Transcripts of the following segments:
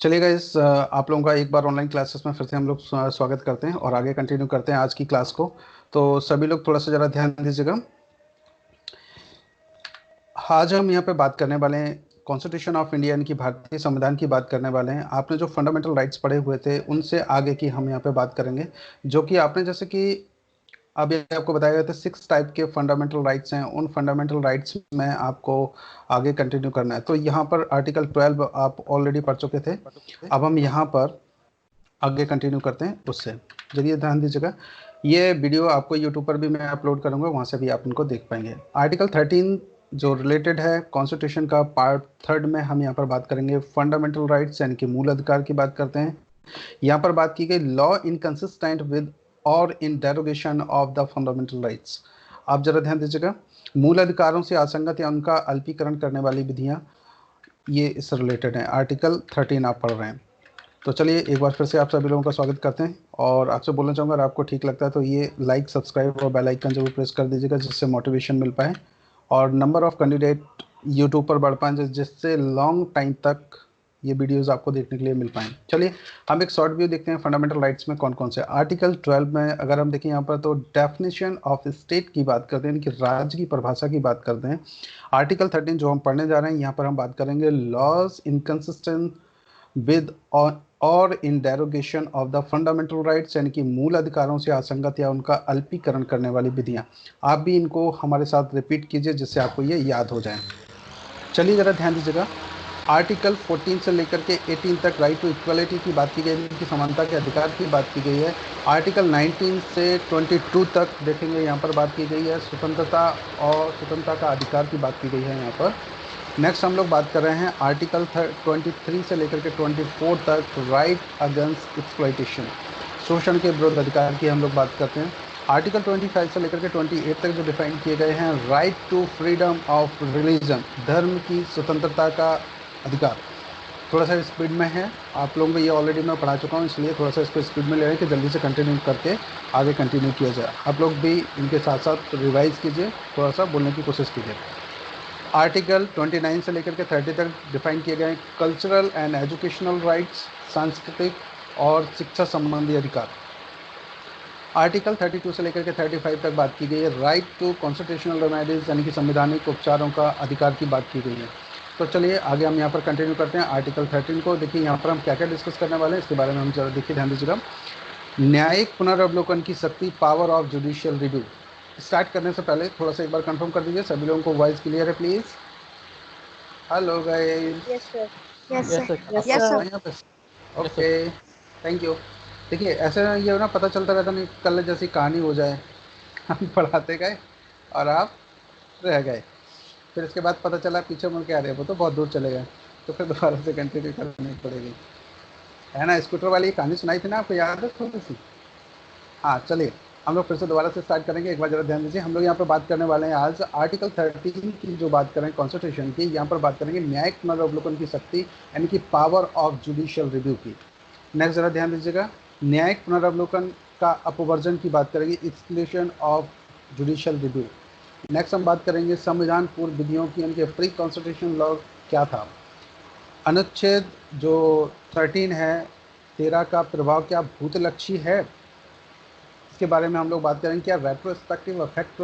चलिएगा इस आप लोगों का एक बार ऑनलाइन क्लासेस में फिर से हम लोग स्वागत करते हैं और आगे कंटिन्यू करते हैं आज की क्लास को। तो सभी लोग थोड़ा सा ज़रा ध्यान दीजिएगा। आज हम यहाँ पे बात करने वाले हैं कॉन्स्टिट्यूशन ऑफ इंडिया यानी कि भारतीय संविधान की बात करने वाले हैं। आपने जो फंडामेंटल राइट्स पढ़े हुए थे उनसे आगे की हम यहाँ पे बात करेंगे, जो कि आपने जैसे कि अभी आपको बताया गया था 6 टाइप के फंडामेंटल राइट्स हैं। उन फंडामेंटल राइट्स में आपको आगे कंटिन्यू करना है। तो यहाँ पर आर्टिकल 12 आप ऑलरेडी पढ़ चुके थे। अब हम यहाँ पर आगे कंटिन्यू करते हैं उससे। चलिए ध्यान दीजिएगा, ये वीडियो आपको यूट्यूब पर भी मैं अपलोड करूंगा, वहाँ से भी आप इनको देख पाएंगे। आर्टिकल 13 जो रिलेटेड है कॉन्स्टिट्यूशन का पार्ट थर्ड में हम यहाँ पर बात करेंगे फंडामेंटल राइट्स यानी कि मूल अधिकार की बात करते हैं। यहाँ पर बात की गई law inconsistent with or in derogation of the fundamental rights. आप जरा ध्यान दीजिएगा, मूल अधिकारों से असंगत या उनका अल्पीकरण करने वाली विधियाँ, ये इससे रिलेटेड है। आर्टिकल 13 आप पढ़ रहे हैं। तो चलिए एक बार फिर से आप सभी लोगों का स्वागत करते हैं और आपसे बोलना चाहूँगा, अगर आपको ठीक लगता है तो ये लाइक, सब्सक्राइब और बेल आइकन जरूर प्रेस कर दीजिएगा, जिससे मोटिवेशन मिल पाए और नंबर ऑफ कैंडिडेट यूट्यूब पर बढ़ पाएँ, जिससे लॉन्ग टाइम तक ये वीडियोस आपको देखने के लिए मिल पाएँ। चलिए हम एक शॉर्ट व्यू देखते हैं फंडामेंटल राइट्स में कौन कौन से। आर्टिकल 12 में अगर हम देखें यहाँ पर तो डेफिनेशन ऑफ स्टेट की बात करते हैं, कि राज्य की परिभाषा की बात करते हैं। आर्टिकल 13 जो हम पढ़ने जा रहे हैं, यहाँ पर हम बात करेंगे laws inconsistent with or in derogation of the fundamental rights यानी कि मूल अधिकारों से असंगत या उनका अल्पीकरण करने वाली विधियां। आप भी इनको हमारे साथ रिपीट कीजिए, जिससे आपको ये याद हो जाए। चलिए ज़रा ध्यान दीजिएगा, आर्टिकल 14 से लेकर के 18 तक राइट टू इक्वलिटी की बात की गई है, कि समानता के अधिकार की बात की गई है। आर्टिकल 19 से 22 तक देखेंगे, यहाँ पर बात की गई है स्वतंत्रता और स्वतंत्रता का अधिकार की बात की गई है यहाँ पर। नेक्स्ट हम लोग बात कर रहे हैं आर्टिकल 23 से लेकर के 24 तक राइट अगेंस्ट एक्सप्लॉइटेशन, शोषण के विरुद्ध अधिकार की हम लोग बात करते हैं। आर्टिकल 25 से लेकर के 28 तक जो डिफाइन किए गए हैं right to freedom of religion, धर्म की स्वतंत्रता का अधिकार। थोड़ा सा स्पीड में है, आप लोगों को ये ऑलरेडी मैं पढ़ा चुका हूँ, इसलिए थोड़ा सा इसको स्पीड में ले रहे हैं कि जल्दी से कंटिन्यू करके आगे कंटिन्यू किया जाए। आप लोग भी इनके साथ साथ रिवाइज कीजिए, थोड़ा सा बोलने की कोशिश कीजिए। आर्टिकल 29 से लेकर के 30 तक डिफाइन किए गए कल्चरल एंड एजुकेशनल राइट्स, सांस्कृतिक और शिक्षा संबंधी अधिकार। आर्टिकल 32 से लेकर के 35 तक बात की गई है राइट टू कॉन्स्टिट्यूशनल रेमेडीज यानी कि संवैधानिक उपचारों का अधिकार की बात की गई है। तो चलिए आगे हम यहाँ पर कंटिन्यू करते हैं। आर्टिकल 13 को देखिए, यहाँ पर हम क्या क्या डिस्कस करने वाले हैं इसके बारे में हम जरा देखिए, ध्यान दीजिएगा। न्यायिक पुनर्वलोकन की शक्ति, power of judicial review. Start करने से पहले थोड़ा सा एक बार कंफर्म कर दीजिए, सभी लोगों को वॉइस क्लियर है please. Hello guys. Yes, sir. Yes, Yes, sir. sir. Yes, आप sir. यहाँ पे Yes, sir. Okay, thank you. देखिए ऐसे ना ये ना पता चलता रहता नहीं, कल जैसी कहानी हो जाए, हम पढ़ाते गए और आप रह गए, फिर इसके बाद पता चला पीछे मुड़ के आ रहे वो तो बहुत दूर चले गए, तो फिर दोबारा से कंटिन्यू करनी पड़ेगी, है ना। स्कूटर वाली कहानी सुनाई थी ना, आपको याद है थोड़ी सी? हाँ चलिए हम लोग फिर से दोबारा से स्टार्ट करेंगे। एक बार जरा ध्यान दीजिए, हम लोग यहाँ पर बात करने वाले हैं आज आर्टिकल 13 की जो बात करें कॉन्स्टिट्यूशन की, यहाँ पर बात करेंगे न्यायिक पुनर्वलोकन की शक्ति यानी कि पावर ऑफ जुडिशियल रिव्यू की। नेक्स्ट जरा ध्यान दीजिएगा, न्यायिक पुनर्वलोकन का अपवर्जन की बात करेंगे, exclusion of judicial review. Next हम बात करेंगे संविधान पूर्व विधियों की यानी कि प्री कॉन्स्टिट्यूशन लॉ क्या था। अनुच्छेद जो 13 है 13 का प्रभाव क्या भूतलक्षी है, इसके बारे में हम लोग बात करेंगे। क्या रेट्रोस्पेक्टिव इफेक्ट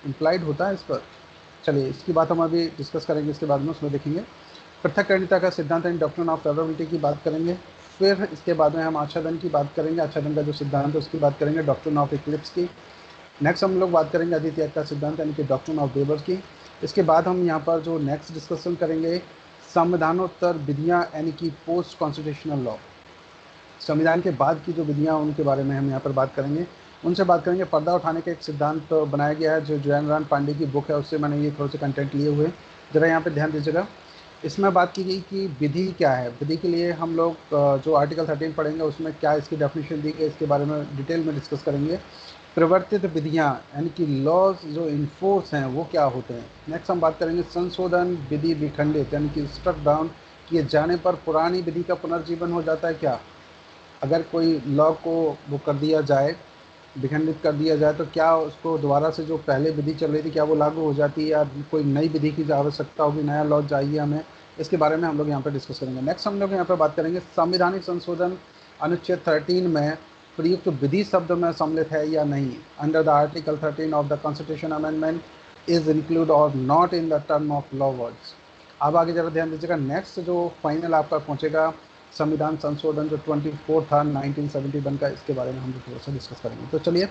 इम्प्लाइड होता है इस पर? चलिए इसकी बात हम अभी डिस्कस करेंगे, इसके बाद में उसमें देखेंगे। पृथकरणिता का सिद्धांत यानी डॉक्ट्रिन ऑफ फेवरेबिलिटी की बात करेंगे। फिर इसके बाद में हम आच्छादन की बात करेंगे, आच्छादन का जो सिद्धांत है उसकी बात करेंगे, डॉक्ट्रिन ऑफ इक्लिप्स की। नेक्स्ट हम लोग बात करेंगे आदित्य का सिद्धांत यानी कि डॉक्ट्रिन ऑफ वेबर की। इसके बाद हम यहाँ पर जो नेक्स्ट डिस्कशन करेंगे संविधानोत्तर विधियाँ यानी कि पोस्ट कॉन्स्टिट्यूशनल लॉ, संविधान के बाद की जो विधियाँ उनके बारे में हम यहाँ पर बात करेंगे, उनसे बात करेंगे। पर्दा उठाने का एक सिद्धांत तो बनाया गया है, जो जयनारायण पांडे की बुक है, उससे मैंने ये थोड़े से कंटेंट लिए हुए। ज़रा यहाँ पे ध्यान दीजिएगा, इसमें बात की गई कि विधि क्या है। विधि के लिए हम लोग जो आर्टिकल 13 पढ़ेंगे उसमें क्या इसकी डेफिनेशन दी गई, इसके बारे में डिटेल में डिस्कस करेंगे। प्रवर्तित विधियाँ यानी कि लॉज जो इन्फोर्स हैं वो क्या होते हैं। नेक्स्ट हम बात करेंगे संशोधन विधि विखंडित यानी कि स्ट्रक डाउन किए जाने पर पुरानी विधि का पुनर्जीवन हो जाता है क्या, अगर कोई लॉ को वो कर दिया जाए विखंडित कर दिया जाए तो क्या उसको दोबारा से जो पहले विधि चल रही थी क्या वो लागू हो जाती है, या कोई नई विधि की आवश्यकता होगी, नया लॉ चाहिए हमें, इसके बारे में हम लोग यहाँ पर डिस्कस करेंगे। नेक्स्ट हम लोग यहाँ पर बात करेंगे संवैधानिक संशोधन अनुच्छेद 13 में प्रयुक्त विधि शब्द में सम्मिलित है या नहीं। Under the article 13 of the constitution amendment is include or not in the term of law words. अब आगे जरा ध्यान दीजिएगा, नेक्स्ट जो फाइनल आपका पहुंचेगा संविधान संशोधन जो 24 था 1971 का, इसके बारे में हम लोग थोड़ा सा डिस्कस करेंगे। तो चलिए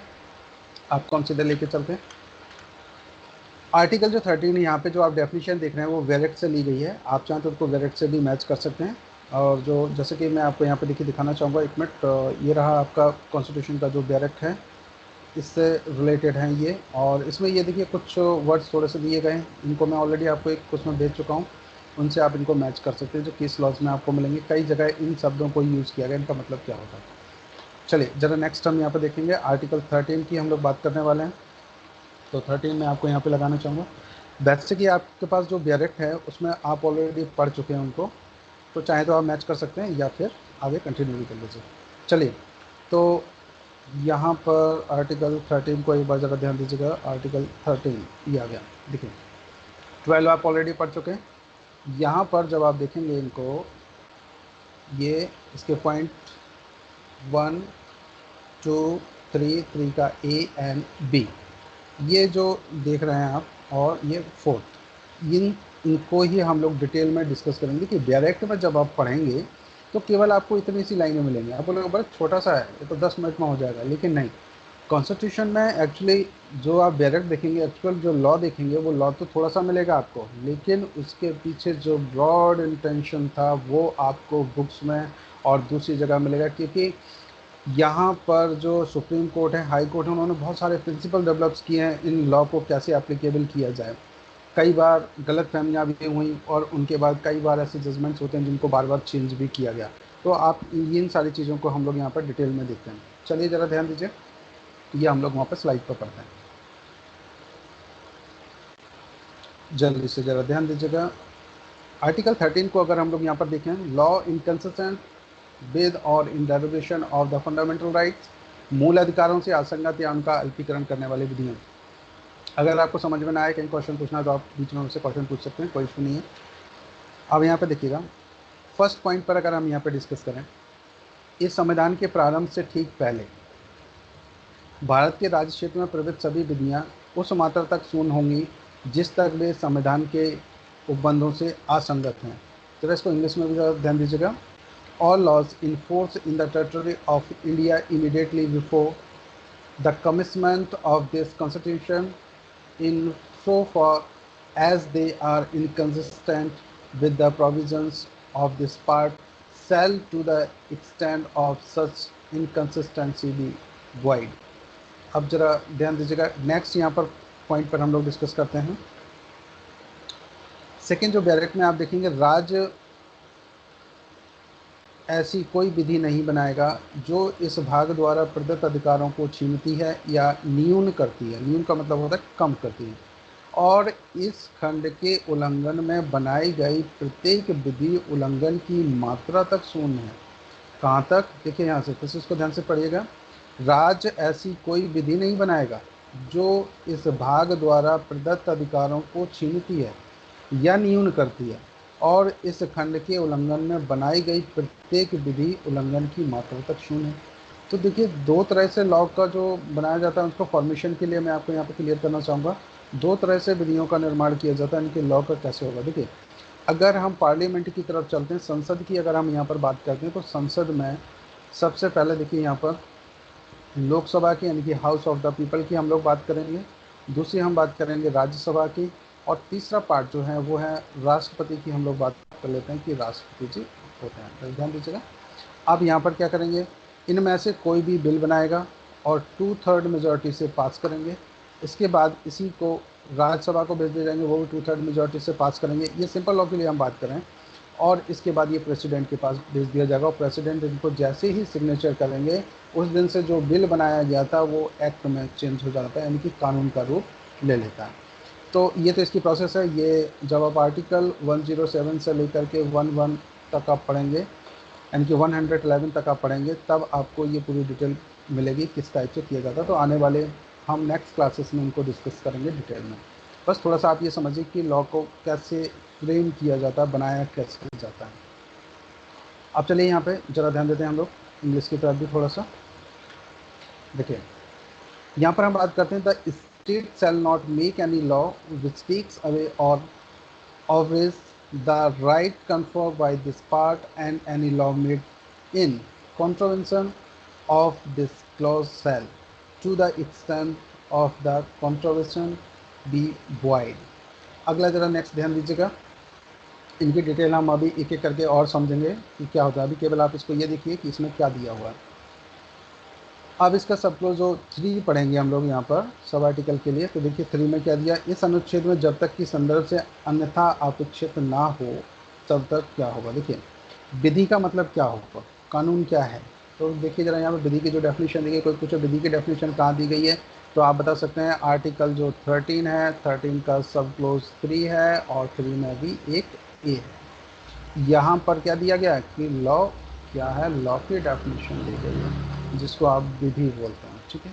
आपको हम सीधे लेके चलते हैं। आर्टिकल जो 13 यहाँ पे जो आप डेफिनेशन देख रहे हैं वो वेरेट से ली गई है, आप चाहें तो उसको वेरेट से भी मैच कर सकते हैं। और जो जैसे कि मैं आपको यहाँ पे देखिए दिखाना चाहूँगा, एक मिनट, ये रहा आपका कॉन्स्टिट्यूशन का जो वेरेट है, इससे रिलेटेड हैं ये। और इसमें ये देखिए कुछ वर्ड्स थोड़े से दिए गए हैं, इनको मैं ऑलरेडी आपको एक उसमें भेज चुका हूँ, उनसे आप इनको मैच कर सकते हैं जो केस लॉज में आपको मिलेंगे। कई जगह इन शब्दों को यूज़ किया गया, इनका मतलब क्या होता है। चलिए जरा नेक्स्ट हम यहाँ पर देखेंगे, आर्टिकल 13 की हम लोग बात करने वाले हैं। तो 13 में आपको यहाँ पे लगाना चाहूँगा, वैसे कि आपके पास जो ब्यारेट है उसमें आप ऑलरेडी पढ़ चुके हैं उनको, तो चाहे तो आप मैच कर सकते हैं या फिर आगे कंटिन्यू भी कर लीजिए। चलिए तो यहाँ पर आर्टिकल 13 को एक बार ज़रा ध्यान दीजिएगा, आर्टिकल 13 ये आ गया, देखिए 12 आप ऑलरेडी पढ़ चुके हैं। यहाँ पर जब आप देखेंगे इनको, ये इसके पॉइंट 1 2 3 3 का ए एंड बी, ये जो देख रहे हैं आप, और ये 4th, इनको ही हम लोग डिटेल में डिस्कस करेंगे कि डायरेक्ट में जब आप पढ़ेंगे तो केवल आपको इतनी सी लाइनें मिलेंगी। आप बोलोगे बड़ा छोटा सा है ये तो 10 मिनट में हो जाएगा, लेकिन नहीं, कॉन्स्टिट्यूशन में एक्चुअली जो आप डायरेक्ट देखेंगे, एक्चुअल जो लॉ देखेंगे, वो लॉ तो थोड़ा सा मिलेगा आपको, लेकिन उसके पीछे जो ब्रॉड इंटेंशन था वो आपको बुक्स में और दूसरी जगह मिलेगा। क्योंकि यहाँ पर जो सुप्रीम कोर्ट है, हाई कोर्ट है, उन्होंने बहुत सारे प्रिंसिपल डेवलप्स किए हैं इन लॉ को कैसे एप्लीकेबल किया जाए। कई बार गलत फहमियाँ भी हुई और उनके बाद कई बार ऐसे जजमेंट्स होते हैं जिनको बार बार चेंज भी किया गया। तो आप इन सारी चीज़ों को हम लोग यहाँ पर डिटेल में देखते हैं। चलिए ज़रा ध्यान दीजिए, ये हम लोग वहाँ पर स्लाइड पर पढ़ते हैं, जल्दी से ज़रा ध्यान दीजिएगा। आर्टिकल 13 को अगर हम लोग यहाँ पर देखें, law inconsistent with or in derogation of the fundamental rights, मूल अधिकारों से असंगत या उनका अल्पीकरण करने वाली विधियाँ। अगर आपको समझ में ना आए, कहीं क्वेश्चन पूछना है तो आप बीच में उनसे क्वेश्चन पूछ सकते हैं, कोई इशू नहीं है। अब यहाँ पे देखिएगा, फर्स्ट पॉइंट पर अगर हम यहाँ पे डिस्कस करें, इस संविधान के प्रारंभ से ठीक पहले भारत के राज्य क्षेत्र में प्रवृत्त सभी विधियाँ उस मात्रा तक शून्य होंगी जिस तक वे संविधान के उपबंधों से असंगत हैं। तो इसको इंग्लिश में भी ध्यान दीजिएगा। All laws in force in the territory of India immediately before the commencement of this constitution, in so far as they are inconsistent with the provisions of this part, shall to the extent of such inconsistency be void। अब जरा ध्यान दीजिएगा, next यहाँ पर point पर हम लोग discuss करते हैं। सेकेंड जो बैरेट में आप देखेंगे, राज्य ऐसी कोई विधि नहीं बनाएगा जो इस भाग द्वारा प्रदत्त अधिकारों को छीनती है या न्यून करती है, न्यून का मतलब होता है कम करती है, और इस खंड के उल्लंघन में बनाई गई प्रत्येक विधि उल्लंघन की मात्रा तक शून्य है। कहाँ तक, देखिए यहाँ से फिर इसको ध्यान से पढ़िएगा। राज्य ऐसी कोई विधि नहीं बनाएगा जो इस भाग द्वारा प्रदत्त अधिकारों को छीनती है या न्यून करती है, और इस खंड के उल्लंघन में बनाई गई प्रत्येक विधि उल्लंघन की मात्रा तक शून्य है। तो देखिए दो तरह से लॉ का जो बनाया जाता है, उसको फॉर्मेशन के लिए मैं आपको यहाँ पे क्लियर करना चाहूँगा। दो तरह से विधियों का निर्माण किया जाता है, इनके लॉ का कैसे होगा। देखिए अगर हम पार्लियामेंट की तरफ चलते हैं, संसद की अगर हम यहाँ पर बात करते हैं, तो संसद में सबसे पहले देखिए यहाँ पर लोकसभा की यानी कि हाउस ऑफ द पीपल की हम लोग बात करेंगे, दूसरी हम बात करेंगे राज्यसभा की, और तीसरा पार्ट जो है वो है राष्ट्रपति की। हम लोग बात कर लेते हैं कि राष्ट्रपति जी होते हैं, तो ध्यान दीजिएगा। अब यहाँ पर क्या करेंगे, इनमें से कोई भी बिल बनाएगा और 2/3 मेजॉरिटी से पास करेंगे। इसके बाद इसी को राज्यसभा को भेज दिए जाएंगे, वो भी 2/3 मेजॉरिटी से पास करेंगे। ये सिंपल लॉ के लिए हम बात करें, और इसके बाद ये प्रेसिडेंट के पास भेज दिया जाएगा, और प्रेसिडेंट इनको जैसे ही सिग्नेचर करेंगे उस दिन से जो बिल बनाया गया था वो एक्ट में चेंज हो जाता है, यानी कि कानून का रूप ले लेता है। तो ये तो इसकी प्रोसेस है। ये जब आप आर्टिकल 107 से लेकर के 11 तक आप पढ़ेंगे, यानी कि 111 तक आप पढ़ेंगे, तब आपको ये पूरी डिटेल मिलेगी किस टाइप से किया जाता है। तो आने वाले हम नेक्स्ट क्लासेस में उनको डिस्कस करेंगे डिटेल में। बस थोड़ा सा आप ये समझिए कि लॉ को कैसे फ्रेम किया जाता है, बनाया कैसे जाता है। अब चलिए यहाँ पे ज़रा ध्यान देते हैं हम लोग इंग्लिश की तरफ भी थोड़ा सा। देखिए यहाँ पर हम बात करते हैं, the state shall not make any law which takes away और always the right conferred by this part and any law made in contravention of this clause shall, to the extent of the contravention, be void। अगला जरा next ध्यान दीजिएगा, इनकी detail हम अभी एक एक करके और समझेंगे कि क्या होता है। अभी केवल आप इसको ये देखिए कि इसमें क्या दिया हुआ है। अब इसका सब क्लोज जो 3 पढ़ेंगे हम लोग यहाँ पर सब आर्टिकल के लिए। तो देखिए 3 में क्या दिया, इस अनुच्छेद में जब तक कि संदर्भ से अन्यथा अपेक्षित ना हो तब तक क्या होगा। देखिए विधि का मतलब क्या होगा, कानून क्या है। तो देखिए ज़रा यहाँ पर विधि की जो डेफिनेशन दी गई, कोई पूछो विधि की डेफिनेशन कहाँ दी गई है, तो आप बता सकते हैं आर्टिकल जो 13 है, 13 का सब क्लोज 3 है और 3 में भी एक ए है। यहाँ पर क्या दिया गया कि लॉ क्या है, लॉ की डेफिनेशन दी गई है जिसको आप विधि बोलते हैं। ठीक है,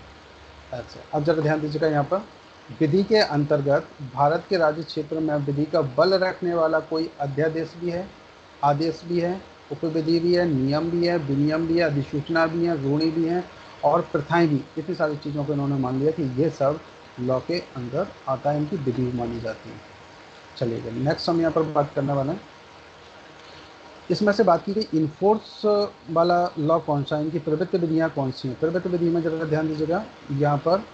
अच्छा अब जरा ध्यान दीजिएगा यहाँ पर, विधि के अंतर्गत भारत के राज्य क्षेत्र में विधि का बल रखने वाला कोई अध्यादेश भी है, आदेश भी है, उपविधि भी है, नियम भी है, विनियम भी है, अधिसूचना भी है, रूढ़ी भी है और प्रथाएं भी। इतनी सारी चीज़ों को इन्होंने मान लिया कि ये सब लॉ के अंदर आता है, इनकी विधि मानी जाती है। चलिए नेक्स्ट हम यहाँ पर बात करने वाले हैं, इसमें से बात की गई इन्फोर्स वाला लॉ कौन सा है, इनकी प्रवृत्ति विधियाँ कौन सी हैं। प्रवृत्ति विधि में जरा ध्यान दीजिएगा यहाँ पर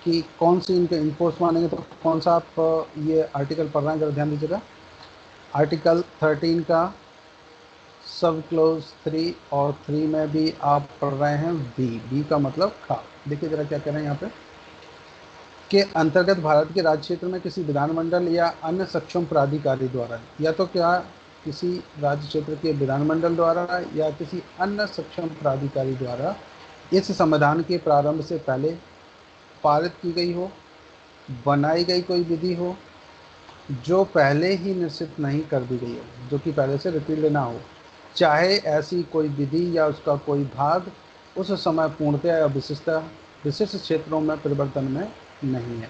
कि कौन सी इनके इन्फोर्स मानेंगे। तो कौन सा आप ये आर्टिकल पढ़ रहे हैं, जरा ध्यान दीजिएगा। आर्टिकल 13 का सब क्लोज 3 और 3 में भी आप पढ़ रहे हैं बी का मतलब खा। देखिए जरा क्या कह रहे हैं यहाँ पे, के अंतर्गत भारत के राज्य क्षेत्र में किसी विधानमंडल या अन्य सक्षम प्राधिकारी द्वारा, या तो क्या किसी राज्य क्षेत्र के विधानमंडल द्वारा या किसी अन्य सक्षम प्राधिकारी द्वारा इस संविधान के प्रारंभ से पहले पारित की गई हो, बनाई गई कोई विधि हो जो पहले ही निश्चित नहीं कर दी गई हो, जो कि पहले से रिपील्ड ना हो, चाहे ऐसी कोई विधि या उसका कोई भाग उस समय पूर्णतः या विशिष्ट क्षेत्रों में परिवर्तन में नहीं है।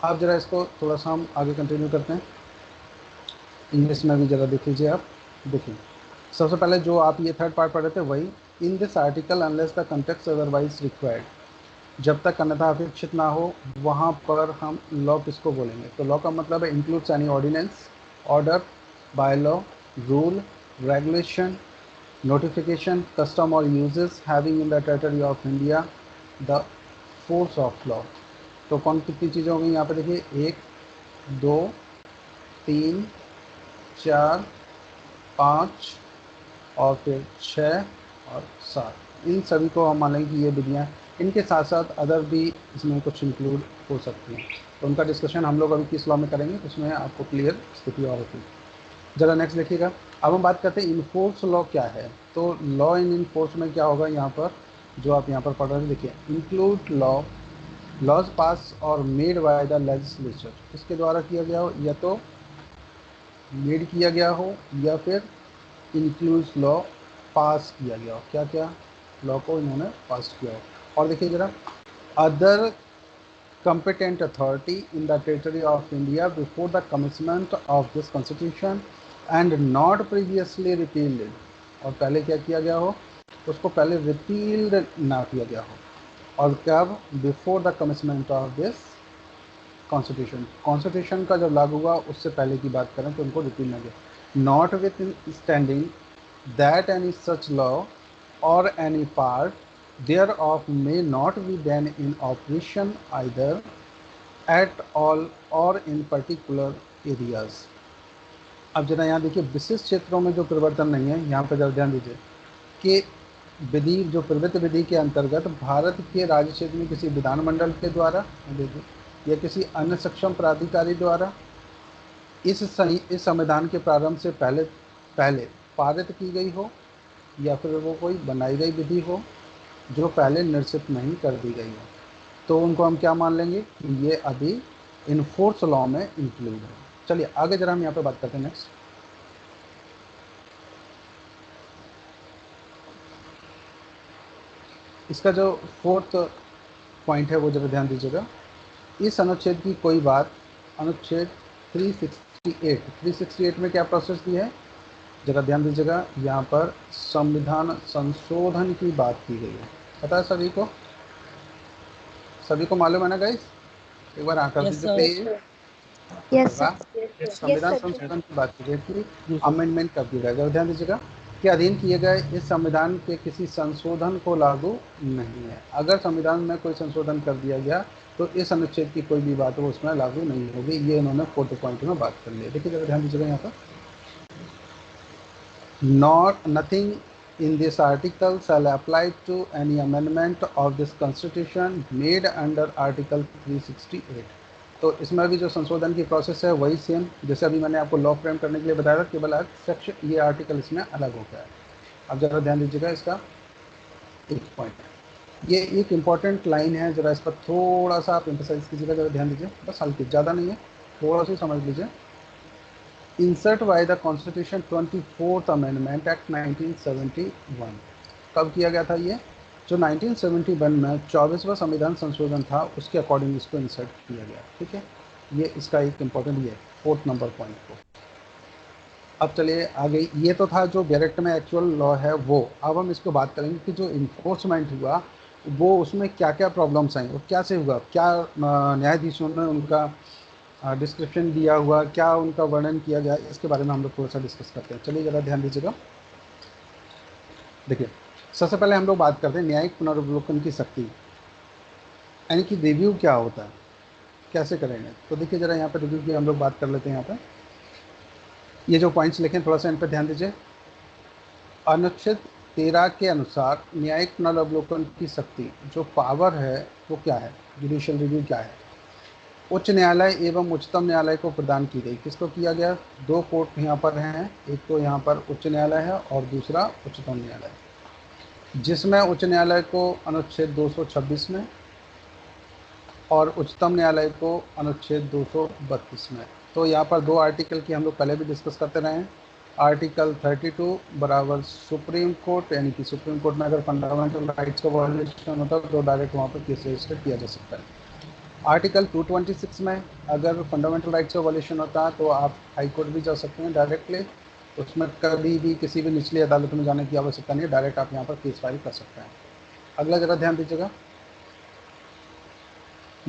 आप ज़रा इसको थोड़ा सा हम आगे कंटिन्यू करते हैं, इंग्लिश में भी ज़रा देख लीजिए आप। देखिए सबसे पहले जो आप ये थर्ड पार्ट पढ़ रहे थे वही, in this article unless the context otherwise required, जब तक अन्यथा अपेक्षित ना हो वहाँ पर हम लॉ किसको बोलेंगे। तो लॉ का मतलब है includes any ordinance, order, by law, rule, regulation, notification, custom or uses having in the territory of India the force of law। तो कौन कितनी चीज़ें हो गई यहाँ पे देखिए, 1 2 3 4 5 और फिर 6 और 7, इन सभी को हम मान लेंगे कि ये विधियाँ, इनके साथ साथ अदर भी इसमें कुछ इंक्लूड हो सकती हैं। तो उनका डिस्कशन हम लोग अभी किस लॉ में करेंगे, उसमें आपको क्लियर स्थिति और होती है। जरा नेक्स्ट देखिएगा, अब हम बात करते हैं इनफोर्स लॉ क्या है। तो लॉ इन इनफोर्स में क्या होगा, यहाँ पर जो आप यहाँ पर पढ़ रहे हैं देखिए, इंक्लूड लॉ, लॉज पास और मेड बाय द लेजिस्लेचर, इसके द्वारा किया गया हो, या तो मेड किया गया हो या फिर इंक्लूड्स लॉ पास किया गया हो। क्या क्या लॉ को इन्होंने पास किया हो। और देखिए जरा, other competent authority in the territory of India before the commencement of this constitution and not previously repealed, और पहले क्या किया गया हो, उसको पहले रिपील्ड ना किया गया हो। और कब, before the commencement of this constitution, constitution का जब लागू हुआ उससे पहले की बात करें तो उनको रिपील ना किया। Notwithstanding that any such law or any part thereof may not be then in operation either at all or in particular areas। अब जरा यहाँ देखिए, विशिष्ट क्षेत्रों में जो परिवर्तन नहीं है, यहाँ पर जरा ध्यान दीजिए कि विधि जो प्रवृत्त विधि के अंतर्गत भारत के राज्य क्षेत्र में किसी विधानमंडल के द्वारा देखिए या किसी अन्य सक्षम प्राधिकारी द्वारा इस संविधान के प्रारंभ से पहले पारित की गई हो, या फिर वो कोई बनाई गई विधि हो जो पहले निश्चित नहीं कर दी गई हो, तो उनको हम क्या मान लेंगे कि ये अभी इनफोर्स लॉ में इंक्लूड है। चलिए आगे जरा हम यहाँ पे बात करते हैं नेक्स्ट। इसका जो फोर्थ पॉइंट है वो जरा ध्यान दीजिएगा। इस अनुच्छेद की कोई बात, अनुच्छेद 368 में क्या प्रोसेस दी है, जरा ध्यान दीजिएगा। यहाँ पर संविधान संशोधन की बात की गई है। पता है सभी को, सभी को मालूम है ना गाइस? एक बार हाँ कर यस दीजिए सर। प्लीज। यस होगा सर। संविधान संशोधन की बात की गई थी, अमेंडमेंट कर दिया गया। जरा ध्यान दीजिएगा के अधीन किए गए इस संविधान के किसी संशोधन को लागू नहीं है। अगर संविधान में कोई संशोधन कर दिया गया तो इस अनुच्छेद की कोई भी बात हो उसमें लागू नहीं होगी। ये इन्होंने फोर्थ पॉइंट में बात कर ली है। देखिए जरा ध्यान दीजिएगा यहाँ पर, not nothing in this article shall apply to any amendment of this constitution made under article 368। तो इसमें भी जो संशोधन की प्रोसेस है वही सेम जैसे अभी मैंने आपको लॉ फ्रेम करने के लिए बताया था, केवल आज सेक्शन ये आर्टिकल इसमें अलग हो गया है। अब जरा ध्यान दीजिएगा इसका एक पॉइंट, ये एक इम्पॉर्टेंट लाइन है, जरा इस पर थोड़ा सा आप एम्फसाइज कीजिएगा, जरा ध्यान दीजिए, बस हल्की, ज़्यादा नहीं है, थोड़ा सा समझ लीजिए। Insert by the constitution 24th amendment act 1971। कब किया गया था ये? जो 1971 में 24वां संविधान संशोधन था उसके अकॉर्डिंग इसको इंसर्ट किया गया। ठीक है, ये इसका एक इम्पॉर्टेंट ये फोर्थ नंबर पॉइंट को। अब चलिए आगे, ये तो था जो डायरेक्ट में एक्चुअल लॉ है वो। अब हम इसको बात करेंगे कि जो इन्फोर्समेंट हुआ वो उसमें क्या क्या प्रॉब्लम्स आई और क्या से हुआ, क्या न्यायाधीशों ने उनका डिस्क्रिप्शन दिया हुआ, क्या उनका वर्णन किया गया, इसके बारे में हम लोग थोड़ा सा डिस्कस करते हैं। चलिए ज़रा ध्यान दीजिएगा। देखिए सबसे पहले हम लोग बात करते हैं न्यायिक पुनर्विलोकन की शक्ति, यानी कि रिव्यू क्या होता है, कैसे करेंगे। तो देखिए ज़रा यहाँ पर रिव्यू की हम लोग बात कर लेते हैं। यहाँ पर ये जो पॉइंट्स लिखे थोड़ा सा इन पर ध्यान दीजिए। अनुच्छेद 13 के अनुसार न्यायिक पुनर्विलोकन की शक्ति जो पावर है वो क्या है, जुडिशियल रिव्यू क्या है, उच्च न्यायालय एवं उच्चतम न्यायालय को प्रदान की गई। किसको किया गया? दो कोर्ट यहाँ पर हैं, एक तो यहाँ पर उच्च न्यायालय है और दूसरा उच्चतम न्यायालय, जिसमें उच्च न्यायालय को अनुच्छेद 226 में और उच्चतम न्यायालय को अनुच्छेद 232 में। तो यहाँ पर दो आर्टिकल की हम लोग पहले भी डिस्कस करते रहे हैं। आर्टिकल 32 बराबर सुप्रीम कोर्ट, यानी कि सुप्रीम कोर्ट में अगर फंडामेंटल राइट्स का वायलेशन होता है तो डायरेक्ट वहाँ पर केस रजिस्टर किया जा सकता है। आर्टिकल 226 में अगर फंडामेंटल राइट्स का वायलेशन होता है तो आप हाई कोर्ट भी जा सकते हैं डायरेक्टली, उसमें कभी भी किसी भी निचली अदालत में जाने की आवश्यकता नहीं है, डायरेक्ट आप यहाँ पर केस फाइल कर सकते हैं। अगला जरा ध्यान दीजिएगा,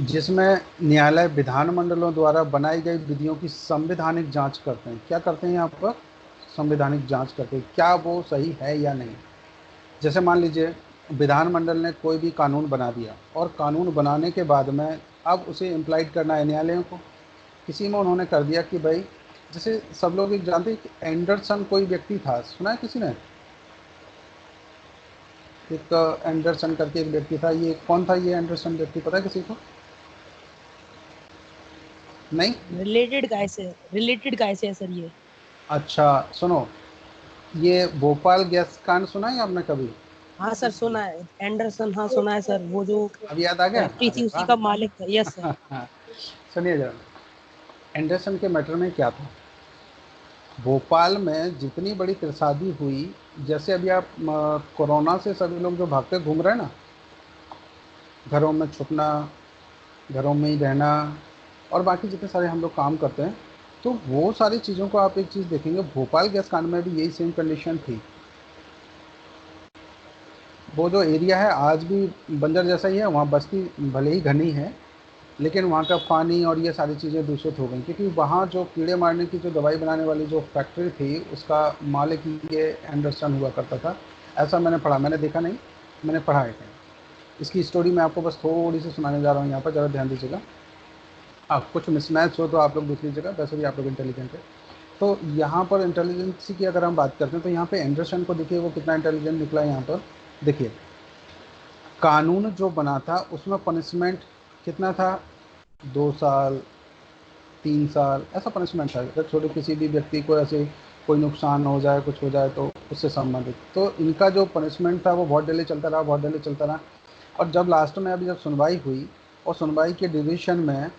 जिसमें न्यायालय विधानमंडलों द्वारा बनाई गई विधियों की संवैधानिक जांच करते हैं। क्या करते हैं यहाँ पर? संवैधानिक जांच करते हैं, क्या वो सही है या नहीं। जैसे मान लीजिए विधानमंडल ने कोई भी कानून बना दिया और कानून बनाने के बाद में अब उसे इम्प्लाइड करना है न्यायालयों को। किसी में उन्होंने कर दिया कि भाई, जैसे सब लोग एक जानते हैं कि एंडरसन कोई व्यक्ति था, सुना है किसी ने? एक एंडरसन करके एक व्यक्ति था, ये कौन था ये एंडरसन व्यक्ति, पता है किसी को? नहीं? रिलेटेड काय से है सर ये? अच्छा सुनो, ये भोपाल गैस कांड सुना है आपने कभी? हाँ सर सुना है, एंडरसन, हाँ सुना है सर, वो जो अब याद आ गया? फैक्ट्री थी अरे उसी वाह। का मालिक था। Yes sir. सुनिए जरा, एंडरसन के मैटर में क्या था, भोपाल में जितनी बड़ी त्रसादी हुई, जैसे अभी आप कोरोना से सभी लोग जो भागते घूम रहे हैं ना, घरों में छुपना, घरों में ही रहना और बाकी जितने सारे हम लोग काम करते हैं, तो वो सारी चीज़ों को आप एक चीज़ देखेंगे, भोपाल गैस कांड में भी यही सेम कंडीशन थी। वो जो एरिया है आज भी बंजर जैसा ही है, वहाँ बस्ती भले ही घनी है लेकिन वहाँ का पानी और ये सारी चीज़ें दूषित हो गई, क्योंकि वहाँ जो कीड़े मारने की जो दवाई बनाने वाली जो फैक्ट्री थी उसका मालिक ये एंडरसन हुआ करता था। ऐसा मैंने पढ़ा, मैंने देखा नहीं, मैंने पढ़ा है कहीं। इसकी स्टोरी मैं आपको बस थोड़ी सी सुनाने जा रहा हूँ यहाँ पर, ज़रा ध्यान दीजिएगा। आप कुछ मिसमैच हो तो आप लोग देख लीजिएगा, वैसे भी आप लोग इंटेलिजेंट है। तो यहाँ पर इंटेलिजेंसी की अगर हम बात करते हैं तो यहाँ पे एंडरसन को देखिए वो कितना इंटेलिजेंट निकला। यहाँ पर देखिए कानून जो बना था उसमें पनिशमेंट कितना था, 2 साल 3 साल ऐसा पनिशमेंट था। अगर छोटे किसी भी व्यक्ति को ऐसे कोई नुकसान हो जाए, कुछ हो जाए तो उससे संबंधित, तो इनका जो पनिशमेंट था वो बहुत डिले चलता रहा, बहुत डिले चलता रहा। और जब लास्ट में अभी जब सुनवाई हुई और सुनवाई के डिवीज़न में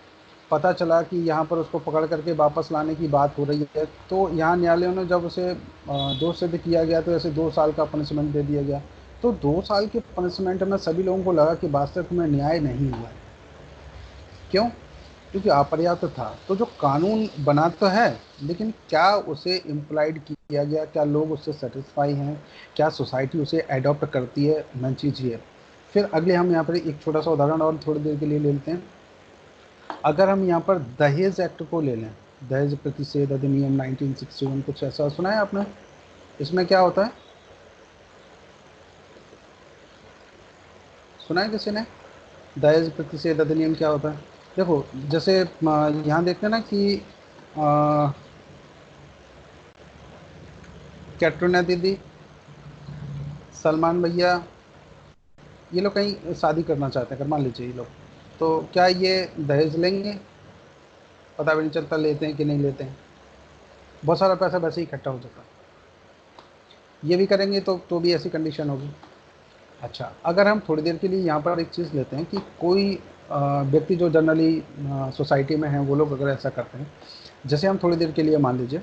पता चला कि यहाँ पर उसको पकड़ करके वापस लाने की बात हो रही है, तो यहाँ न्यायालयों ने जब उसे दोष सिद्ध किया गया तो ऐसे 2 साल का पनिशमेंट दे दिया गया। तो 2 साल के पनिशमेंट में सभी लोगों को लगा कि वास्तविक में न्याय नहीं हुआ है। क्यों? क्योंकि अपर्याप्त था। तो जो कानून बना तो है, लेकिन क्या उसे इम्प्लाइड किया गया, क्या लोग उससे सेटिस्फाई हैं, क्या सोसाइटी उसे एडॉप्ट करती है, मेन चीज़ ये है। फिर अगले हम यहाँ पर एक छोटा सा उदाहरण और थोड़ी देर के लिए ले लेते हैं। अगर हम यहाँ पर दहेज एक्ट को ले लें, दहेज प्रतिषेध अधिनियम 1961, कुछ ऐसा सुना है आपने? इसमें क्या होता है, सुना है किसी ने? दहेज प्रतिषेध अधिनियम क्या होता है? देखो, जैसे यहाँ देखते हैं ना कि कैटरीना दीदी, सलमान भैया, ये लोग कहीं शादी करना चाहते हैं, अगर मान लीजिए ये लोग, तो क्या ये दहेज लेंगे? पता भी नहीं चलता लेते हैं कि नहीं लेते हैं। बहुत सारा पैसा वैसे ही इकट्ठा हो जाता है। ये भी करेंगे तो भी ऐसी कंडीशन होगी। अच्छा, अगर हम थोड़ी देर के लिए यहाँ पर एक चीज़ लेते हैं कि कोई व्यक्ति जो जनरली सोसाइटी में है, वो लोग अगर ऐसा करते हैं, जैसे हम थोड़ी देर के लिए मान लीजिए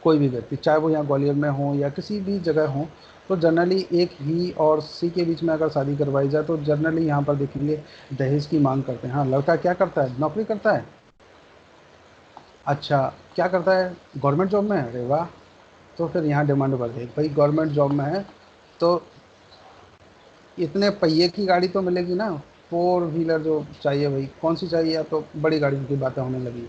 कोई भी व्यक्ति, चाहे वो यहाँ ग्वालियर में हो या किसी भी जगह हो, तो जनरली एक ही और सी के बीच में अगर शादी करवाई जाए तो जनरली यहाँ पर देखेंगे दहेज की मांग करते हैं। हाँ, लड़का क्या करता है, नौकरी करता है। अच्छा, क्या करता है, गवर्नमेंट जॉब में है, अरे वाह। तो फिर यहाँ डिमांड बढ़ गई, भाई गवर्नमेंट जॉब में है तो इतने पहिए की गाड़ी तो मिलेगी ना, 4 व्हीलर जो चाहिए भाई, कौन सी चाहिए, या तो बड़ी गाड़ियों की बातें होने लगी।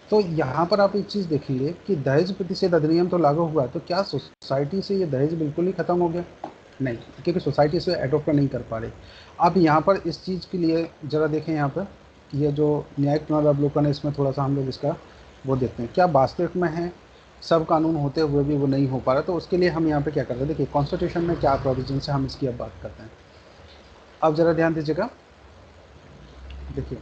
तो यहाँ पर आप एक चीज़ देखेंगे कि दहेज प्रतिषेध अधिनियम तो लागू हुआ, तो क्या सोसाइटी से ये दहेज बिल्कुल ही खत्म हो गया? नहीं, क्योंकि सोसाइटी इसे एडॉप्ट नहीं कर पा रही। अब यहाँ पर इस चीज़ के लिए ज़रा देखें, यहाँ पर ये जो न्यायिक पुनरावलोकन है, इसमें थोड़ा सा हम लोग इसका वो देखते हैं, क्या वास्तविक में है सब कानून होते हुए भी वो नहीं हो पा रहा। तो उसके लिए हम यहाँ पे क्या करते हैं, देखिए कॉन्स्टिट्यूशन में क्या प्रोविजन है, हम इसकी अब बात करते हैं। अब ज़रा ध्यान दीजिएगा, देखिए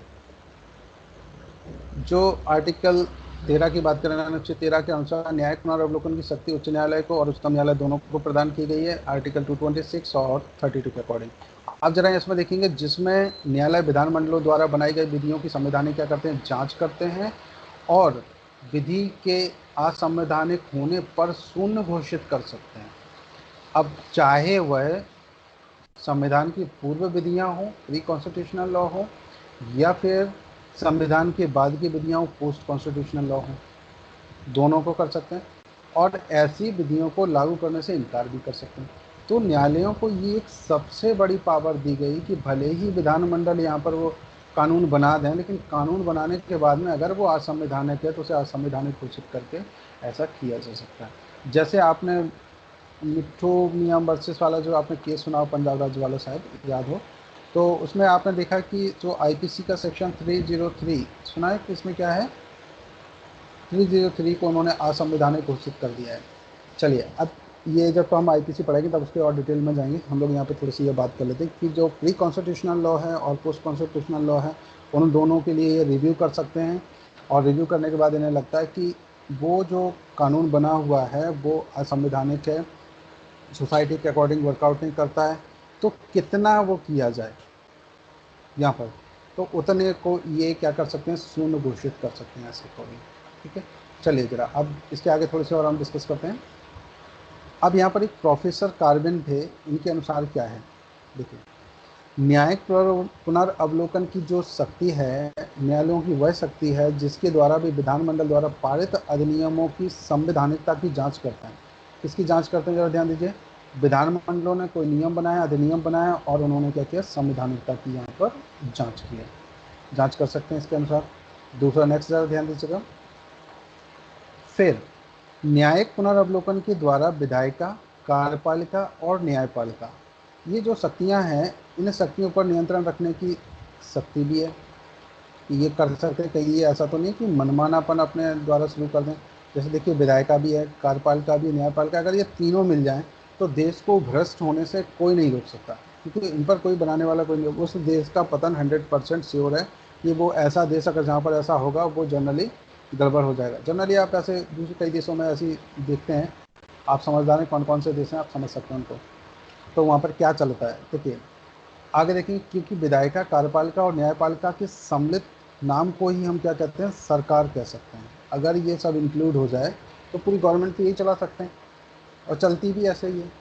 जो आर्टिकल 13 की बात करें, अनुच्छेद 13 के अनुसार न्यायिक पुनरावलोकन की शक्ति उच्च न्यायालय को और उच्चतम न्यायालय दोनों को प्रदान की गई है, आर्टिकल 226 और 32 के अकॉर्डिंग। अब जरा इसमें देखेंगे, जिसमें न्यायालय विधानमंडलों द्वारा बनाई गई विधियों की संवैधानिक क्या करते हैं, जांच करते हैं, और विधि के असंवैधानिक होने पर शून्य घोषित कर सकते हैं। अब चाहे वह संविधान की पूर्व विधियां हों, प्री कॉन्स्टिट्यूशनल लॉ हो, या फिर संविधान के बाद की विधियां हो, पोस्ट कॉन्स्टिट्यूशनल लॉ हो, दोनों को कर सकते हैं, और ऐसी विधियों को लागू करने से इनकार भी कर सकते हैं। तो न्यायालयों को ये एक सबसे बड़ी पावर दी गई कि भले ही विधानमंडल यहाँ पर वो कानून बना दें, लेकिन कानून बनाने के बाद में अगर वो असंवैधानिक है तो उसे असंवैधानिक घोषित करके ऐसा किया जा सकता है। जैसे आपने मिट्ठू मियाँ वर्सेस वाला जो आपने केस सुना हो, पंजाब राज्य वाला, शायद याद हो, तो उसमें आपने देखा कि जो आईपीसी का सेक्शन 303 सुना है कि इसमें क्या है, 303 को उन्होंने असंवैधानिक घोषित कर दिया है। चलिए, अब ये जब तो हम आईपीसी पढ़ेंगे तब उसके और डिटेल में जाएंगे, हम लोग यहाँ पे थोड़ी सी ये बात कर लेते हैं कि जो प्री कॉन्स्टिट्यूशनल लॉ है और पोस्ट कॉन्स्टिट्यूशनल लॉ है, उन दोनों के लिए ये रिव्यू कर सकते हैं, और रिव्यू करने के बाद इन्हें लगता है कि वो जो कानून बना हुआ है वो असंवैधानिक है, सोसाइटी के अकॉर्डिंग वर्कआउट नहीं करता है, तो कितना वो किया जाए यहाँ पर, तो उतने को ये क्या कर सकते हैं, शून्य घोषित कर सकते हैं ऐसे अकॉर्डिंग। ठीक है, चलिए जरा अब इसके आगे थोड़े से और हम डिस्कस करते हैं। अब यहाँ पर एक प्रोफेसर कार्विन थे, इनके अनुसार क्या है, देखिए न्यायिक पुनर्अवलोकन की जो शक्ति है, न्यायालयों की वह शक्ति है जिसके द्वारा भी विधानमंडल द्वारा पारित अधिनियमों की संवैधानिकता की जांच करते हैं। किसकी जांच करते हैं, जरा ध्यान दीजिए, विधानमंडलों ने कोई नियम बनाया, अधिनियम बनाया, और उन्होंने क्या किया, संवैधानिकता की यहाँ पर जांच की है, जांच कर सकते हैं इसके अनुसार। दूसरा, नेक्स्ट जरा ध्यान दीजिएगा, फिर न्यायिक पुनर्अवलोकन के द्वारा विधायिका, कार्यपालिका और न्यायपालिका, ये जो शक्तियां हैं, इन शक्तियों पर नियंत्रण रखने की शक्ति भी है कि ये कर सकते हैं। कहीं ये ऐसा तो नहीं कि मनमानापन अपने द्वारा शुरू कर दें। जैसे देखिए, विधायिका भी है, कार्यपालिका भी है, न्यायपालिका, अगर ये तीनों मिल जाएं तो देश को भ्रष्ट होने से कोई नहीं रोक सकता, क्योंकि इन पर कोई बनाने वाला कोई नहीं। उस देश का पतन 100% श्योर है कि वो ऐसा देश अगर जहाँ पर ऐसा होगा वो जनरली गड़बड़ हो जाएगा। जनरली आप ऐसे दूसरे कई देशों में ऐसी देखते हैं, आप समझदार हैं कौन कौन से देश हैं, आप समझ सकते हैं उनको, तो वहाँ पर क्या चलता है। देखिए आगे देखेंगे, क्योंकि विधायिका, कार्यपालिका और न्यायपालिका के सम्मिलित नाम को ही हम क्या कहते हैं, सरकार कह सकते हैं। अगर ये सब इंक्लूड हो जाए तो पूरी गवर्नमेंट तो यही चला सकते हैं, और चलती भी ऐसे ही है।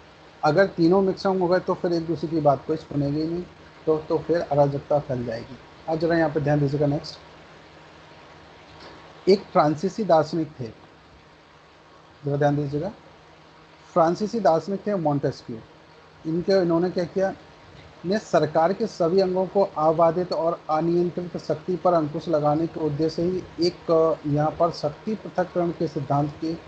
अगर तीनों मिक्सिंग हो गए तो फिर एक दूसरे की बात कोई सुनेगी नहीं, तो फिर अराजकता फैल जाएगी। आज जरा यहाँ पे ध्यान दीजिएगा। नेक्स्ट, एक फ्रांसीसी दार्शनिक थे, जरा ध्यान दीजिएगा। फ्रांसीसी दार्शनिक थे मॉन्टेस्क्यू। इन्होंने क्या किया, ने सरकार के सभी अंगों को अबाधित और अनियंत्रित शक्ति पर अंकुश लगाने के उद्देश्य ही एक यहाँ पर शक्ति पृथक्करण के सिद्धांत की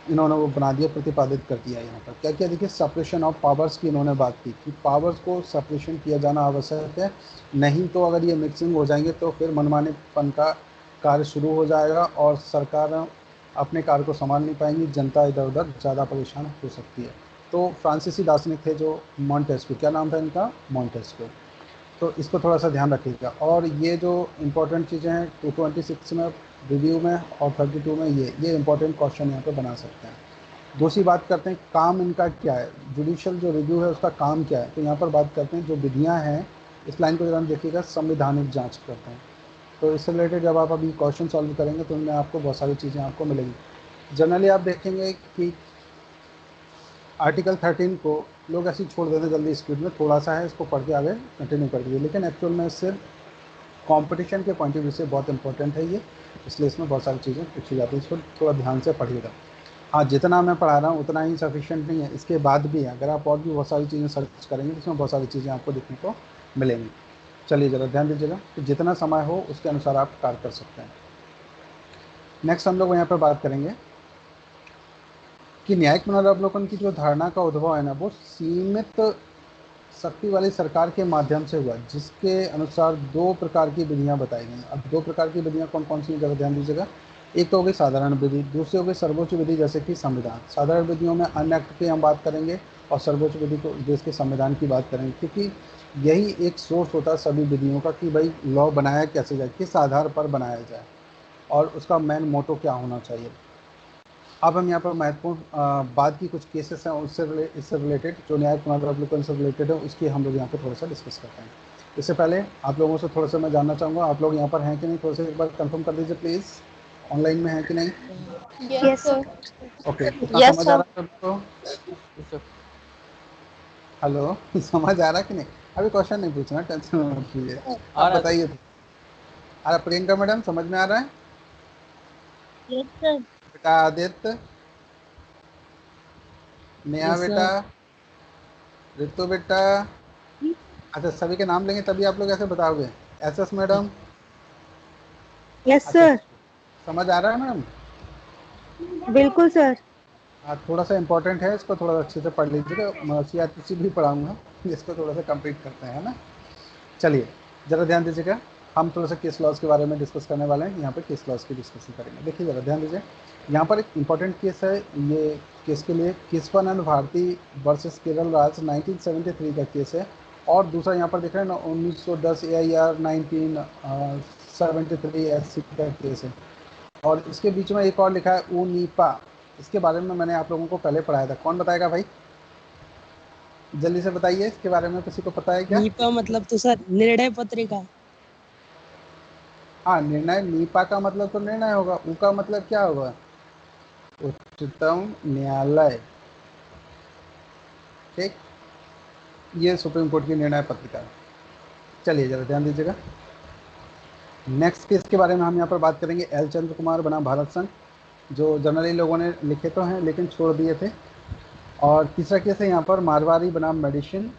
इन्होंने वो बना दिया, प्रतिपादित कर दिया। यहाँ पर क्या किया, देखिए सेपरेशन ऑफ पावर्स की इन्होंने बात की कि पावर्स को सेपरेशन किया जाना आवश्यक है, नहीं तो अगर ये मिक्सिंग हो जाएंगे तो फिर मनमानेपन का कार्य शुरू हो जाएगा और सरकार अपने कार्य को संभाल नहीं पाएंगी, जनता इधर उधर ज़्यादा परेशान हो सकती है। तो फ्रांसीसी दार्शनिक थे जो मॉन्टेस्क्यू, क्या नाम था इनका, मॉन्टेस्क्यू। तो इसको थोड़ा सा ध्यान रखिएगा। और ये जो इम्पोर्टेंट चीज़ें हैं 226 में रिव्यू में और 32 में, ये इंपॉर्टेंट क्वेश्चन यहाँ पे बना सकते हैं। दूसरी बात करते हैं काम इनका क्या है, जुडिशियल जो रिव्यू है उसका काम क्या है। तो यहाँ पर बात करते हैं जो विधियाँ हैं, इस लाइन को जरा देखिएगा, संवैधानिक जांच करते हैं। तो इससे रिलेटेड जब आप अभी क्वेश्चन सॉल्व करेंगे तो उनमें आपको बहुत सारी चीज़ें आपको मिलेंगी। जनरली आप देखेंगे कि आर्टिकल 13 को लोग ऐसे ही छोड़ देते हैं जल्दी, स्पीड में थोड़ा सा है, इसको पढ़ के आगे कंटिन्यू कर दीजिए, लेकिन एक्चुअल में इससे कंपटीशन के पॉइंट ऑफ व्यू से बहुत इंपॉर्टेंट है ये, इसलिए इसमें बहुत सारी चीज़ें पूछी जाती हैं, इसको थोड़ा ध्यान से पढ़िएगा। हाँ, जितना मैं पढ़ा रहा हूँ उतना ही सफिशिएंट नहीं है, इसके बाद भी अगर आप और भी बहुत सारी चीज़ें सर्च करेंगे तो इसमें बहुत सारी चीज़ें आपको देखने को मिलेंगी। चलिए ज़रा ध्यान दीजिएगा कि जितना समय हो उसके अनुसार आप कार्य कर सकते हैं। नेक्स्ट हम लोग यहाँ पर बात करेंगे कि न्यायिक पुनरावलोकन की जो धारणा का उद्भव है ना, वो सीमित शक्ति वाली सरकार के माध्यम से हुआ, जिसके अनुसार दो प्रकार की विधियां बताई गई। अब दो प्रकार की विधियां कौन कौन सी, जरा ध्यान दीजिएगा। एक तो हो गई साधारण विधि, दूसरी हो गई सर्वोच्च विधि, जैसे कि संविधान। साधारण विधियों में अन्य एक्ट की हम बात करेंगे और सर्वोच्च विधि को देश के संविधान की बात करेंगे, क्योंकि यही एक सोर्स होता है सभी विधियों का कि भाई लॉ बनाया कैसे जाए, किस आधार पर बनाया जाए और उसका मेन मोटो क्या होना चाहिए। अब हम यहाँ पर महत्वपूर्ण बात की कुछ केसेस हैं इससे रिलेटेड, जो न्याय पुनरावलोकन से रिलेटेड है, उसकी हम लोग यहाँ पर थोड़ा सा डिस्कस करते हैं। इससे पहले आप लोगों से थोड़ा सा मैं जानना चाहूँगा, आप लोग यहाँ पर हैं कि नहीं, थोड़ा सा एक बार कंफर्म कर दीजिए प्लीज़, ऑनलाइन में हैं कि नहीं। Yes sir. ओके, इतना यस समझ आ सर। रहा है सबको। हेलो समझ आ रहा है कि नहीं, अभी क्वेश्चन नहीं पूछना, टेंशन मत लीजिए, आप बताइए। अरे प्रियंका मैडम समझ में आ रहा है। Yes sir. बेटा आदित्य, नेहा बेटा, ऋतु बेटा, अच्छा सभी के नाम लेंगे तभी आप लोग ऐसे बताओगे। एस एस मैडम, यस अच्छा सर। समझ आ रहा है मैडम। बिल्कुल सर। थोड़ा सा इंपॉर्टेंट है, इसको थोड़ा अच्छे से पढ़ लीजिएगा, मैं सीआरपीसी भी पढ़ाऊंगा, इसको थोड़ा सा कंप्लीट करते हैं, है ना। चलिए ज़रा ध्यान दीजिएगा, हम थोड़ा सा केस लॉज के बारे में डिस्कस करने वाले हैं। यहाँ पे केस लॉज की डिस्कशन करेंगे। देखिए ज़रा ध्यान दीजिए, यहाँ पर एक इंपॉर्टेंट केस है, ये केस के लिए केशवानंद भारती वर्सेस केरल राज 1973 का केस है। और दूसरा यहाँ पर देख रहे हैं ना 1910 AIR 1973 SC का केस है। और इसके बीच में एक और लिखा है ऊनीपा, इसके बारे में मैंने आप लोगों को पहले पढ़ाया था, कौन बताएगा भाई, जल्दी से बताइए, इसके बारे में किसी को पता है क्या। नीपा मतलब तो सर निर्णय पत्रिका। हाँ, निर्णय, नीपा का मतलब तो निर्णय होगा, ऊ का मतलब क्या होगा, उच्चतम न्यायालय। ठीक, ये सुप्रीम कोर्ट की निर्णय पत्रिका है। चलिए जरा ध्यान दीजिएगा, नेक्स्ट केस के बारे में हम यहाँ पर बात करेंगे। एल चंद्र कुमार बनाम भारत संघ, जो जनरली लोगों ने लिखे तो हैं लेकिन छोड़ दिए थे। और तीसरा केस है यहाँ पर मारवाड़ी बनाम मेडिसिन।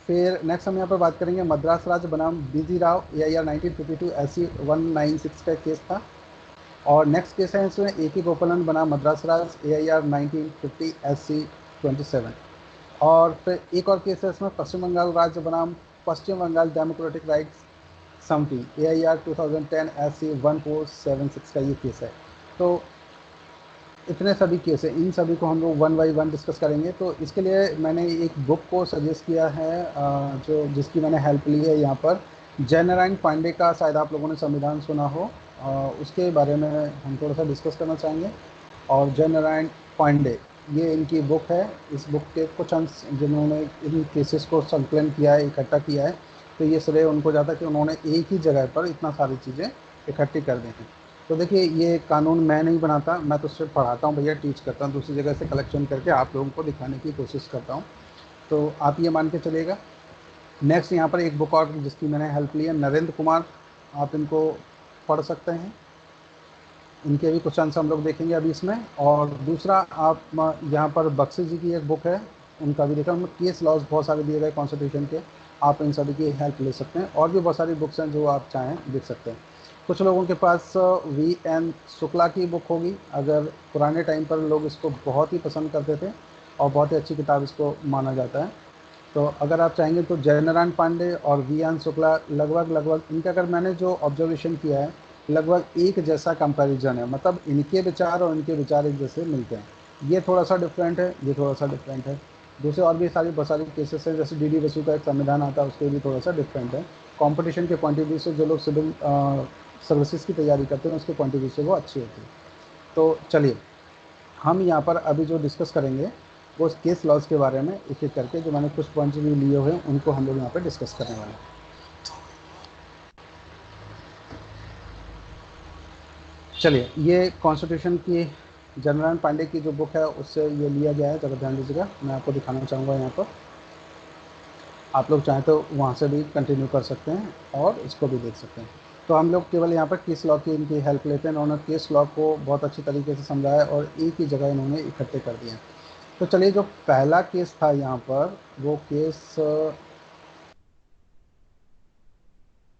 फिर नेक्स्ट हम यहाँ पर बात करेंगे मद्रास राज्य बनाम BG राव, AIR 1952 SC 196 का केस था। और नेक्स्ट केस है इसमें AK गोपालन बनाम मद्रास राज्य, AIR 1950 SC 27। और फिर एक और केस है इसमें पश्चिम बंगाल राज्य बनाम पश्चिम बंगाल डेमोक्रेटिक राइट्स समिति, AIR 2010 SC 1476 का ये केस है। तो इतने सभी केस हैं, इन सभी को हम लोग वन बाई वन डिस्कस करेंगे। तो इसके लिए मैंने एक बुक को सजेस्ट किया है, जो जिसकी मैंने हेल्प ली है यहाँ पर, जयनारायण पांडे का, शायद आप लोगों ने संविधान सुना हो, उसके बारे में हम थोड़ा सा डिस्कस करना चाहेंगे। और जयनारायण पांडे, ये इनकी बुक है, इस बुक के कुछ अंश जिन्होंने इन केसेस को संकलन किया है, इकट्ठा किया है, तो ये श्रेय उनको जाता है कि उन्होंने एक ही जगह पर इतना सारी चीज़ें इकट्ठी कर दी हैं। तो देखिए ये कानून मैं नहीं बनाता, मैं तो सिर्फ पढ़ाता हूँ भैया, टीच करता हूँ, दूसरी जगह से कलेक्शन करके आप लोगों को दिखाने की कोशिश करता हूँ। तो आप ये मान के चलिएगा। नेक्स्ट यहाँ पर एक बुक और जिसकी मैंने हेल्प ली है, नरेंद्र कुमार, आप इनको पढ़ सकते हैं, इनके भी कुछ आंसर हम लोग देखेंगे अभी इसमें। और दूसरा आप यहाँ पर बख्शी जी की एक बुक है, उनका भी देखा, उनमें केस लॉज बहुत सारे दिए गए कॉन्स्टिट्यूशन के, आप इन सभी की हेल्प ले सकते हैं। और भी बहुत सारी बुक्स हैं जो आप चाहें देख सकते हैं। कुछ लोगों के पास V.N. शुक्ला की बुक होगी, अगर पुराने टाइम पर लोग इसको बहुत ही पसंद करते थे और बहुत ही अच्छी किताब इसको माना जाता है। तो अगर आप चाहेंगे तो जयनारायण पांडे और V.N. शुक्ला लगभग इनका अगर मैंने जो ऑब्जर्वेशन किया है, लगभग एक जैसा कंपैरिजन है, मतलब इनके विचार और इनके विचार एक जैसे मिलते हैं। ये थोड़ा सा डिफरेंट है, ये थोड़ा सा डिफरेंट है। दूसरे और भी बहुत सारी केसेस हैं, जैसे D.D. बसु का एक संविधान आता है, उसके भी थोड़ा सा डिफरेंट है। कंपटीशन के पॉइंट ऑफ व्यू से जो लोग सिविल सर्विसेज की तैयारी करते हैं उसके पॉइंट ऑफ व्यू से वो अच्छी होती है। तो चलिए हम यहाँ पर अभी जो डिस्कस करेंगे वो केस लॉज के बारे में एक एक करके, जो मैंने कुछ पॉइंट्स भी लिए हुए हैं उनको हम लोग यहाँ पर डिस्कस करने वाले हैं। चलिए, ये कॉन्स्टिट्यूशन की जयनारायण पांडे की जो बुक है उससे ये लिया गया है, ज़रा ध्यान दीजिएगा, मैं आपको दिखाना चाहूँगा यहाँ पर। आप लोग चाहें तो वहाँ से भी कंटिन्यू कर सकते हैं और इसको भी देख सकते हैं। तो हम लोग केवल यहाँ पर केस लॉ की इनकी हेल्प लेते हैं। इन्होंने केस लॉ को बहुत अच्छी तरीके से समझाया और एक ही जगह इन्होंने इकट्ठे कर दिए। तो चलिए, जो पहला केस था यहाँ पर वो केस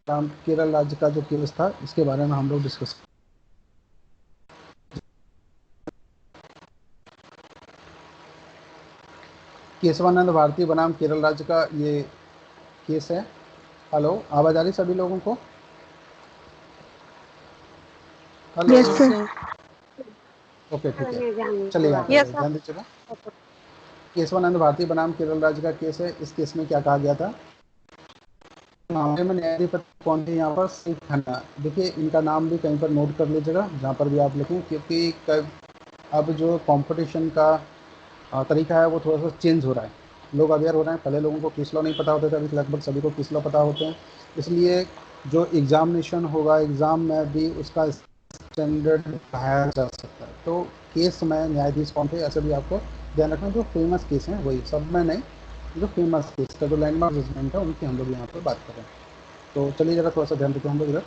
केरल राज्य का जो केस था, इसके बारे में हम लोग डिस्कस। केशवानंद भारती बनाम केरल राज्य का ये केस है। हेलो, आवाज आ रही सभी लोगों को? Hello. Yes yes sir. Sir. Okay, ठीक है, चलिए यहाँ यस पर सर। ध्यान दीजिएगा। केशवानंद भारती बनाम केरल राज्य का केस है। इस केस में क्या कहा गया था? मामले में न्यायाधिपति कौन थे यहाँ पर? सी खन्ना। देखिए, इनका नाम भी कहीं पर नोट कर लीजिएगा जहाँ पर भी आप लिखें, क्योंकि अब जो कंपटीशन का तरीका है वो थोड़ा सा चेंज हो रहा है, लोग अवेयर हो रहे हैं। पहले लोगों को केस लॉ नहीं पता होते थे, अभी लगभग सभी को केस लॉ पता होते हैं। इसलिए जो एग्जामिनेशन होगा, एग्ज़ाम में भी उसका स्टैंडर्ड बढ़ाया जा सकता है। तो केस में न्यायाधीश कौन थे, ऐसे भी आपको ध्यान रखना। जो फेमस केस हैं वही, सब में नहीं, जो फेमस केस का जो लैंडमार्क जजमेंट है उनकी हम लोग यहाँ पर बात करें। तो चलिए ज़रा थोड़ा सा ध्यान देते हैं हम लोग इधर।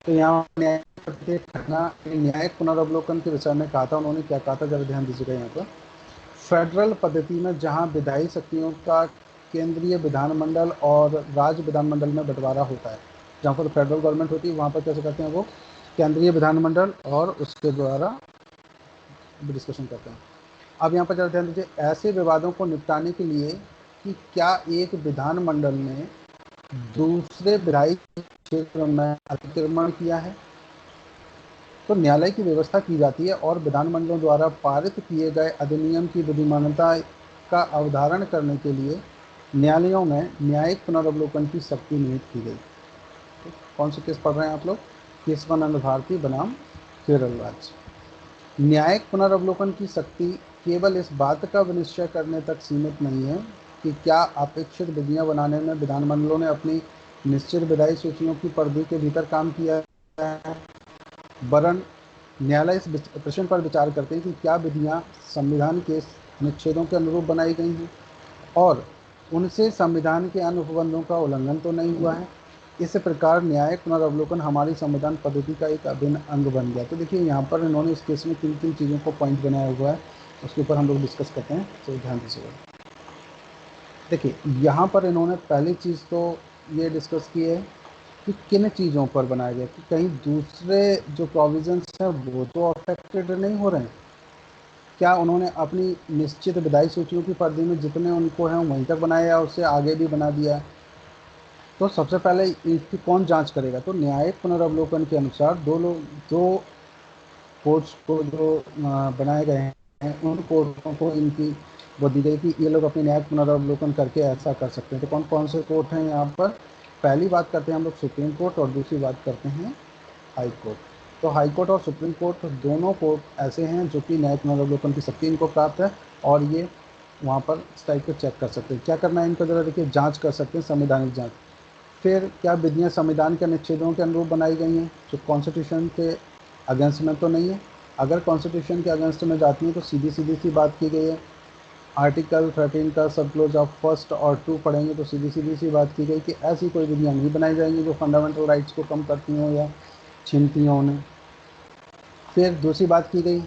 तो यहाँ न्यायाधिपति खन्ना न्यायिक पुनर्वलोकन के विषय में कहा था। उन्होंने क्या कहा था, जरा ध्यान दीजिएगा यहाँ पर। फेडरल पद्धति में जहां विधायी शक्तियों का केंद्रीय विधानमंडल और राज्य विधानमंडल में बंटवारा होता है, जहां पर फेडरल गवर्नमेंट होती है वहां पर कैसे करते हैं वो, केंद्रीय विधानमंडल और उसके द्वारा डिस्कशन करते हैं। अब यहाँ पर जरा ध्यान दीजिए, ऐसे विवादों को निपटाने के लिए कि क्या एक विधानमंडल ने दूसरे विधायी क्षेत्र में अतिक्रमण किया है, तो न्यायालय की व्यवस्था की जाती है और विधानमंडलों द्वारा पारित किए गए अधिनियम की विधिमान्यता का अवधारण करने के लिए न्यायालयों में न्यायिक पुनर्वलोकन की शक्ति नियुक्त की गई। तो कौन से केस पढ़ रहे हैं आप लोग? केशवानंद भारती बनाम केरल राज्य। न्यायिक पुनर्वलोकन की शक्ति केवल इस बात का विनिश्चय करने तक सीमित नहीं है कि क्या अपेक्षित विधियां बनाने में विधानमंडलों ने अपनी निश्चित विधायी सूचियों की परिधि के भीतर काम किया है, वरन न्यायालय इस प्रश्न पर विचार करते हैं कि क्या विधियां संविधान के अनुच्छेदों के अनुरूप बनाई गई हैं और उनसे संविधान के अन्य उपबंधों का उल्लंघन तो नहीं हुआ है। इस प्रकार न्यायिक पुनर्वलोकन हमारी संविधान पद्धति का एक अभिन्न अंग बन गया। तो देखिए, यहाँ पर इन्होंने इस केस में किन किन चीज़ों को पॉइंट बनाया हुआ है, उसके ऊपर हम लोग डिस्कस करते हैं, तो ध्यान दीजिएगा। देखिए, यहाँ पर इन्होंने पहली चीज़ तो ये डिस्कस की है कि किन चीज़ों पर बनाया गया, कि कहीं दूसरे जो प्रोविजंस हैं वो तो अफेक्टेड नहीं हो रहे हैं। क्या उन्होंने अपनी निश्चित विधायी सूचियों की परिधि में जितने उनको हैं वहीं तक बनाया या उससे आगे भी बना दिया? तो सबसे पहले इसकी कौन जांच करेगा? तो न्यायिक पुनर्वलोकन के अनुसार दो कोर्ट्स को जो बनाए गए हैं, उन कोर्टों को इनकी वो दी गई कि ये लोग अपने न्यायिक पुनर्वलोकन करके ऐसा कर सकते हैं। तो कौन कौन से कोर्ट हैं यहाँ पर? पहली बात करते हैं हम लोग सुप्रीम कोर्ट और दूसरी बात करते हैं हाई कोर्ट। तो हाई कोर्ट और सुप्रीम कोर्ट दोनों कोर्ट ऐसे हैं जो कि न्यायिक पुनर्वलोकन की शक्ति इनको प्राप्त है और ये वहाँ पर इस टाइप के चेक कर सकते हैं। क्या करना है इनको, जरा देखिए, जांच कर सकते हैं, संवैधानिक जांच। फिर क्या विधियां संविधान के अनुच्छेदों के अनुरूप बनाई गई हैं, जो कॉन्स्टिट्यूशन के अगेंस्ट में तो नहीं है। अगर कॉन्स्टिट्यूशन के अगेंस्ट में जाती हैं तो सीधी सीधी सी बात की गई है। आर्टिकल 13 का सब क्लोज ऑफ फर्स्ट और 2 पढ़ेंगे तो सीधी सीधी सी बात की गई कि ऐसी कोई विधियां नहीं बनाई जाएंगी जो फंडामेंटल राइट्स को कम करती हों या छीनती हों उन्हें। फिर दूसरी बात की गई,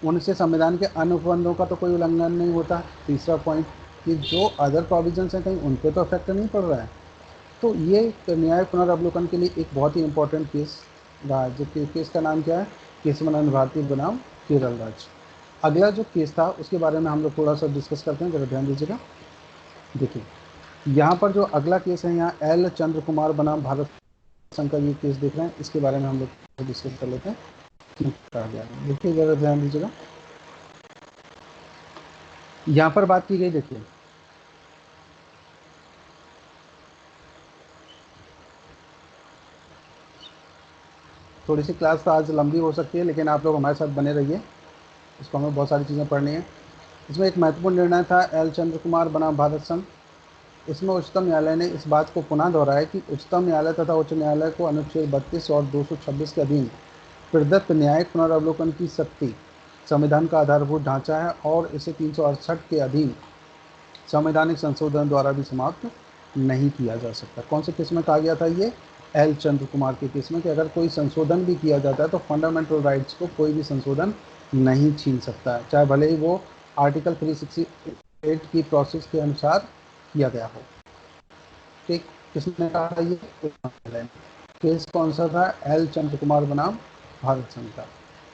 उनसे संविधान के अन्य उपबंधों का तो कोई उल्लंघन नहीं होता। तीसरा पॉइंट कि जो अदर प्रोविजंस हैं कहीं उन पर तो इफेक्ट नहीं पड़ रहा है। तो ये न्याय पुनर्वलोकन के लिए एक बहुत ही इंपॉर्टेंट केस रहा, जो केस का नाम क्या है, केशवानंद भारती बनाम केरल राज्य। अगला जो केस था उसके बारे में हम लोग थोड़ा सा डिस्कस करते हैं, जरा ध्यान दीजिएगा। देखिए यहाँ पर जो अगला केस है, यहाँ एल चंद्र कुमार बनाम भारत संघ का ये केस देख रहे हैं, इसके बारे में हम लोग डिस्कस कर लेते हैं क्यों कहा गया है। देखिए जरा ध्यान दीजिएगा, यहाँ पर बात की गई, देखिए थोड़ी सी क्लास तो आज लंबी हो सकती है, लेकिन आप लोग हमारे साथ बने रहिए, इसको हमें बहुत सारी चीज़ें पढ़नी है। इसमें एक महत्वपूर्ण निर्णय था एल चंद्र कुमार बनाम भारत संघ। इसमें उच्चतम न्यायालय ने इस बात को पुनः दोहराया कि उच्चतम न्यायालय तथा उच्च न्यायालय को अनुच्छेद 32 और 226 के अधीन प्रदत्त न्यायिक पुनर्वलोकन की शक्ति संविधान का आधारभूत ढांचा है और इसे 368 के अधीन संवैधानिक संशोधन द्वारा भी समाप्त नहीं किया जा सकता। कौन से केस में कहा गया था ये? एल चंद्र कुमार के केस में, कि अगर कोई संशोधन भी किया जाता है तो फंडामेंटल राइट्स को कोई भी संशोधन नहीं छीन सकता है, चाहे भले ही वो आर्टिकल 368 की प्रोसेस के अनुसार किया गया हो। ठीक, किसने कहा था ये? केस कौन सा था? एल चंद्र कुमार बनाम भारत संघ का।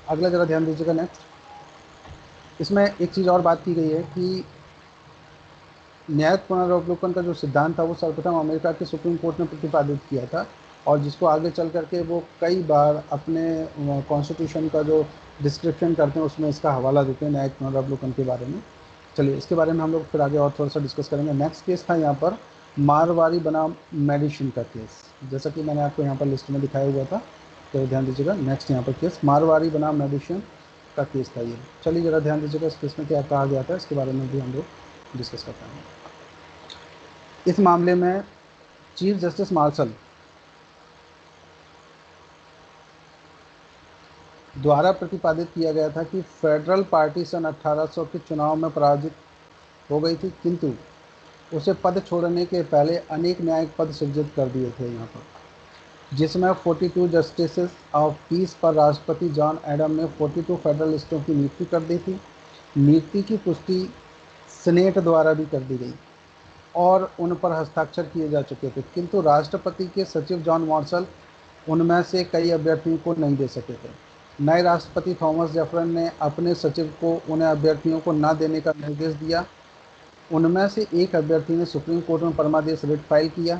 अगला जरा ध्यान दीजिएगा नेक्स्ट। इसमें एक चीज़ और बात की गई है कि न्यायिक पुनर्वलोकन का जो सिद्धांत था वो सर्वप्रथम अमेरिका के सुप्रीम कोर्ट ने प्रतिपादित किया था, और जिसको आगे चल करके वो कई बार अपने कॉन्स्टिट्यूशन का जो डिस्क्रिप्शन करते हैं उसमें इसका हवाला देते हैं न्यायिक पुनर्वलोकन के बारे में। चलिए इसके बारे में हम लोग फिर आगे और थोड़ा सा डिस्कस करेंगे। नेक्स्ट केस था यहाँ पर मारवाड़ी बनाम मेडिसिन का केस, जैसा कि मैंने आपको यहाँ पर लिस्ट में दिखाया हुआ था, तो ध्यान दीजिएगा। नेक्स्ट यहाँ पर केस मारवाड़ी बनाम मेडिसिन का केस था ये। चलिए जरा ध्यान दीजिएगा, इस केस में क्या कहा गया था, इसके बारे में भी हम लोग डिस्कस करते हैं। इस मामले में चीफ जस्टिस मार्शल द्वारा प्रतिपादित किया गया था कि फेडरल पार्टी सन 1800 के चुनाव में पराजित हो गई थी, किंतु उसे पद छोड़ने के पहले अनेक न्यायिक पद सृजित कर दिए थे यहाँ पर, जिसमें 42 जस्टिसेस ऑफ पीस पर राष्ट्रपति जॉन एडम ने 42 फेडरलिस्टों की नियुक्ति कर दी थी। नियुक्ति की पुष्टि सीनेट द्वारा भी कर दी गई और उन पर हस्ताक्षर किए जा चुके थे, किंतु राष्ट्रपति के सचिव जॉन मार्शल उनमें से कई अभ्यर्थियों को नहीं दे सके थे। नए राष्ट्रपति थॉमस जेफरसन ने अपने सचिव को उन्हें अभ्यर्थियों को न देने का निर्देश दिया। उनमें से एक अभ्यर्थी ने सुप्रीम कोर्ट में परमादेश रिट फाइल किया,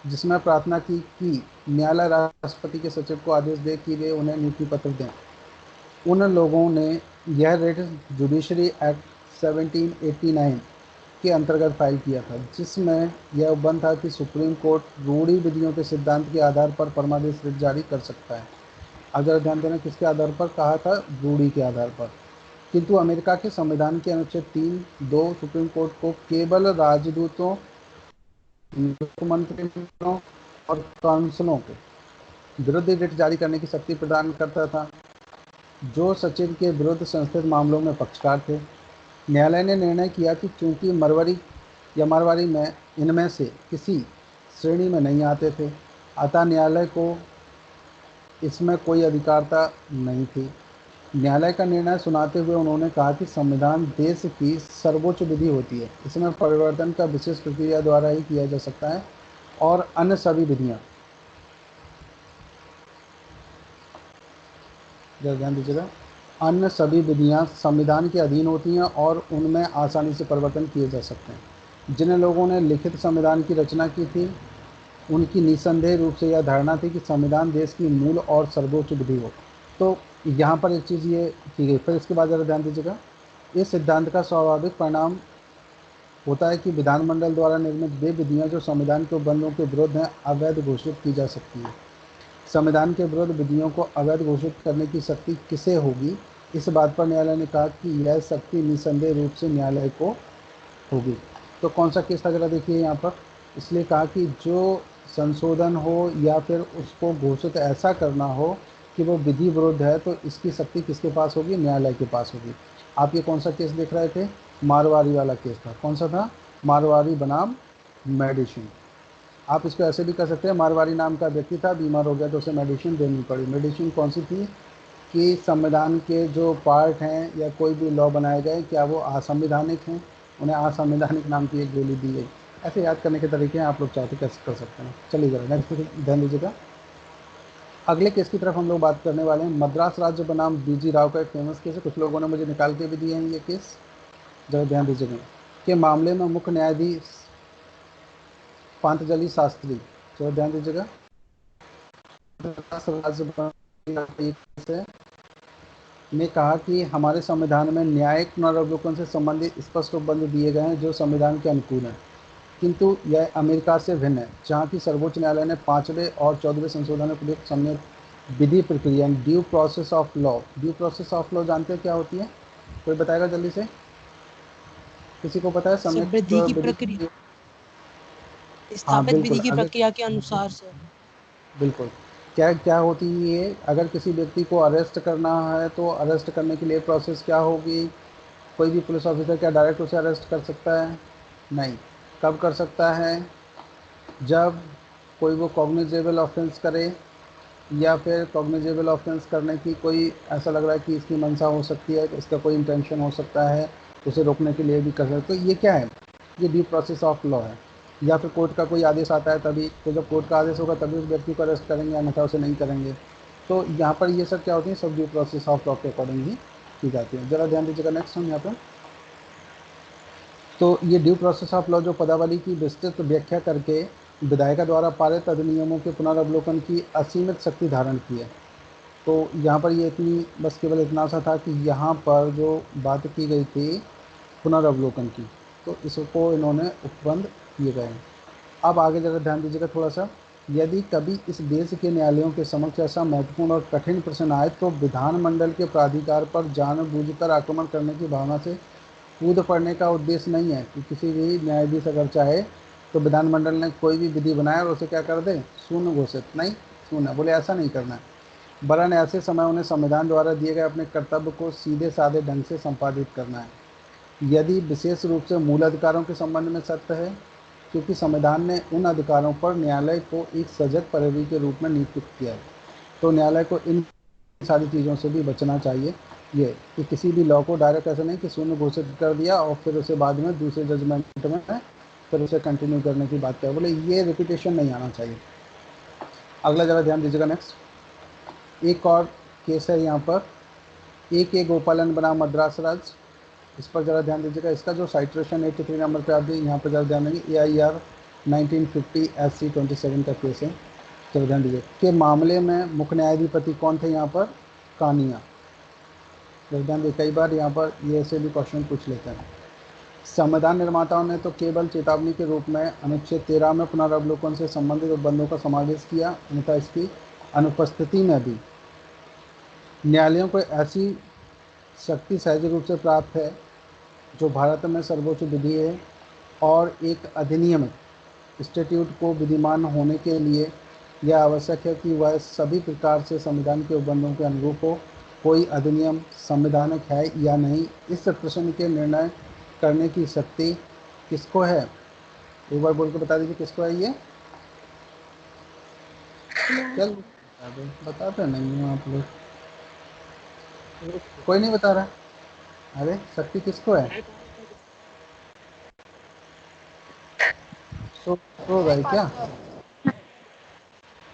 जिसमें प्रार्थना की कि न्यायालय राष्ट्रपति के सचिव को आदेश दे कि वे उन्हें नियुक्ति पत्र दें। उन लोगों ने यह रिट जुडिशरी एक्ट 1789 के अंतर्गत फाइल किया था, जिसमें यह उपबंध था कि सुप्रीम कोर्ट रूढ़ि विधियों के सिद्धांत के आधार पर परमादेश रिट जारी कर सकता है। अब जरा ध्यान देना, किसके आधार पर कहा था? रूढ़ि के आधार पर। किंतु अमेरिका के संविधान के अनुच्छेद 3(2) सुप्रीम कोर्ट को केवल राजदूतों, मंत्रियों और काउंसिलों के विरुद्ध रिट जारी करने की शक्ति प्रदान करता था, जो सचिव के विरुद्ध संस्थित मामलों में पक्षकार थे। न्यायालय ने निर्णय किया कि चूंकि मारवाड़ी में इनमें से किसी श्रेणी में नहीं आते थे, अतः न्यायालय को इसमें कोई अधिकारता नहीं थी। न्यायालय का निर्णय सुनाते हुए उन्होंने कहा कि संविधान देश की सर्वोच्च विधि होती है, इसमें परिवर्तन का विशेष प्रक्रिया द्वारा ही किया जा सकता है और अन्य सभी विधियाँ, ध्यान दीजिएगा, अन्य सभी विधियाँ संविधान के अधीन होती हैं और उनमें आसानी से परिवर्तन किए जा सकते हैं। जिन लोगों ने लिखित संविधान की रचना की थी उनकी निसंदेह रूप से यह धारणा थी कि संविधान देश की मूल और सर्वोच्च विधि हो। तो यहाँ पर एक चीज़ ये की गई। फिर इसके बाद ज़रा ध्यान दीजिएगा, इस सिद्धांत का स्वाभाविक परिणाम होता है कि विधानमंडल द्वारा निर्मित वे विधियाँ जो संविधान के उपबंधों के विरुद्ध हैं अवैध घोषित की जा सकती हैं। संविधान के विरुद्ध विधियों को अवैध घोषित करने की शक्ति किसे होगी? इस बात पर न्यायालय ने कहा कि यह शक्ति निसंदेह रूप से न्यायालय को होगी। तो कौन सा केस था, जरा देखिए यहाँ पर। इसलिए कहा कि जो संशोधन हो या फिर उसको घोषित ऐसा करना हो कि वो विधि विरुद्ध है, तो इसकी शक्ति किसके पास होगी? न्यायालय के पास होगी। आप ये कौन सा केस देख रहे थे? मारवाड़ी वाला केस था। कौन सा था? मारवाड़ी बनाम मेडिसिन। आप इसको ऐसे भी कर सकते हैं, मारवाड़ी नाम का व्यक्ति था, बीमार हो गया तो उसे मेडिसिन देनी पड़ी। मेडिसिन कौन सी थी? कि संविधान के जो पार्ट हैं या कोई भी लॉ बनाए गए, क्या वो असंवैधानिक हैं? उन्हें असंवैधानिक नाम की एक गोली दी गई। ऐसे याद करने के तरीके हैं, आप लोग चाहते कैसे कर सकते हैं। चलिए जरा नेक्स्ट ध्यान दीजिएगा। अगले केस की तरफ हम लोग बात करने वाले हैं। मद्रास राज्य बनाम बीजी राव का एक फेमस केस है, कुछ लोगों ने मुझे निकाल के भी दिए हैं ये केस, जरा ध्यान दीजिएगा। के मामले में मुख्य न्यायाधीश पांतजलि शास्त्री, जरा ध्यान दीजिएगा। मद्रास राज्य बनाम एक केस है, ने कहा कि हमारे संविधान में न्यायिक पुनरावलोकन से संबंधित स्पष्ट उपबंध दिए गए हैं जो संविधान के अनुकूल हैं, किंतु यह अमेरिका से भिन्न है, जहाँ की सर्वोच्च न्यायालय ने 5वें और 14वें संशोधन के सम्यक विधि प्रक्रिया due process of law. Due process of law जानते हैं क्या होती है? कोई बताएगा जल्दी से? किसी को पता है सर सम्यक विधि की विधि? प्रक्रिया, हाँ स्थापित बिल्कुल। विधि की अगर प्रक्रिया के अनुसार सर। बिल्कुल, क्या क्या होती है ये? अगर किसी व्यक्ति को अरेस्ट करना है तो अरेस्ट करने के लिए प्रोसेस क्या होगी? कोई भी पुलिस ऑफिसर क्या डायरेक्ट उसे अरेस्ट कर सकता है? नहीं। कब कर सकता है? जब कोई वो कॉग्निजेबल ऑफेंस करे, या फिर कॉग्निजेबल ऑफेंस करने की कोई ऐसा लग रहा है कि इसकी मंशा हो सकती है, इसका कोई इंटेंशन हो सकता है, उसे रोकने के लिए भी कर सकते। तो ये क्या है? ये ड्यू प्रोसेस ऑफ लॉ है। या फिर कोर्ट का कोई आदेश आता है तभी, तो जब कोर्ट का आदेश होगा तभी उस व्यक्ति को अरेस्ट करेंगे, अन्यथा उसे नहीं करेंगे। तो यहाँ पर ये सब क्या होती है? सब ड्यू प्रोसेस ऑफ लॉ के अकॉर्डिंग ही की जाती है। ज़रा ध्यान दीजिएगा नेक्स्ट हम यहाँ पर। तो ये ड्यू प्रोसेस ऑफ लॉ जो पदावली की विस्तृत व्याख्या करके विधायिका द्वारा पारित अधिनियमों के पुनर्वलोकन की असीमित शक्ति धारण की है। तो यहाँ पर ये इतनी बस केवल इतना सा था कि यहाँ पर जो बात की गई थी पुनर्वलोकन की, तो इसको इन्होंने उपबंध किए गए हैं। अब आगे ज़रा ध्यान दीजिएगा थोड़ा सा। यदि कभी इस देश के न्यायालयों के समक्ष ऐसा महत्वपूर्ण और कठिन प्रश्न आए तो विधानमंडल के प्राधिकार पर जानबूझकर आक्रमण करने की भावना से कूद पड़ने का उद्देश्य नहीं है कि किसी भी न्यायाधीश अगर चाहे तो विधानमंडल ने कोई भी विधि बनाए और उसे क्या कर दे? शून्य घोषित। नहीं, शून्य बोले ऐसा नहीं करना है। वरन ऐसे समय उन्हें संविधान द्वारा दिए गए अपने कर्तव्य को सीधे साधे ढंग से संपादित करना है, यदि विशेष रूप से मूल अधिकारों के संबंध में सत्य है, क्योंकि संविधान ने उन अधिकारों पर न्यायालय को एक सजग प्रहरी के रूप में नियुक्त किया है। तो न्यायालय को इन सारी चीज़ों से भी बचना चाहिए। ये कि किसी भी लॉ को डायरेक्ट ऐसा नहीं कि शून्य घोषित कर दिया और फिर उसे बाद में दूसरे जजमेंट में फिर उसे कंटिन्यू करने की बात किया, बोले ये रिपीटेशन नहीं आना चाहिए। अगला जरा ध्यान दीजिएगा नेक्स्ट। एक और केस है यहाँ पर, ए के गोपालन बनाम मद्रास राज्य। इस पर ज़रा ध्यान दीजिएगा। इसका जो साइट्रेशन 83 नंबर पे आती है, यहाँ पर ज़रा ध्यान देंगे। AIR 1950 SC 27 का केस है। चलो ध्यान दीजिए के मामले में मुख्य न्यायाधिपति कौन थे यहाँ पर? कानिया। जरा ध्यान दीजिए, कई बार यहाँ पर ये ऐसे भी क्वेश्चन पूछ लेते हैं। संविधान निर्माताओं ने तो केवल चेतावनी के रूप में अनुच्छेद 13 में पुनरावलोकन से संबंधित उपबंधों का समावेश किया, अन्यथा इसकी अनुपस्थिति में भी न्यायालयों को ऐसी शक्ति सहज रूप से प्राप्त है जो भारत में सर्वोच्च विधि है, और एक अधिनियम स्टैट्यूट को विधिमान होने के लिए यह आवश्यक है कि वह सभी प्रकार से संविधान के उपबंधों के अनुरूप हो। कोई अधिनियम संवैधानिक है या नहीं, इस प्रश्न के निर्णय करने की शक्ति किसको है? एक बार बोल के बता दीजिए किसको है ये? चल बताते नहीं हो आप लोग, कोई नहीं बता रहा। अरे शक्ति किसको है? सो गए क्या?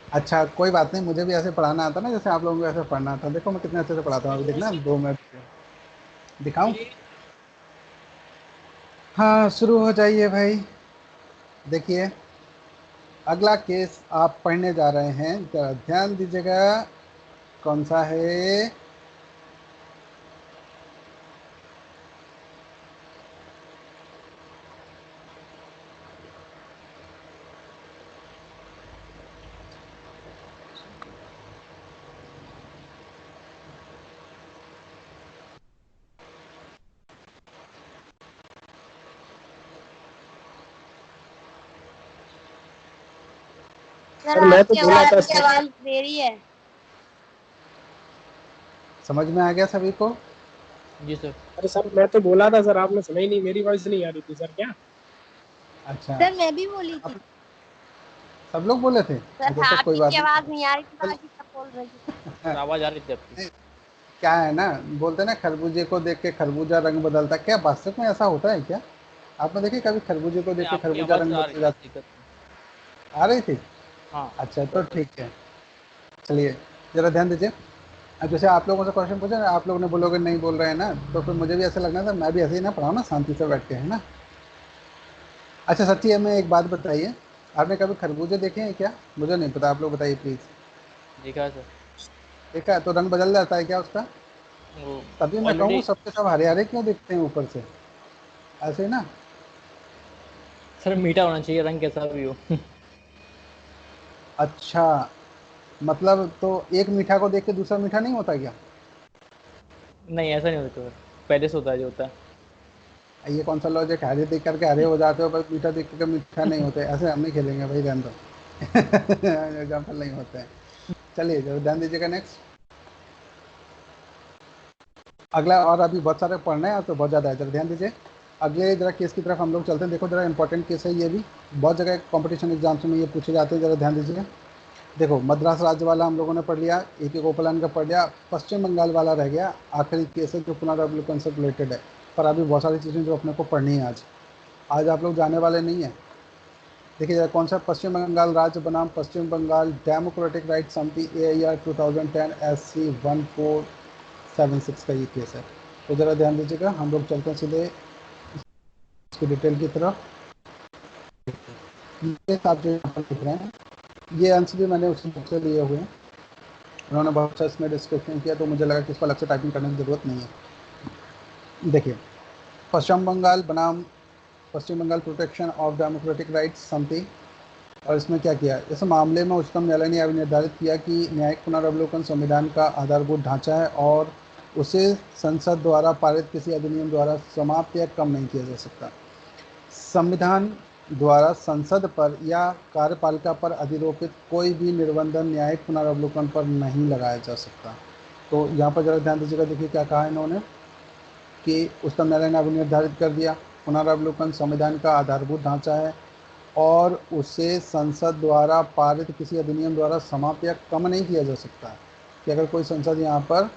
अच्छा कोई बात नहीं, मुझे भी ऐसे पढ़ाना आता ना जैसे आप लोगों को ऐसे पढ़ना आता। देखो मैं कितने अच्छे से पढ़ाता हूँ, अभी देखना 2 मिनट दिखाऊं। हाँ शुरू हो जाइए भाई। देखिए अगला केस आप पढ़ने जा रहे हैं, जरा ध्यान दीजिएगा। कौन सा है? सर मैं तो बोला था सर। आवाज दे रही है। समझ में आ गया सभी को? जी सर। अरे सर मैं तो बोला था सर, आपने सुना ही नहीं, मेरी वॉइस नहीं आ रही थी सर क्या? अच्छा, सर मैं भी बोली थी। आप सब लोग बोले थे? सर अच्छा, कोई बात आपकी नहीं। आवाज नहीं आ रही थी, बाकी सब बोल रहे थे। सर आवाज आ रही थी आपकी। नहीं, क्या है ना, बोलते हैं ना खरबूजे को देख के खरबूजा रंग बदलता है। क्या वास्तव में ऐसा होता है क्या? आपने देखी कभी खरबूजे को नहीं, देख के आपकी खरबूजा आवाज रंग सर आ रही बदल थी, जाता? दिक्कत नहीं। आ रही थी? हाँ। अच्छा, तो ठीक है। चलिए, जरा ध्यान दीजिए। अब जैसे आप लोगों से क्वेश्चन पूछा ना, आप लोगों ने बोलोगे नहीं बोल रहे हैं ना, तो फिर मुझे भी ऐसा लगना था मैं भी ऐसे ही ना पढ़ाऊँ ना, शांति से बैठ के, है ना। अच्छा सच्ची हमें एक बात बताइए, आपने कभी खरबूजे देखे हैं क्या? मुझे नहीं पता, आप लोग बताइए प्लीज। देखा है सर। देखा है? तो रंग बदल जाता है क्या उसका? वो तभी मैं कहूँगा ऑलरेडी। सबके सब हरे हरे क्यों दिखते हैं ऊपर से, ऐसे ही ना। सर मीठा होना चाहिए, रंग कैसा भी हो। अच्छा, मतलब तो एक मीठा को देख के दूसरा मीठा नहीं होता क्या? नहीं ऐसा नहीं होता सर, पहले से होता है जो होता ये कौन सा लॉजिक है? हरे देख करके हरे हो जाते हो पर मीठा देख करके मीठा नहीं होते? ऐसे हम नहीं खेलेंगे भाई, ध्यान दो। एग्जाम्पल नहीं होते हैं। चलिए जरा ध्यान दीजिएगा। नेक्स्ट, अगला, और अभी बहुत सारे पढ़ने हैं तो बहुत ज़्यादा है, जरा ध्यान दीजिए। अगले जरा केस की तरफ हम लोग चलते हैं। देखो जरा इंपॉर्टेंट केस है ये भी, बहुत जगह कंपटीशन एग्जाम्स में ये पूछे जाते हैं, जरा ध्यान दीजिए। देखो मद्रास राज्य वाला हम लोगों ने पढ़ लिया, एक एक ओपलान का पढ़ लिया, पश्चिम बंगाल वाला रह गया, आखिरी केस है जो पुनर्विलोकन से रिलेटेड है। पर अभी बहुत सारी चीज़ें जो अपने को पढ़नी है आज, आज आप लोग जाने वाले नहीं हैं। देखिए जरा कौन सा, पश्चिम बंगाल राज्य बनाम पश्चिम बंगाल डेमोक्रेटिक राइट समिति AIR 2010 SC 1476 का ये केस है। तो ज़रा ध्यान दीजिएगा, हम लोग चलते हैं सीधे इसकी डिटेल की तरफ। ये आप जो यहाँ पर लिख रहे हैं, ये आंसर भी मैंने उसी बुक से लिए हुए हैं। उन्होंने बहुत अच्छा इसमें डिस्क्रिप्शन किया, तो मुझे लगा कि इसको अलग से टाइपिंग करने की ज़रूरत नहीं है। देखिए, पश्चिम बंगाल बनाम Paschim Bengal protection of democratic rights Samiti, और इसमें क्या किया, इस मामले में उच्चतम न्यायालय ने यह निर्धारित किया कि न्यायिक पुनर्वलोकन संविधान का आधारभूत ढांचा है और उसे संसद द्वारा पारित किसी अधिनियम द्वारा समाप्त या कम नहीं किया जा सकता। संविधान द्वारा संसद पर या कार्यपालिका पर अधिरोपित कोई भी निर्बंधन न्यायिक पुनर्वलोकन पर नहीं लगाया जा सकता। तो यहाँ पर जरा ध्यान दीजिएगा। देखिए क्या कहा इन्होंने कि उच्चतम न्यायालय ने अभी निर्धारित कर दिया, पुनर्वलोकन संविधान का आधारभूत ढांचा है और उसे संसद द्वारा पारित किसी अधिनियम द्वारा समाप्त या कम नहीं किया जा सकता है। कि अगर कोई संसद यहाँ पर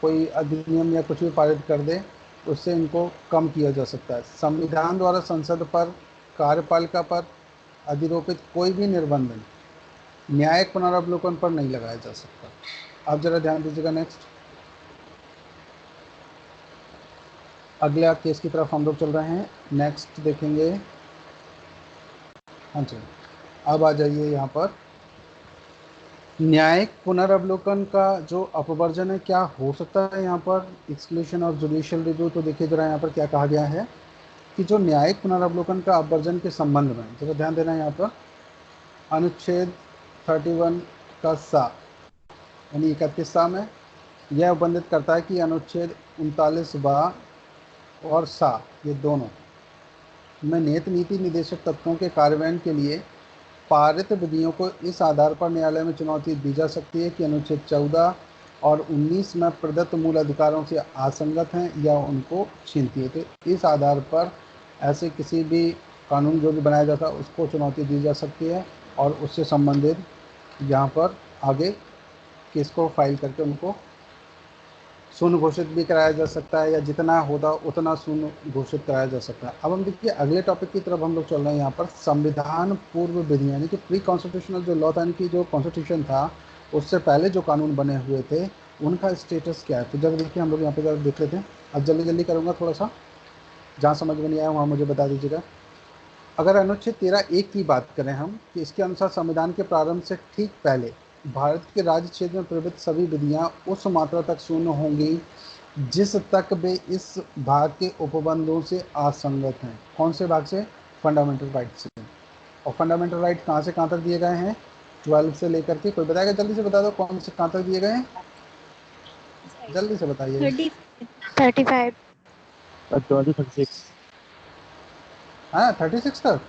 कोई अधिनियम या कुछ भी पारित कर दे, उससे इनको कम किया जा सकता है। संविधान द्वारा संसद पर, कार्यपालिका पर अधिरोपित कोई भी निर्बंधन न्यायिक पुनरावलोकन पर नहीं लगाया जा सकता। आप जरा ध्यान दीजिएगा। नेक्स्ट, अगले केस की तरफ हम लोग चल रहे हैं। नेक्स्ट देखेंगे, हाँ जी, अब आ जाइए यहाँ पर। न्यायिक पुनर्वलोकन का जो अपवर्जन है, क्या हो सकता है यहाँ पर, एक्सक्लूशन ऑफ जुडिशियल रिव्यू। तो देखिए जरा यहाँ पर क्या कहा गया है कि जो न्यायिक पुनर्वलोकन का अपवर्जन के संबंध में, जरा ध्यान देना है यहाँ पर, अनुच्छेद 31 का सा यानी 31 में यह उल्लेख करता है कि अनुच्छेद 39 बा और सा, ये दोनों में नियत नीति निर्देशक तत्वों के कार्यान्वयन के लिए पारित विधियों को इस आधार पर न्यायालय में चुनौती दी जा सकती है कि अनुच्छेद 14 और 19 में प्रदत्त मूल अधिकारों से असंगत हैं या उनको छीनती है। तो इस आधार पर ऐसे किसी भी कानून जो भी बनाया जाता है उसको चुनौती दी जा सकती है और उससे संबंधित यहाँ पर आगे केस को फाइल करके उनको शून्य घोषित भी कराया जा सकता है या जितना होता उतना शून्य घोषित कराया जा सकता है। अब हम देखिए अगले टॉपिक की तरफ हम लोग चल रहे हैं। यहाँ पर संविधान पूर्व विधि यानी कि प्री कॉन्स्टिट्यूशनल जो लॉ था, यानी कि जो कॉन्स्टिट्यूशन था उससे पहले जो कानून बने हुए थे उनका स्टेटस क्या है। तो जब देखिए हम लोग यहाँ पे जरा देख लेते हैं। अब जल्दी जल्दी करूँगा थोड़ा सा, जहाँ समझ में नहीं आया वहाँ मुझे बता दीजिएगा। अगर अनुच्छेद 13(1) की बात करें हम, कि इसके अनुसार संविधान के प्रारंभ से ठीक पहले भारत के राज्य क्षेत्र में प्रवृत्त सभी विधियां उस मात्रा तक शून्य होंगी जिस तक वे इस भाग के उपबंधों से असंगत हैं। कौन से भाग से? फंडामेंटल राइट से। और फंडामेंटल राइट कहाँ से कहाँ तक दिए गए हैं? 12 से लेकर के, कोई बताएगा? जल्दी से बता दो कौन से कहाँ तक दिए गए हैं, जल्दी से बताइए। 35। 36। हाँ 36 तक।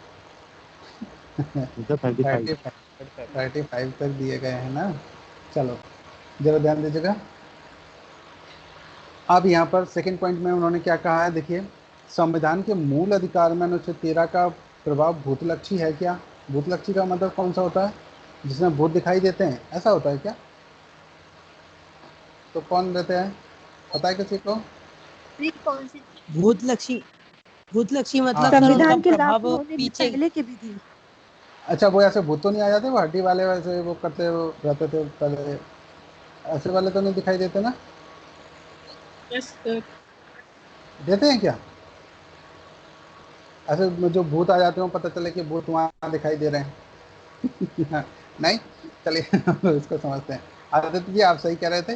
35। 35 35। 35 तक दिए गए हैं ना। चलो जरा ध्यान दीजिएगा। अब यहाँ पर सेकंड पॉइंट में उन्होंने क्या कहा है, देखिए, संविधान के मूल अधिकार में अनुच्छेद 13 का प्रभाव भूतलक्षी है क्या? भूतलक्षी का मतलब कौन सा होता है? जिसमें भूत दिखाई देते हैं, ऐसा होता है क्या? तो कौन रहते हैं, पता है किसी को? कौन सी? भूतलक्षी हाँ मतलब सर उनका संविधान के प्रभाव लागू होने के पीछे। पहले की विधि। अच्छा, वो ऐसे भूत तो नहीं आ जाते, वो हड्डी वाले वैसे वो करते वो रहते थे पहले, ऐसे वाले तो नहीं दिखाई देते ना? Yes sir. देते हैं क्या? ऐसे जो भूत आ जाते हो, पता चले कि भूत वहाँ दिखाई दे रहे हैं। नहीं, चलिए इसको समझते हैं। आदित्य जी, आप सही कह रहे थे।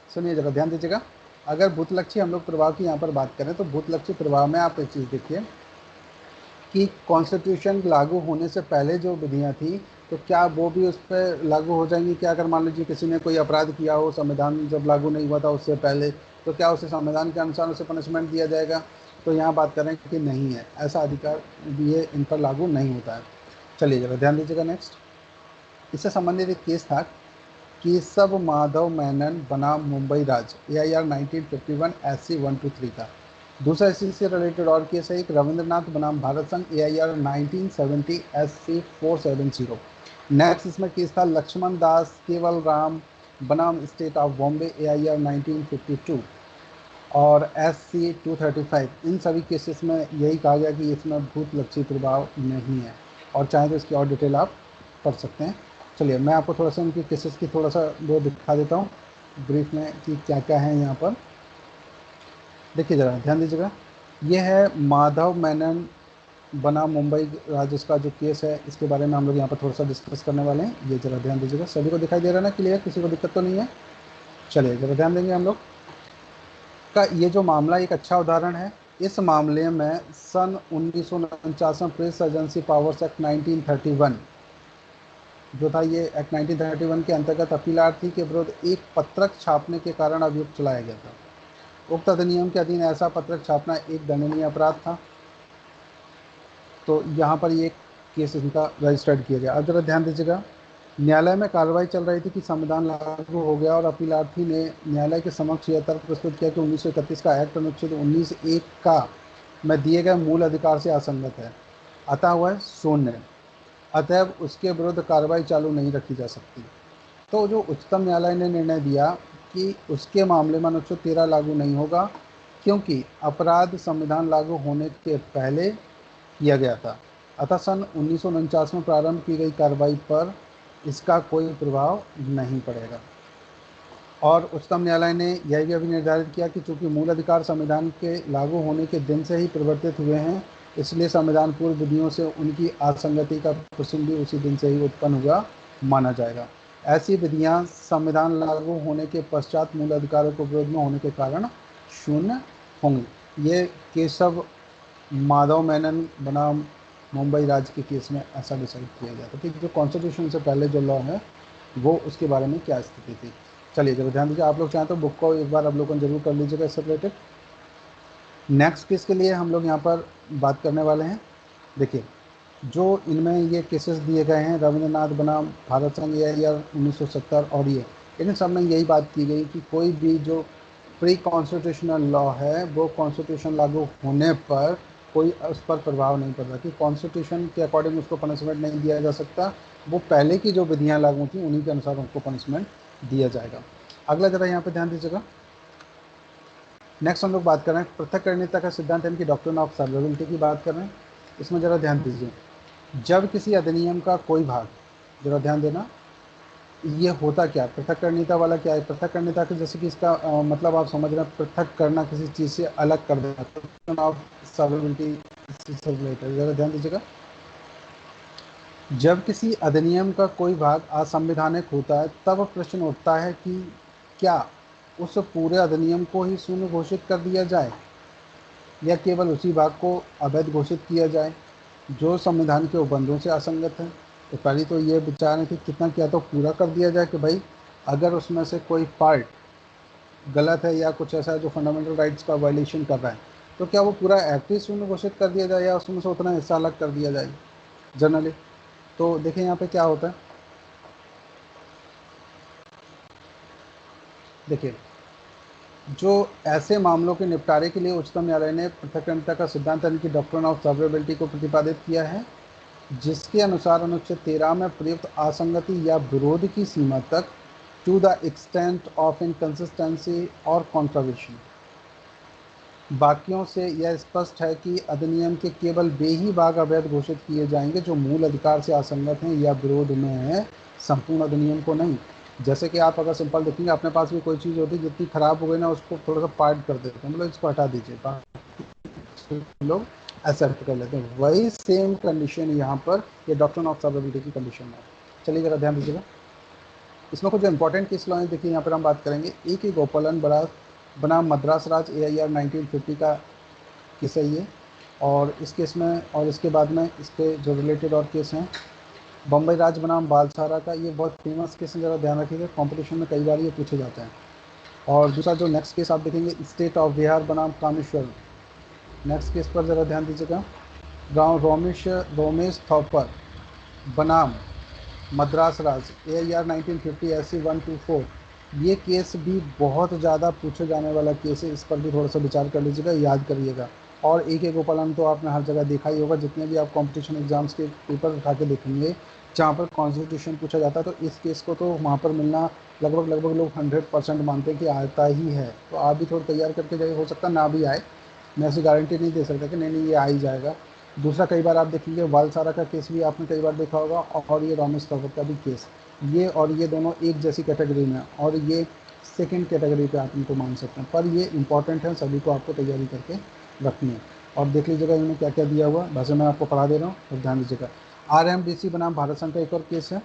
सुनिए जरा, ध्यान दीजिएगा। अगर भूतलक्षी हम लोग प्रभाव की यहाँ पर बात करें, तो भूतलक्षी प्रभाव में आप एक चीज़ देखिए कि कॉन्स्टिट्यूशन लागू होने से पहले जो विधियाँ थी, तो क्या वो भी उस पर लागू हो जाएंगी क्या? अगर मान लीजिए किसी ने कोई अपराध किया हो, संविधान जब लागू नहीं हुआ था उससे पहले, तो क्या उसे संविधान के अनुसार उसे पनिशमेंट दिया जाएगा? तो यहाँ बात करें कि नहीं है, ऐसा अधिकार ये इन पर लागू नहीं होता है। चलिए जरा ध्यान दीजिएगा नेक्स्ट। इससे संबंधित एक केस था केशव माधव मेनन बनाम मुंबई राज्य AIR 1951 SC 123 का। दूसरा इसी से रिलेटेड और केस है एक रविंद्रनाथ बनाम भारत संघ AIR 1970 SC 470। नेक्स्ट इसमें केस था लक्ष्मण दास केवल राम बनाम स्टेट ऑफ बॉम्बे AIR 1952 और SC 235। इन सभी केसेस में यही कहा गया कि इसमें भूत लक्षी प्रभाव नहीं है, और चाहे तो इसकी और डिटेल आप पढ़ सकते हैं। चलिए मैं आपको थोड़ा सा उनकी केसेस की थोड़ा सा वो दिखा देता हूँ ब्रीफ में कि क्या क्या है यहाँ पर। देखिए ज़रा ध्यान दीजिएगा। ये है माधव मेनन बना मुंबई राज्य का जो केस है, इसके बारे में हम लोग यहाँ पर थोड़ा सा डिस्कस करने वाले हैं। ये ज़रा ध्यान दीजिएगा। सभी को दिखाई दे रहा है ना, क्लियर? किसी को दिक्कत तो नहीं है? चलिए ज़रा ध्यान देंगे हम लोग का। ये जो मामला एक अच्छा उदाहरण है। इस मामले में सन 1949 में प्रेस एजेंसी पावर्स एक्ट 1931 जो था, ये एक्ट 1931 के अंतर्गत अपीलार्थी के विरुद्ध एक पत्रक छापने के कारण अभियोग चलाया गया था। उक्त अधिनियम के अधीन ऐसा पत्रक छापना एक दंडनीय अपराध था। तो यहाँ पर ये केस इनका रजिस्टर्ड किया गया। अब जरा ध्यान दीजिएगा। न्यायालय में कार्रवाई चल रही थी कि संविधान लागू हो गया और अपीलार्थी ने न्यायालय के समक्ष यह तर्क प्रस्तुत किया कि 1931 का एक्ट अनुच्छेद 19(1) का में दिए गए मूल अधिकार से असंगत है, अतः वह शून्य, अतएव उसके विरुद्ध कार्रवाई चालू नहीं रखी जा सकती। तो जो उच्चतम न्यायालय ने निर्णय दिया कि उसके मामले में अनुच्छेद 13 लागू नहीं होगा, क्योंकि अपराध संविधान लागू होने के पहले किया गया था, अतः सन 1949 में प्रारंभ की गई कार्रवाई पर इसका कोई प्रभाव नहीं पड़ेगा। और उच्चतम न्यायालय ने यह भी अभी निर्धारित किया कि चूंकि मूल अधिकार संविधान के लागू होने के दिन से ही परिवर्तित हुए हैं, इसलिए संविधान पूर्व विधियों से उनकी असंगति का प्रश्न भी उसी दिन से ही उत्पन्न हुआ माना जाएगा। ऐसी विधियां संविधान लागू होने के पश्चात मूल अधिकारों को विरोध में होने के कारण शून्य होंगी। ये केशव माधव मेनन बनाम मुंबई राज्य के केस में ऐसा डिसाइड किया गया था कि जो कॉन्स्टिट्यूशन से पहले जो लॉ है वो उसके बारे में क्या स्थिति थी। चलिए जब ध्यान दीजिए, आप लोग चाहें तो बुक को एक बार अवलोकन जरूर कर लीजिएगा इससे रिलेटेड। नेक्स्ट केस के लिए हम लोग यहाँ पर बात करने वाले हैं। देखिए, जो इनमें ये केसेस दिए गए हैं रविंद्रनाथ बनाम भारत संघ AIR 1970 और ये, इन सब में यही बात की गई कि कोई भी जो प्री कॉन्स्टिट्यूशनल लॉ है वो कॉन्स्टिट्यूशन लागू होने पर कोई उस पर प्रभाव नहीं पड़ता, कि कॉन्स्टिट्यूशन के अकॉर्डिंग उसको पनिशमेंट नहीं दिया जा सकता। वो पहले की जो विधियाँ लागू थी उन्हीं के अनुसार उनको पनिशमेंट दिया जाएगा। अगला जरा यहाँ पे ध्यान दीजिएगा। नेक्स्ट हम लोग बात कर रहे हैं पृथक्करणीयता का सिद्धांत, यानी कि डॉक्ट्रिन ऑफ सर्वेबिलिटी की बात कर रहे हैं। इसमें जरा ध्यान दीजिए, जब किसी अधिनियम का कोई भाग, जरा ध्यान देना, ये होता क्या, पृथक्करणीयता वाला क्या है? पृथक्करणीयता के जैसे कि इसका मतलब आप समझ रहे हैं, पृथक करना, किसी चीज़ से अलग कर देना, ऑफ सर्वेबिलिटी से रिलेटेड। जरा ध्यान दीजिएगा। जब किसी अधिनियम का कोई भाग असंवैधानिक होता है, तब प्रश्न उठता है कि क्या उस पूरे अधिनियम को ही शून्य घोषित कर दिया जाए या केवल उसी भाग को अवैध घोषित किया जाए जो संविधान के उपबंधों से असंगत है। तो पहली तो ये विचार है कि कितना क्या तो पूरा कर दिया जाए कि भाई अगर उसमें से कोई पार्ट गलत है या कुछ ऐसा है जो फंडामेंटल राइट्स का वायलेशन कर रहा है, तो क्या वो पूरा एक्ट ही शून्य घोषित कर दिया जाए या उसमें से उतना हिस्सा अलग कर दिया जाए जनरली। तो देखिए यहाँ पे क्या होता है देखिए, जो ऐसे मामलों के निपटारे के लिए उच्चतम न्यायालय ने पृथक्करणिता का सिद्धांत यानी कि डॉक्ट्रिन ऑफ सर्वेबिलिटी को प्रतिपादित किया है, जिसके अनुसार अनुच्छेद 13 में प्रयुक्त असंगति या विरोध की सीमा तक to the extent of inconsistency और कॉन्ट्राविक्शन, वाक्यों से यह स्पष्ट है कि अधिनियम के केवल वे ही भाग अवैध घोषित किए जाएंगे जो मूल अधिकार से असंगत हैं या विरोध में हैं, संपूर्ण अधिनियम को नहीं। जैसे कि आप अगर सिंपल देखेंगे, अपने पास भी कोई चीज़ होती है जितनी खराब हो गई ना, उसको थोड़ा सा पार्ट कर देते हैं, मतलब इसको हटा दीजिए, बाकी लोग एक्सेप्ट कर लेते हैं। वही सेम कंडीशन यहाँ पर ये डॉक्ट्रिन ऑफ सर्वेबिलिटी की कंडीशन है। चलिए जरा ध्यान दीजिएगा, इसमें कुछ इंपॉर्टेंट केस लॉ हैं। देखिए यहाँ पर हम बात करेंगे एक गोपालन बनाम मद्रास राज AIR 1950 का केस है ये, और इस केस में और इसके बाद में इसके जो रिलेटेड और केस हैं, बम्बई राज बनाम बालसारा का, ये बहुत फेमस केस है, ज़रा ध्यान रखिएगा, कंपटीशन में कई बार ये पूछे जाते हैं। और दूसरा जो नेक्स्ट केस आप देखेंगे, स्टेट ऑफ बिहार बनाम कामेश्वर, नेक्स्ट केस पर ज़रा ध्यान दीजिएगा। गांव रोमेश थॉपर बनाम मद्रास राज AIR 1950 SC 124, ये केस भी बहुत ज़्यादा पूछे जाने वाला केस है, इस पर भी थोड़ा सा विचार कर लीजिएगा, याद करिएगा। और एक गोपालन तो आपने हर जगह देखा ही होगा, जितने भी आप कंपटीशन एग्जाम्स के पेपर उठा के देखेंगे जहाँ पर कॉन्स्टिट्यूशन पूछा जाता है, तो इस केस को तो वहाँ पर मिलना लगभग लोग 100% मानते हैं कि आता ही है। तो आप भी थोड़ा तैयार करके जाइए, हो सकता ना भी आए, मैं ऐसी गारंटी नहीं दे सकता कि नहीं ये आ ही जाएगा। दूसरा, कई बार आप देखेंगे बालसारा का केस भी आपने कई बार देखा होगा, और ये रमेश थॉपर का भी केस, ये और ये दोनों एक जैसी कैटेगरी में, और ये सेकंड कैटेगरी पे आप इनको मान सकते हैं, पर ये इंपॉर्टेंट है, सभी को आपको तैयारी करके रखनी है। और देख लीजिएगा इन्होंने क्या क्या दिया हुआ, वैसे मैं आपको पढ़ा दे रहा हूँ, और ध्यान दीजिएगा। RMDC बनाम भारत संघ का एक और केस है,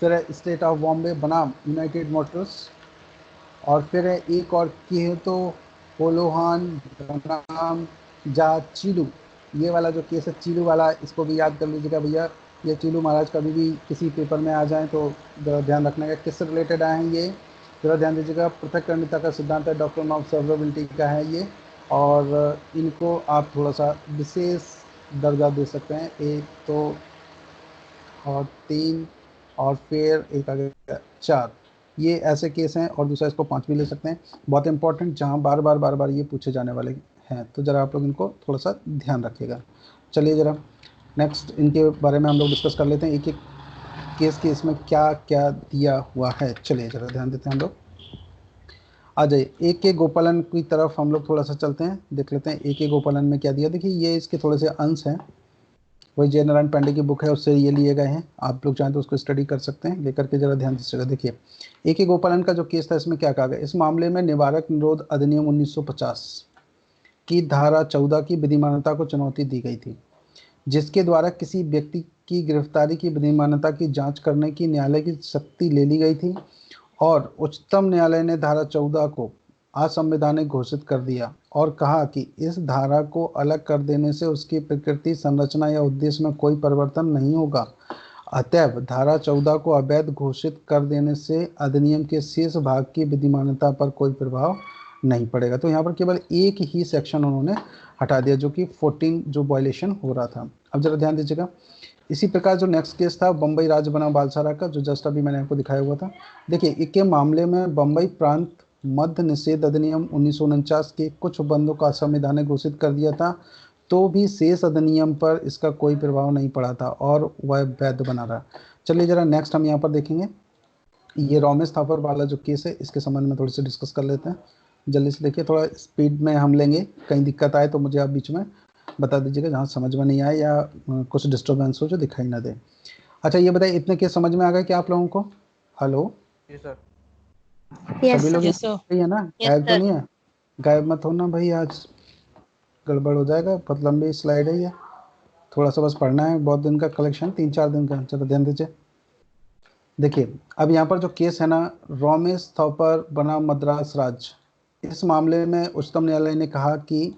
फिर है स्टेट ऑफ बॉम्बे बनाम यूनाइटेड मोटर्स, और फिर है एक और तो पोलोहान बनाम चिलू, ये वाला जो केस है चिलू वाला, इसको भी याद कर लीजिएगा भैया। ये चिलू महाराज कभी भी किसी पेपर में आ जाएं तो ध्यान रखना है किससे रिलेटेड आए हैं ये, जरा ध्यान दीजिएगा। पृथक्करणिता का सिद्धांत है, डॉक्ट्रिन ऑफ सर्वेबिलिटी का है ये, और इनको आप थोड़ा सा विशेष दर्जा दे सकते हैं, एक तो और 3 और फिर एक आ गया 4, ये ऐसे केस हैं, और दूसरा इसको 5 भी ले सकते हैं, बहुत इंपॉर्टेंट, जहाँ बार बार ये पूछे जाने वाले हैं, तो ज़रा आप लोग इनको थोड़ा सा ध्यान रखिएगा। चलिए ज़रा नेक्स्ट इनके बारे में हम लोग डिस्कस कर लेते हैं, एक एक केस के इसमें क्या क्या दिया हुआ है। चलिए ज़रा ध्यान देते हैं हम लोग, आ जाइए एक गोपालन की तरफ हम लोग थोड़ा सा चलते हैं, देख लेते हैं एक गोपालन में क्या दिया। देखिए ये इसके थोड़े से अंश हैं, वही जय नारायण पांडे की बुक है, उससे ये लिए गए हैं, आप लोग चाहें तो उसको स्टडी कर सकते हैं, लेकर के जरा ध्यान दीजिएगा। देखिए एक गोपालन का जो केस था, इसमें क्या कहा गया, इस मामले में निवारक निरोध अधिनियम 1950 की धारा 14 की विधिमान्यता को चुनौती दी गई थी, जिसके द्वारा किसी व्यक्ति की गिरफ्तारी की विधिमान्यता की जांच करने की न्यायालय की शक्ति ले ली गई थी, और उच्चतम न्यायालय ने धारा 14 को असंवैधानिक घोषित कर दिया और कहा कि इस धारा को अलग कर देने से उसकी प्रकृति, संरचना या उद्देश्य में कोई परिवर्तन नहीं होगा। अतएव धारा 14 को अवैध घोषित कर देने से अधिनियम के शेष भाग की विधिमान्यता पर कोई प्रभाव नहीं पड़ेगा। तो यहाँ पर केवल एक ही सेक्शन उन्होंने हटा दिया, जो कि 14 जो वायलेशन हो रहा था। अब जरा ध्यान दीजिएगा, इसी प्रकार जो नेक्स्ट केस था बम्बई राज्य बनाम बालसारा का, जो जस्ट अभी मैंने आपको दिखाया हुआ था। देखिए इसके मामले में बम्बई प्रांत मद्य निषेध अधिनियम 1949 के कुछ बंदों का असंवैधानिक घोषित कर दिया था, तो भी शेष अधिनियम पर इसका कोई प्रभाव नहीं पड़ा था और वह वैध बना रहा। चलिए जरा नेक्स्ट हम यहाँ पर देखेंगे, ये रमेश थापर वाला जो केस है, इसके संबंध में थोड़ी सी डिस्कस कर लेते हैं। जल्दी से देखिए, थोड़ा स्पीड में हम लेंगे, कहीं दिक्कत आए तो मुझे आप बीच में बता दीजिएगा, जहाँ समझ में नहीं आए या कुछ डिस्टर्बेंस हो जो दिखाई ना दे। अच्छा ये बताइए, इतने केस समझ में आ गए क्या आप लोगों को? हेलो जी सर। सभी लोग Yes, sir. सही है ना? गायब तो नहीं है? गायब मत होना भाई, आज गड़बड़ हो जाएगा, बहुत लंबी स्लाइड है ये, थोड़ा सा बस पढ़ना है, बहुत दिन का कलेक्शन, 3-4 दिन का। चलो ध्यान दीजिए, देखिए अब यहाँ पर जो केस है ना, रमेश थॉपर बनाम मद्रास राज, इस मामले में उच्चतम न्यायालय ने कहा कि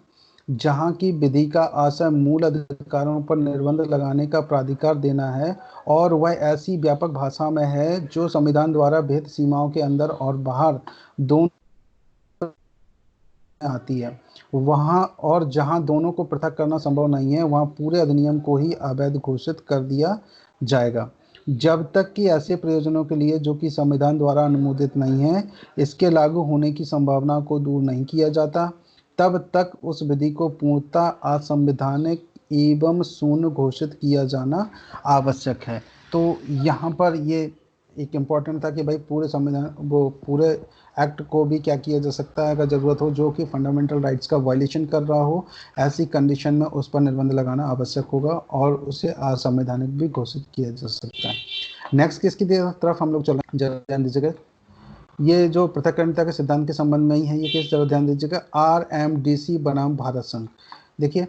जहाँ की विधि का आशय मूल अधिकारों पर निर्बंध लगाने का प्राधिकार देना है, और वह ऐसी व्यापक भाषा में है जो संविधान द्वारा भेद सीमाओं के अंदर और बाहर दोनों आती है, वहाँ और जहाँ दोनों को पृथक करना संभव नहीं है, वहाँ पूरे अधिनियम को ही अवैध घोषित कर दिया जाएगा। जब तक कि ऐसे प्रयोजनों के लिए जो कि संविधान द्वारा अनुमोदित नहीं है, इसके लागू होने की संभावना को दूर नहीं किया जाता, तब तक उस विधि को पूर्णतः असंवैधानिक एवं शून्य घोषित किया जाना आवश्यक है। तो यहाँ पर ये एक इम्पॉर्टेंट था कि भाई पूरे संविधान वो पूरे एक्ट को भी क्या किया जा सकता है, अगर ज़रूरत हो, जो कि फंडामेंटल राइट्स का वायलेशन कर रहा हो, ऐसी कंडीशन में उस पर निर्बंध लगाना आवश्यक होगा और उसे असंवैधानिक भी घोषित किया जा सकता है। नेक्स्ट किसकी तरफ हम लोग चल रहे हैं, जरा ध्यान दीजिएगा। ये जो पृथक्करणिता के सिद्धांत के संबंध में ही है, ये केस जरा ध्यान दीजिएगा। RMDC बनाम भारत संघ। देखिए,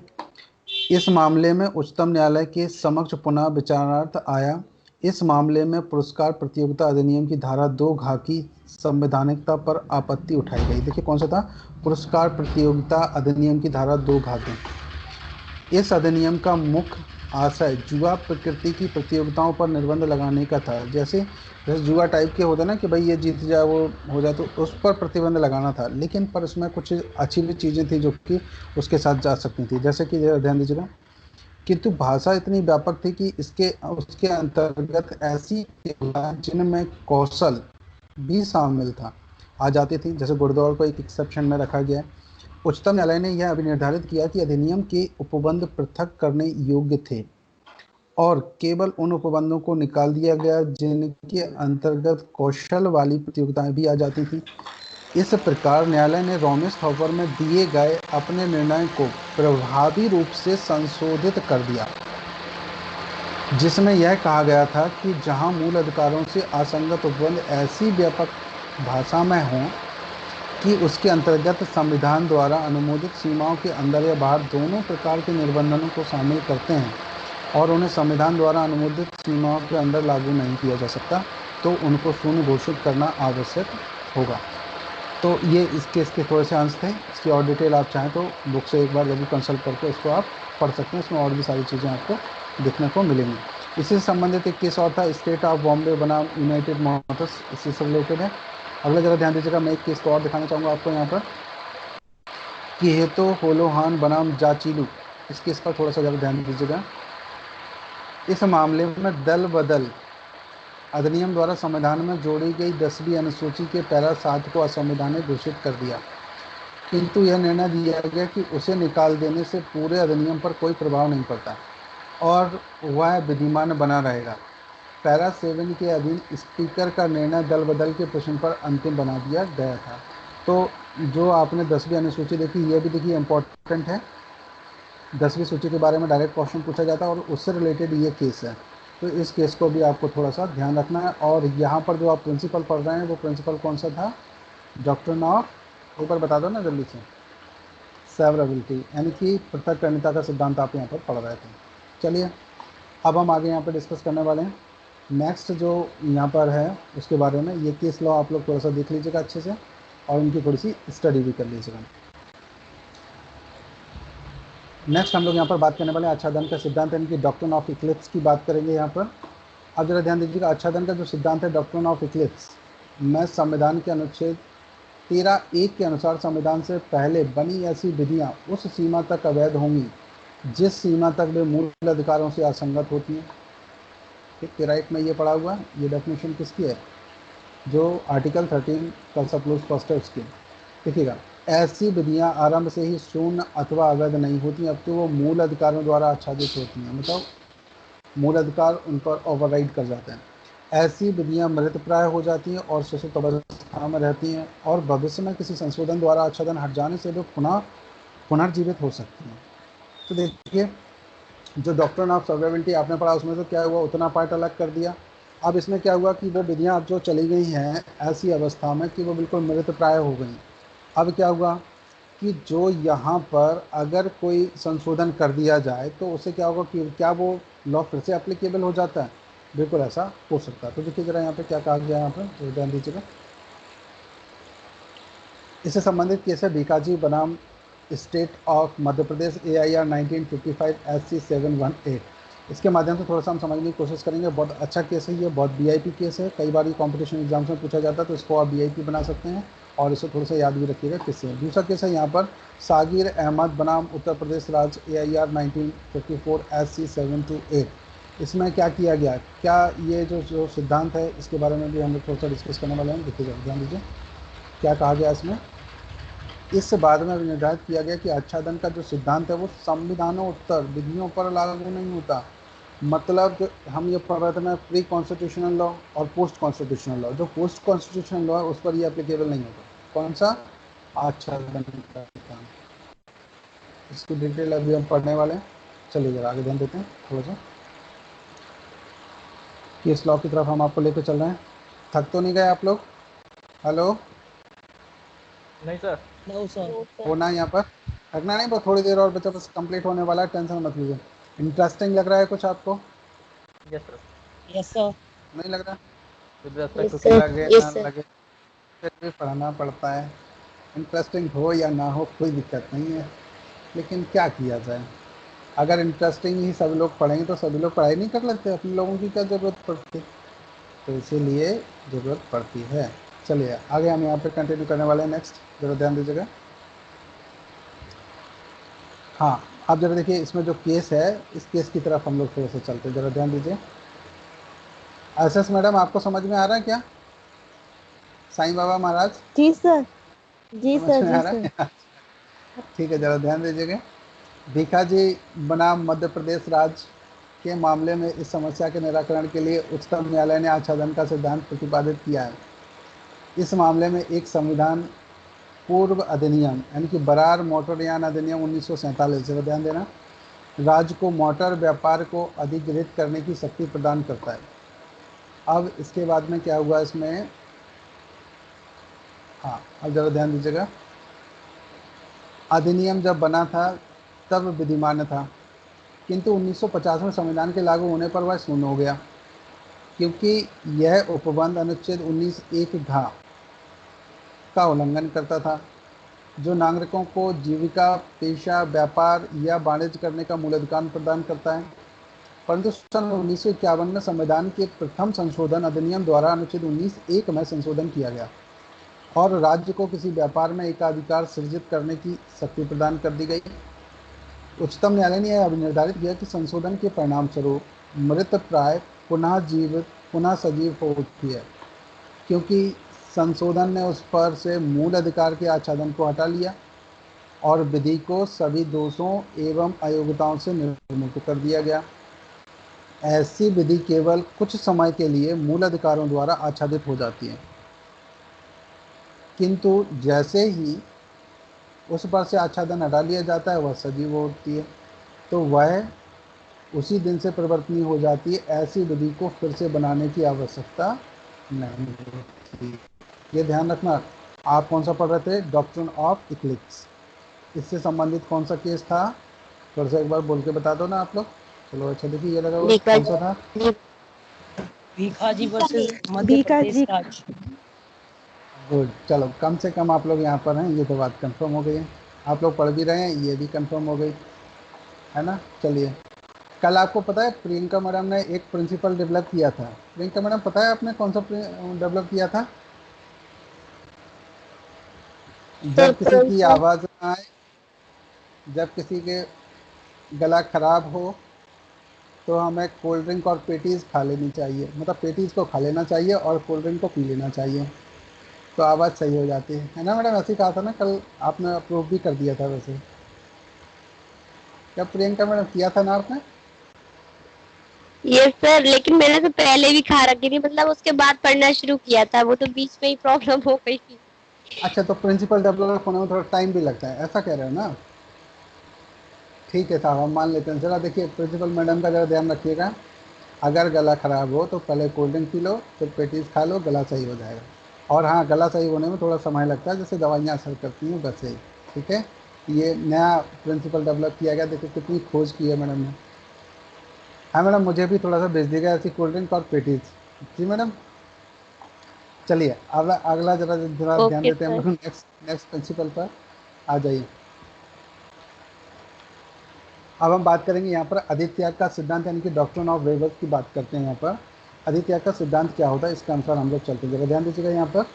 इस मामले में उच्चतम न्यायालय के समक्ष पुनः विचारार्थ आया। इस मामले में पुरस्कार प्रतियोगिता अधिनियम की धारा 2 घ की संवैधानिकता पर आपत्ति उठाई गई। देखिए कौन सा था, पुरस्कार प्रतियोगिता अधिनियम की धारा 2 घ की। इस अधिनियम का मुख्य आशय जुआ प्रकृति की प्रतियोगिताओं पर निर्बंध लगाने का था। जैसे जुआ टाइप के होता है ना कि भाई ये जीत जाए वो हो जाए, तो उस पर प्रतिबंध लगाना था। लेकिन पर उसमें कुछ अच्छी भी चीज़ें थी जो कि उसके साथ जा सकती थी। जैसे कि ध्यान दीजिएगा, किंतु भाषा इतनी व्यापक थी कि इसके उसके अंतर्गत ऐसी जिनमें कौशल भी शामिल था आ जाती थी। जैसे गुड़दौड़ को एक एक्सेप्शन में रखा गया है। उच्चतम न्यायालय ने यह अभिनिर्धारित किया कि अधिनियम के उपबंध पृथक करने योग्य थे और केवल उन उपबंधों को निकाल दिया गया जिनके अंतर्गत कौशल वाली प्रतियोगिताएं भी आ जाती थी। इस प्रकार न्यायालय ने रॉमेस थॉपर में दिए गए अपने निर्णय को प्रभावी रूप से संशोधित कर दिया, जिसमें यह कहा गया था कि जहां मूल अधिकारों से असंगत उपबंध ऐसी व्यापक भाषा में हों कि उसके अंतर्गत संविधान द्वारा अनुमोदित सीमाओं के अंदर या बाहर दोनों प्रकार के निर्बंधों को शामिल करते हैं और उन्हें संविधान द्वारा अनुमोदित सीमाओं के अंदर लागू नहीं किया जा सकता, तो उनको शून्य घोषित करना आवश्यक होगा। तो ये इस केस के थोड़े से अंश थे। इसकी और डिटेल आप चाहें तो बुक से एक बार जरूर कंसल्ट करके इसको आप पढ़ सकते हैं। इसमें और भी सारी चीज़ें आपको देखने को मिलेंगी। इसी से संबंधित एक केस और था, स्टेट ऑफ बॉम्बे बनाम यूनाइटेड मोटर्स, इसी से रिलेटेड है। अगला जरा ध्यान दीजिएगा, मैं एक केस को और दिखाना चाहूँगा आपको यहाँ पर, कि हेतो होलोहान बनाम जाचीलू। इस केस पर थोड़ा सा जरा ध्यान दीजिएगा। इस मामले में दल बदल अधिनियम द्वारा संविधान में जोड़ी गई 10वीं अनुसूची के पैरा 7 को असंवैधानिक घोषित कर दिया, किंतु यह निर्णय दिया गया कि उसे निकाल देने से पूरे अधिनियम पर कोई प्रभाव नहीं पड़ता और वह विधिमान बना रहेगा। पैरा 7 के अधीन स्पीकर का निर्णय दल बदल के प्रश्न पर अंतिम बना दिया गया था। तो जो आपने 10वीं अनुसूची देखी, ये भी देखिए इम्पोर्टेंट है। 10वीं सूची के बारे में डायरेक्ट क्वेश्चन पूछा जाता है और उससे रिलेटेड ये केस है। तो इस केस को भी आपको थोड़ा सा ध्यान रखना है। और यहाँ पर जो आप प्रिंसिपल पढ़ रहे हैं वो प्रिंसिपल कौन सा था, डॉक्ट्रिन ऑफ, ऊपर बता दो ना जल्दी से, सेवरेबिलिटी, यानी कि पृथक्करणिता का सिद्धांत आप यहाँ पर पढ़ रहे थे। चलिए अब हम आगे यहाँ पर डिस्कस करने वाले हैं। नेक्स्ट जो यहाँ पर है उसके बारे में, ये केस लॉ आप लोग थोड़ा सा देख लीजिएगा अच्छे से और उनकी थोड़ी सी स्टडी भी कर लीजिएगा। नेक्स्ट हम लोग यहाँ पर बात करने वाले आच्छादन का सिद्धांत, यानी कि डॉक्ट्रिन ऑफ इक्लिप्स की बात करेंगे यहाँ पर। अब जरा ध्यान दीजिएगा, आच्छादन का जो सिद्धांत है डॉक्ट्रिन ऑफ इक्लिप्स में संविधान के अनुच्छेद 13(1) के अनुसार संविधान से पहले बनी ऐसी विधियाँ उस सीमा तक अवैध होंगी जिस सीमा तक वे मूल अधिकारों से असंगत होती हैं। ठीक, 13(1) में ये पढ़ा हुआ है। ये डेफिनेशन किसकी है, जो आर्टिकल 13 का सप्लूस फर्स्ट है उसकी। देखिएगा, ऐसी विधियां आरंभ से ही शून्य अथवा अवैध नहीं होती, अब तो वो मूल अधिकारों द्वारा आच्छादित होती हैं, मतलब मूल अधिकार उन पर ओवरराइड कर जाते हैं। ऐसी विधियां मृतप्राय हो जाती हैं और सुसुप्त अवस्था में रहती हैं और भविष्य में किसी संशोधन द्वारा आच्छादन हट जाने से वे पुनर्जीवित हो सकती हैं। तो देखिए, जो डॉक्ट्रिन ऑफ सर्वाइवलिटी आपने पढ़ा उसमें तो क्या हुआ, उतना पार्ट अलग कर दिया। अब इसमें क्या हुआ कि वो विधियाँ अब जो चली गई हैं ऐसी अवस्था में कि वो बिल्कुल मृतप्राय हो गई। अब क्या हुआ कि जो यहाँ पर अगर कोई संशोधन कर दिया जाए तो उससे क्या होगा कि क्या वो लॉ फिर से एप्लीकेबल हो जाता है, बिल्कुल ऐसा हो सकता है। तो देखिए जरा यहाँ पे क्या कहा गया, यहाँ पर तो ध्यान दीजिएगा। इससे संबंधित केस है बीकाजी बनाम state of Madhya Pradesh, AIR 1955 SC 718। इसके माध्यम से थोड़ा सा हम समझने की कोशिश करेंगे। बहुत अच्छा केस है ये, बहुत VIP केस है। कई बार ये कॉम्पिटिशन एग्जाम्स में पूछा जाता है, तो इसको आप VIP बना सकते हैं और इसे थोड़ा सा याद भी रखिएगा किससे। दूसरा केस है यहाँ पर सागिर अहमद बनाम उत्तर प्रदेश राज्य, AIR 1954 SC 728। इसमें क्या किया गया, क्या ये जो जो सिद्धांत है इसके बारे में भी हम लोग थोड़ा सा डिस्कस करने वाले हैं। देखिए जरा ध्यान दीजिए क्या कहा गया इसमें। इस बाद में निर्धारित किया गया कि आच्छादन का जो सिद्धांत है वो संविधानोत्तर विधियों पर लागू नहीं होता। मतलब जो हम ये पढ़ रहे थे ना, प्री कॉन्स्टिट्यूशनल लॉ और पोस्ट कॉन्स्टिट्यूशनल लॉ, जो पोस्ट कॉन्स्टिट्यूशनल लॉ है उस पर ये एप्लीकेबल नहीं होगा। कौन सा? आच्छादन का सिद्धांत। इसकी डिटेल अभी हम पढ़ने वाले हैं। चलिए जरा आगे ध्यान देते हैं थोड़ा सा कि इस लॉ की तरफ हम आपको लेकर चल रहे हैं। थक तो नहीं गए आप लोग? हेलो, नहीं सर। No sir. होना है यहाँ पर, थकना नहीं, बस थोड़ी देर और बचा, बस कंप्लीट होने वाला है, टेंशन मत लीजिए। इंटरेस्टिंग लग रहा है कुछ आपको? Yes sir. Yes sir. नहीं लग रहा? With respect Yes to. sir. लगे Yes ना sir. लगे फिर भी पढ़ना पड़ता है। इंटरेस्टिंग हो या ना हो कोई दिक्कत नहीं है, लेकिन क्या किया जाए। अगर इंटरेस्टिंग ही सब लोग पढ़ेंगे तो सभी लोग पढ़ाई नहीं कर लेते, अपने लोगों की क्या ज़रूरत पड़ती, तो इसीलिए ज़रूरत पड़ती है। चलिए आगे हम यहाँ पे कंटिन्यू करने वाले हैं। नेक्स्ट जरा ध्यान दीजिएगा। हाँ, आप जरा देखिए इसमें जो केस है, इस केस की तरफ हम लोग थोड़ा सा चलते हैं, जरा ध्यान दीजिए। एस मैडम आपको समझ में आ रहा है क्या? साईं बाबा महाराज जी सर. जी समझ सर. में जी आ रहा सर. है? ठीक है, जरा ध्यान दीजिएगा। भीखाजी बनाम मध्य प्रदेश राज्य के मामले में इस समस्या के निराकरण के लिए उच्चतम न्यायालय ने आच्छादन का सिद्धांत प्रतिपादित किया है। इस मामले में एक संविधान पूर्व अधिनियम यानी कि बरार मोटरयान अधिनियम 1947, जरा ध्यान देना, राज्य को मोटर व्यापार को अधिग्रहित करने की शक्ति प्रदान करता है। अब इसके बाद में क्या हुआ इसमें, हाँ अब जरा ध्यान दीजिएगा। अधिनियम जब बना था तब विधिमान्य था, किंतु 1950 में संविधान के लागू होने पर वह शून्य हो गया, क्योंकि यह उपबंध अनुच्छेद 19(1) का उल्लंघन करता था, जो नागरिकों को जीविका, पेशा, व्यापार या वाणिज्य करने का मूल अधिकार प्रदान करता है। परंतु सन 1951 में संविधान के प्रथम संशोधन अधिनियम द्वारा अनुच्छेद 19(1) में संशोधन किया गया और राज्य को किसी व्यापार में एकाधिकार सृजित करने की शक्ति प्रदान कर दी गई। उच्चतम न्यायालय ने यह निर्धारित किया कि संशोधन के परिणाम स्वरूप मृत प्राय पुनः सजीव हो उठती है, क्योंकि संशोधन ने उस पर से मूल अधिकार के आच्छादन को हटा लिया और विधि को सभी दोषों एवं अयोग्यताओं से निर्मुक्त कर दिया गया। ऐसी विधि केवल कुछ समय के लिए मूल अधिकारों द्वारा आच्छादित हो जाती है, किंतु जैसे ही उस पर से आच्छादन हटा लिया जाता है वह सजीव हो उठती है, तो वह उसी दिन से परिवर्तनीय हो जाती है। ऐसी विधि को फिर से बनाने की आवश्यकता नहीं होती। ये ध्यान रखना। आप कौन सा पढ़ रहे थे? Doctrine of Eclipse. इससे संबंधित कौन सा केस था? थोड़ा सा एक बार बोल के बता दो ना आप लोग। चलो अच्छा, देखिए ये लगा हुआ कौन सा था? भीखाजी वर्सेस मध्य भीखा प्रदेश जी. राज्य। गुड, चलो कम से कम आप लोग यहाँ पर हैं, ये तो बात कंफर्म हो गई है। आप लोग पढ़ भी रहे हैं, ये भी कंफर्म हो गई है ना। चलिए, कल आपको पता है प्रियंका मैडम ने एक प्रिंसिपल डेवलप किया था। प्रियंका मैडम पता है आपने कौन सा डेवलप किया था? सर जब किसी कौन की सा? आवाज़ ना आए, जब किसी के गला खराब हो, तो हमें कोल्ड ड्रिंक और पेटीज़ खा लेनी चाहिए, मतलब पेटीज़ को खा लेना चाहिए और कोल्ड ड्रिंक को पी लेना चाहिए, तो आवाज़ सही हो जाती है ना मैडम? ऐसे ही कहा था ना कल, आपने अप्रूव भी कर दिया था वैसे। क्या प्रियंका मैडम किया था ना आपने? यस सर, लेकिन मैंने तो पहले भी खा रखी थी, मतलब उसके बाद पढ़ना शुरू किया था, वो तो बीच में ही प्रॉब्लम हो गई थी. अच्छा, तो प्रिंसिपल डेवलप होने में थोड़ा टाइम भी लगता है, ऐसा कह रहे हो ना? ठीक है साहब, हम मान लेते हैं। जरा देखिए प्रिंसिपल मैडम का जरा ध्यान रखिएगा। अगर गला ख़राब हो तो पहले कोल्ड ड्रिंक पी लो, फिर पेटीज खा लो, गला सही हो जाएगा। और हाँ, गला सही होने में थोड़ा समय लगता है, जैसे दवाइयाँ असर करती हैं वैसे ही। ठीक है, ये नया प्रिंसिपल डेवलप किया गया, देखिए कितनी खोज की है मैडम ने। हाँ मैडम, मुझे भी थोड़ा सा भेज दीजिएगा ऐसी कोल्ड ड्रिंक और पेटीज। जी मैडम। चलिए अगला अगला जरा जरा ध्यान ओके देते हैं हम सर. लोग नेक्स्ट नेक्स्ट प्रिंसिपल पर। आ जाइए। अब हम बात करेंगे यहाँ पर अधित्याग का सिद्धांत, यानी कि डॉक्ट्रिन ऑफ वेवर्स की बात करते हैं यहाँ पर। अधित्याग का सिद्धांत क्या होता है, इसके अनुसार हम लोग चलते हैं, जरा ध्यान दीजिएगा यहाँ पर।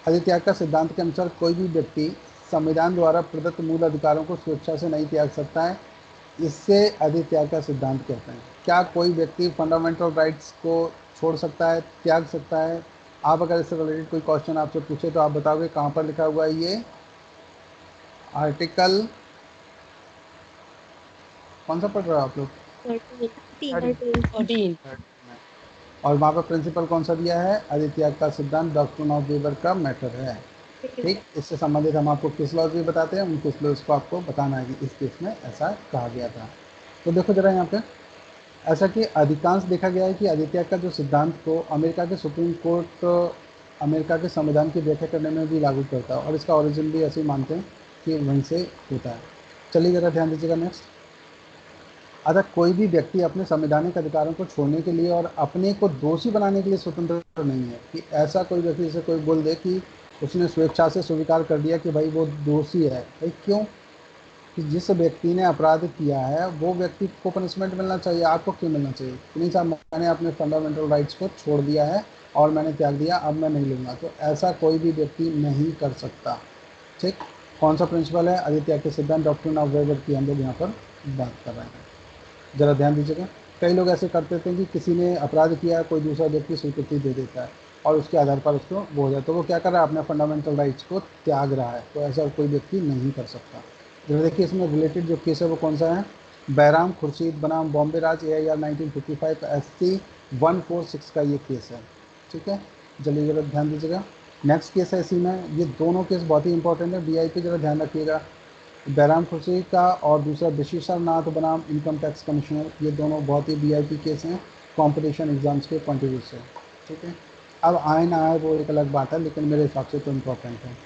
अधित्याग का सिद्धांत के अनुसार कोई भी व्यक्ति संविधान द्वारा प्रदत्त मूल अधिकारों को स्वेच्छा से नहीं त्याग सकता है, इससे अधित्याग का सिद्धांत कहते हैं। क्या कोई व्यक्ति फंडामेंटल राइट्स को छोड़ सकता है, त्याग सकता है? आप अगर इससे रिलेटेड कोई क्वेश्चन आपसे पूछे तो आप बताओगे कहाँ पर लिखा हुआ है ये आर्टिकल? कौन सा पढ़ रहे हो आप लोग? 13। और वहाँ पर प्रिंसिपल कौन सा दिया है? अधित्याग का सिद्धांत, डॉक्ट्रिन ऑफ वेबर का मैटर है। ठीक, इससे संबंधित हम आपको केस लॉज भी बताते हैं, उन केस लॉज को आपको बताना है कि इस केस में ऐसा कहा गया था। तो देखो जरा यहाँ पे ऐसा कि अधिकांश देखा गया है कि अधित्याग का जो सिद्धांत को अमेरिका के सुप्रीम कोर्ट अमेरिका के संविधान की व्याख्या करने में भी लागू करता है और इसका ओरिजिन भी ऐसे ही मानते हैं कि वहीं से होता है। चलिए जरा ध्यान दीजिएगा नेक्स्ट। अगर कोई भी व्यक्ति अपने संवैधानिक अधिकारों को छोड़ने के लिए और अपने को दोषी बनाने के लिए स्वतंत्र नहीं है। कि ऐसा कोई व्यक्ति से कोई बोल दे कि उसने स्वेच्छा से स्वीकार कर दिया कि भाई वो दोषी है। भाई क्यों? कि जिस व्यक्ति ने अपराध किया है वो व्यक्ति को पनिशमेंट मिलना चाहिए, आपको क्यों मिलना चाहिए? कि नहीं साहब मैंने अपने फंडामेंटल राइट्स को छोड़ दिया है और मैंने त्याग दिया, अब मैं नहीं लूँगा। तो ऐसा कोई भी व्यक्ति नहीं कर सकता। ठीक, कौन सा प्रिंसिपल है? अधित्याग के सिद्धांत, डॉक्ट्रिन ऑफ वेबर की हम लोग यहाँ पर बात कर रहे हैं। ज़रा ध्यान दीजिएगा। कई लोग ऐसे करते थे कि किसी ने अपराध किया, कोई दूसरा व्यक्ति स्वीकृति दे देता है और उसके आधार पर उसको वो हो जाए, तो वो क्या कर रहा है? अपने फंडामेंटल राइट्स को त्याग रहा है। तो ऐसा कोई व्यक्ति नहीं कर सकता। जरा देखिए इसमें रिलेटेड जो केस है वो कौन सा है? बैराम खुर्शीद बनाम बॉम्बे राज AIR 1955 SC 146 का ये केस है। ठीक है, चलिए जरा ध्यान दीजिएगा। नेक्स्ट केस है इसी में, ये दोनों केस बहुत ही इंपॉर्टेंट है, VIP जरा ध्यान रखिएगा। बैराम खुर्शीद का और दूसरा विशेषर नाथ बनाम इनकम टैक्स कमिश्नर, ये दोनों बहुत ही VIP केस हैं कंपटीशन एग्जाम्स के पॉइंट ऑफ व्यू से। ठीक है, अब आए ना आए वो एक अलग बात है, लेकिन मेरे हिसाब से तो इम्पोर्टेंट है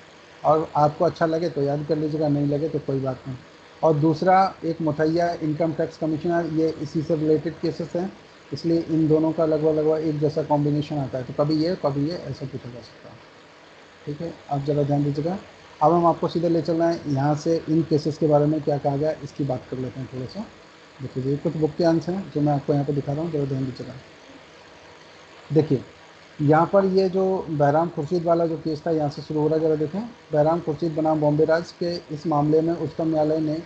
और आपको अच्छा लगे तो याद कर लीजिएगा, नहीं लगे तो कोई बात नहीं। और दूसरा एक मुथैया इनकम टैक्स कमिश्नर, ये इसी से रिलेटेड केसेस हैं, इसलिए इन दोनों का लगभग एक जैसा कॉम्बिनेशन आता है। तो कभी ये ऐसा पूछा जा सकता है। ठीक है, आप ज़रा ध्यान दीजिएगा। अब हम आपको सीधे ले चल रहे हैं यहाँ से इन केसेस के बारे में क्या कहा गया इसकी बात कर लेते हैं थोड़ा सा। देखिए कुछ बुक के अंश हैं जो मैं आपको यहाँ पर दिखा रहा हूँ, ज़रा ध्यान दीजिएगा। देखिए यहाँ पर ये जो बैराम खुर्शीद वाला जो केस था यहाँ से शुरू हो रहा है, ज़रा देखें। बैराम खुर्शीद बनाम बॉम्बे राज के इस मामले में उच्चतम न्यायालय ने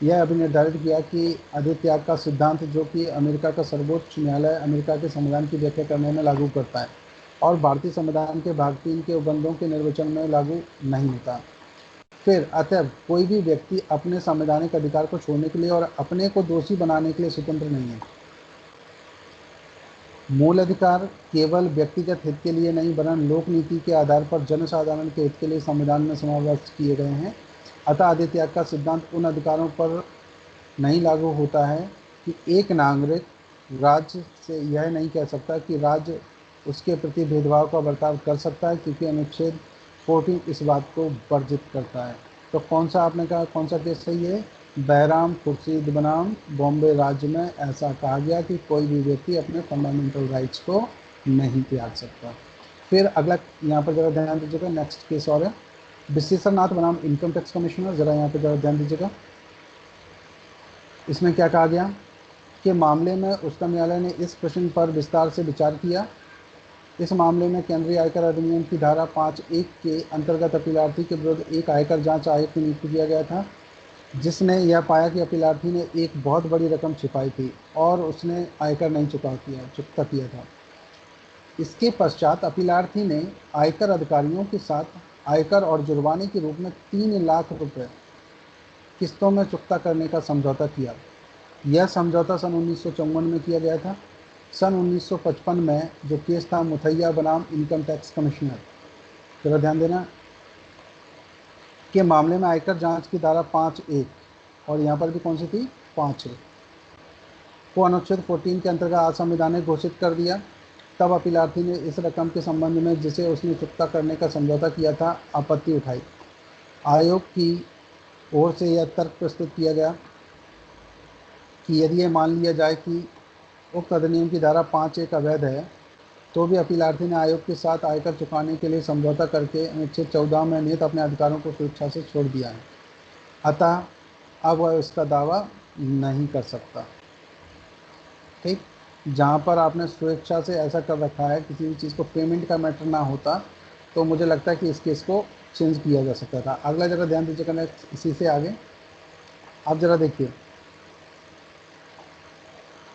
यह अभी निर्धारित किया कि अधित्याग का सिद्धांत, जो कि अमेरिका का सर्वोच्च न्यायालय अमेरिका के संविधान की व्याख्या करने में लागू करता है और भारतीय संविधान के भाग 3 के उपबंधों के निर्वचन में लागू नहीं होता। फिर अतएव कोई भी व्यक्ति अपने संवैधानिक अधिकार को छोड़ने के लिए और अपने को दोषी बनाने के लिए स्वतंत्र नहीं है। मूल अधिकार केवल व्यक्तिगत हित के लिए नहीं वरन लोक नीति के आधार पर जनसाधारण के हित के लिए संविधान में समावेश किए गए हैं। अतः अधित्याग का सिद्धांत उन अधिकारों पर नहीं लागू होता है कि एक नागरिक राज्य से यह नहीं कह सकता कि राज्य उसके प्रति भेदभाव का बर्ताव कर सकता है, क्योंकि अनुच्छेद 14 इस बात को वर्जित करता है। तो कौन सा आपने कहा, कौन सा केस सही है? बैराम खुर्शीद बनाम बॉम्बे राज्य में ऐसा कहा गया कि कोई भी व्यक्ति अपने फंडामेंटल राइट्स को नहीं त्याग सकता। फिर अगला यहाँ पर ज़रा ध्यान दीजिएगा, नेक्स्ट केस और है विशेषर नाथ बनाम इनकम टैक्स कमिश्नर। ज़रा यहाँ पर ज़रा ध्यान दीजिएगा। इसमें क्या कहा गया कि मामले में उच्चतम न्यायालय ने इस प्रश्न पर विस्तार से विचार किया। इस मामले में केंद्रीय आयकर अधिनियम की धारा 5(1) के अंतर्गत अपीलार्थी के विरुद्ध एक आयकर जांच आयुक्त नियुक्त किया गया था, जिसने यह पाया कि अपीलार्थी ने एक बहुत बड़ी रकम छिपाई थी और उसने आयकर नहीं चुकता किया था। इसके पश्चात अपीलार्थी ने आयकर अधिकारियों के साथ आयकर और जुर्माने के रूप में 3 लाख रुपए किस्तों में चुकता करने का समझौता किया। यह समझौता सन 1954 में किया गया था। सन 1955 में जो केस था मुथैया बनाम इनकम टैक्स कमिश्नर, जरा ध्यान देना, के मामले में आयकर जांच की धारा 5(1) और यहाँ पर भी कौन सी थी 5 को अनुच्छेद 14 के अंतर्गत असंवैधानिक घोषित कर दिया। तब अपीलार्थी ने इस रकम के संबंध में जिसे उसने चुकता करने का समझौता किया था आपत्ति उठाई। आयोग की ओर से यह तर्क प्रस्तुत किया गया कि यदि यह मान लिया जाए कि उक्त अधिनियम की धारा 5(1) अवैध है, तो भी अपीलार्थी ने आयोग के साथ आयकर चुकाने के लिए समझौता करके अनुच्छेद 14 में निहित अपने अधिकारों को स्वेच्छा से छोड़ दिया है। अतः अब वह इसका दावा नहीं कर सकता। ठीक, जहाँ पर आपने स्वेच्छा से ऐसा कर रखा है, किसी भी चीज़ को पेमेंट का मैटर ना होता, तो मुझे लगता है कि इस केस को चेंज किया जा सकता था। अगला जरा ध्यान दीजिएगा, नेक्स्ट इसी से आगे आप जरा देखिए।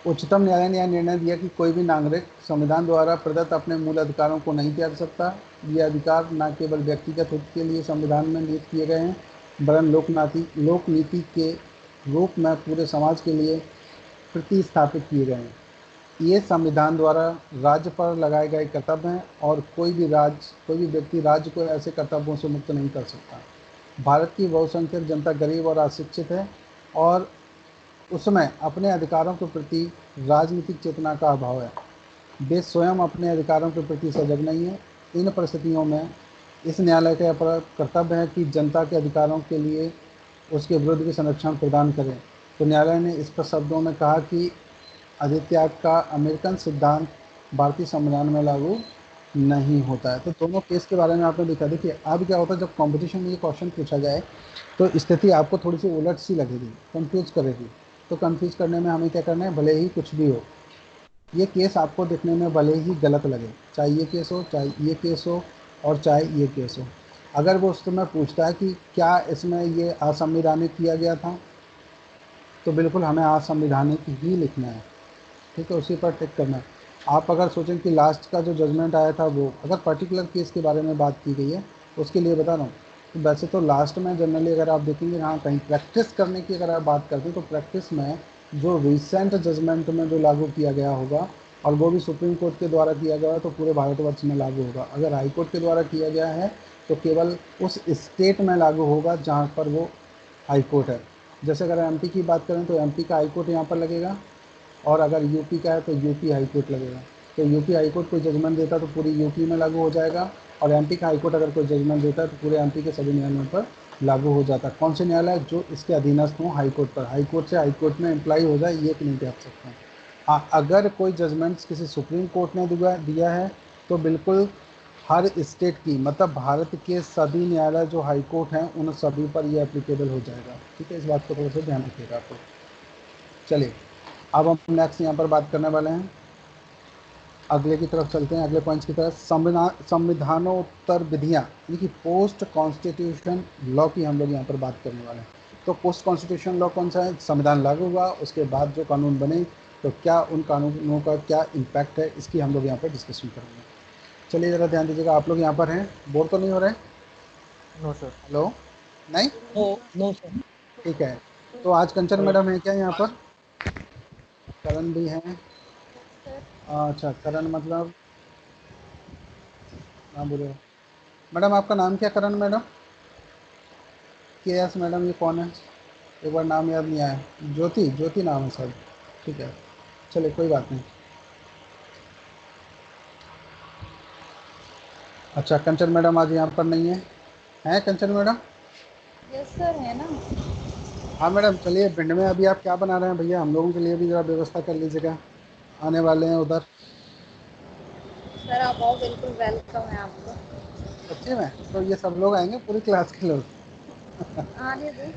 उच्चतम न्यायालय ने यह निर्णय दिया कि कोई भी नागरिक संविधान द्वारा प्रदत्त अपने मूल अधिकारों को नहीं त्याग सकता। ये अधिकार न केवल व्यक्तिगत हित के लिए संविधान में निहित किए गए हैं, वरन लोकनीति के रूप में पूरे समाज के लिए प्रतिस्थापित किए गए हैं। ये संविधान द्वारा राज्य पर लगाए गए कर्तव्य हैं और कोई भी व्यक्ति राज्य को ऐसे कर्तव्यों से मुक्त नहीं कर सकता। भारत की बहुसंख्यक जनता गरीब और अशिक्षित है और उसमें अपने अधिकारों के प्रति राजनीतिक चेतना का अभाव है। देश स्वयं अपने अधिकारों के प्रति सजग नहीं है। इन परिस्थितियों में इस न्यायालय का कर्तव्य है कि जनता के अधिकारों के लिए उसके विरुद्ध भी संरक्षण प्रदान करें। तो न्यायालय ने स्पष्ट शब्दों में कहा कि अधित्याग का अमेरिकन सिद्धांत भारतीय संविधान में लागू नहीं होता है। तो दोनों केस के बारे में आपने देखा। देखिए अब क्या होता है, जब कॉम्पिटिशन में ये क्वेश्चन पूछा जाए तो स्थिति आपको थोड़ी सी उलट सी लगेगी, कंफ्यूज करेगी। तो कंफ्यूज करने में हमें क्या करना है, भले ही कुछ भी हो, ये केस आपको देखने में भले ही गलत लगे, चाहे ये केस हो, चाहे ये केस हो और चाहे ये केस हो, अगर वो उस समय पूछता है कि क्या इसमें ये असंवैधानिक किया गया था, तो बिल्कुल हमें असंवैधानिक ही लिखना है। ठीक है, उसी पर टिक करना है। आप अगर सोचें कि लास्ट का जो जजमेंट आया था वो अगर पर्टिकुलर केस के बारे में बात की गई है, उसके लिए बता रहा हूँ, तो वैसे तो लास्ट में जनरली अगर आप देखेंगे, हाँ कहीं प्रैक्टिस करने की अगर आप बात करते हैं तो प्रैक्टिस में जो रिसेंट जजमेंट में जो लागू किया गया होगा और वो भी सुप्रीम कोर्ट के द्वारा किया गया है तो पूरे भारतवर्ष में लागू होगा। अगर हाई कोर्ट के द्वारा किया गया है तो केवल उस स्टेट में लागू होगा जहाँ पर वो हाई कोर्ट है। जैसे अगर एमपी की बात करें तो एमपी का हाई कोर्ट यहाँ पर लगेगा, और अगर यूपी का है तो यूपी हाई कोर्ट लगेगा। तो यूपी हाई कोर्ट कोई जजमेंट देता तो पूरी यूपी में लागू हो जाएगा, और एमपी का हाई कोर्ट अगर कोई जजमेंट देता है तो पूरे एमपी के सभी न्यायालयों पर लागू हो जाता है। कौन से न्यायालय, जो इसके अधीनस्थ हों हाई कोर्ट पर, हाई कोर्ट से हाई कोर्ट में अप्लाई हो जाए ये कि नहीं कह सकते हैं। हाँ, अगर कोई जजमेंट्स किसी सुप्रीम कोर्ट ने दिया है तो बिल्कुल हर स्टेट की, मतलब भारत के सभी न्यायालय जो हाई कोर्ट हैं उन सभी पर ये एप्लीकेबल हो जाएगा। ठीक है, इस बात को थोड़ा सा ध्यान रखिएगा आपको। चलिए अब हम नेक्स्ट यहाँ पर बात करने वाले हैं, अगले की तरफ चलते हैं, अगले पॉइंट्स की तरफ। संविधानोत्तर विधियाँ यानी कि पोस्ट कॉन्स्टिट्यूशन लॉ की हम लोग यहाँ पर बात करने वाले हैं। तो पोस्ट कॉन्स्टिट्यूशन लॉ कौन सा है, संविधान लागू हुआ उसके बाद जो कानून बने तो क्या उन कानूनों का क्या इम्पैक्ट है, इसकी हम लोग यहाँ पर डिस्कशन करेंगे। चलिए ज़रा ध्यान दीजिएगा, आप लोग यहाँ पर हैं, बोर तो नहीं हो रहे? No sir. हेलो, नहीं? No sir. ठीक है, तो आज कंचन मैडम है क्या यहाँ पर? करण भी हैं? अच्छा, करण मतलब नाम बोलो मैडम, आपका नाम क्या करण मैडम? के एस मैडम, ये कौन है? एक बार नाम याद नहीं आया। ज्योति, ज्योति नाम है सर। ठीक है, चलिए कोई बात नहीं। अच्छा, कंचन मैडम आज यहाँ पर नहीं है, हैं कंचन मैडम? यस सर, है ना। हाँ मैडम, चलिए भिंड में अभी आप क्या बना रहे हैं भैया, हम लोगों के लिए भी ज़रा व्यवस्था कर लीजिएगा, आने वाले हैं उधर। सर आप आओ, बिल्कुल वेलकम है आपको। सच्ची में? तो ये सब लोग आएंगे, पूरी क्लास के लोग? आने दो।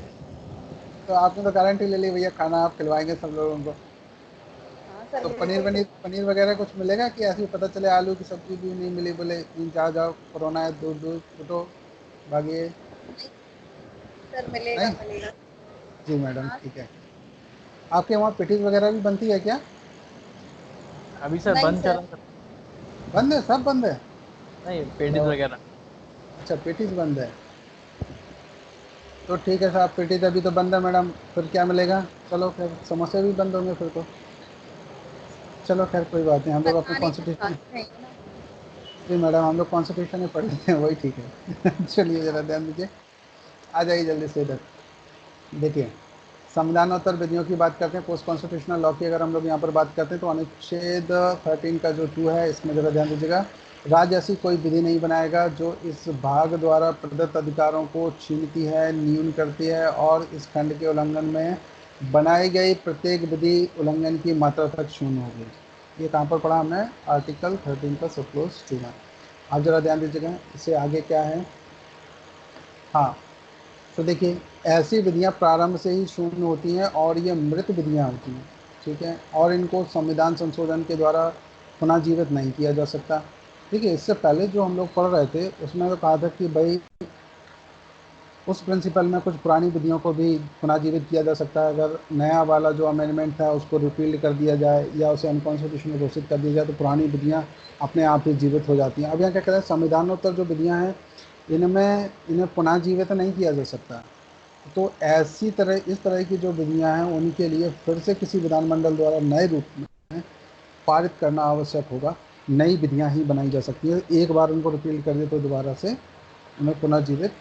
तो आपने तो गारंटी ले ली भैया, खाना आप खिलवाएंगे सब लोगों को। हाँ सर, तो पनीर बिल्कुल। वनीर पनीर वगैरह कुछ मिलेगा कि ऐसे ही पता चले आलू की सब्जी भी नहीं मिली, बोले जाओ जाओ कोरोना है, दूर दूर फुटो भागिए? सर मिलेगा नहीं? मिलेगा। जी मैडम, हाँ। ठीक है। आपके वहाँ पेटीज वगैरह भी बनती है क्या? अभी सर नहीं बंद सर। चला सर। बंद है, सब बंद है? नहीं, पेडीज लो, वगैरह। अच्छा पेटीज बंद है, तो ठीक है साहब, पेटीज अभी तो बंद है मैडम, फिर क्या मिलेगा? चलो खैर, समोसे भी बंद होंगे फिर तो। चलो खैर कोई बात नहीं, हम लोग अपने बताने की कॉन्स्टिट्यूशन। बात नहीं है ना। जी मैडम, हम लोग कॉन्स्टिट्यूशन में पढ़ लेते हैं, वही ठीक है। चलिए ज़रा ध्यान दीजिए, आ जाइए जल्दी से इधर। देखिए, संविधानोत्तर विधियों की बात करते हैं, पोस्ट कॉन्स्टिट्यूशनल लॉ की अगर हम लोग यहाँ पर बात करते हैं तो अनुच्छेद 13 का जो 2 है, इसमें ज़रा ध्यान दीजिएगा। राज्य ऐसी कोई विधि नहीं बनाएगा जो इस भाग द्वारा प्रदत्त अधिकारों को छीनती है, न्यून करती है और इस खंड के उल्लंघन में बनाई गई प्रत्येक विधि उल्लंघन की मात्रा तक शून्य होगी। ये कहाँ पर पढ़ा हमने? आर्टिकल 13 का सब क्लोज 2 में। आप ज़रा ध्यान दीजिएगा, इससे आगे क्या है। हाँ, तो देखिए, ऐसी विधियां प्रारंभ से ही शून्य होती हैं और ये मृत विधियां होती हैं। ठीक है, और इनको संविधान संशोधन के द्वारा पुनः जीवित नहीं किया जा सकता। ठीक है, इससे पहले जो हम लोग पढ़ रहे थे उसमें तो कहा था कि भाई उस प्रिंसिपल में कुछ पुरानी विधियों को भी पुनर्जीवित किया जा सकता है। अगर नया वाला जो अमेंडमेंट था उसको रिपील कर दिया जाए या उसे अनकॉन्स्टिट्यूशनल घोषित कर दिया जाए तो पुरानी विधियाँ अपने आप ही जीवित हो जाती हैं। अब यहाँ क्या कहते हैं, संविधानोत्तर जो विधियाँ हैं इन्हें पुनर्जीवित नहीं किया जा सकता। तो ऐसी तरह इस तरह की जो विधियाँ हैं उनके लिए फिर से किसी विधानमंडल द्वारा नए रूप में पारित करना आवश्यक होगा। नई विधियाँ ही बनाई जा सकती है। एक बार उनको रिपील कर दे तो दोबारा से उन्हें पुनर्जीवित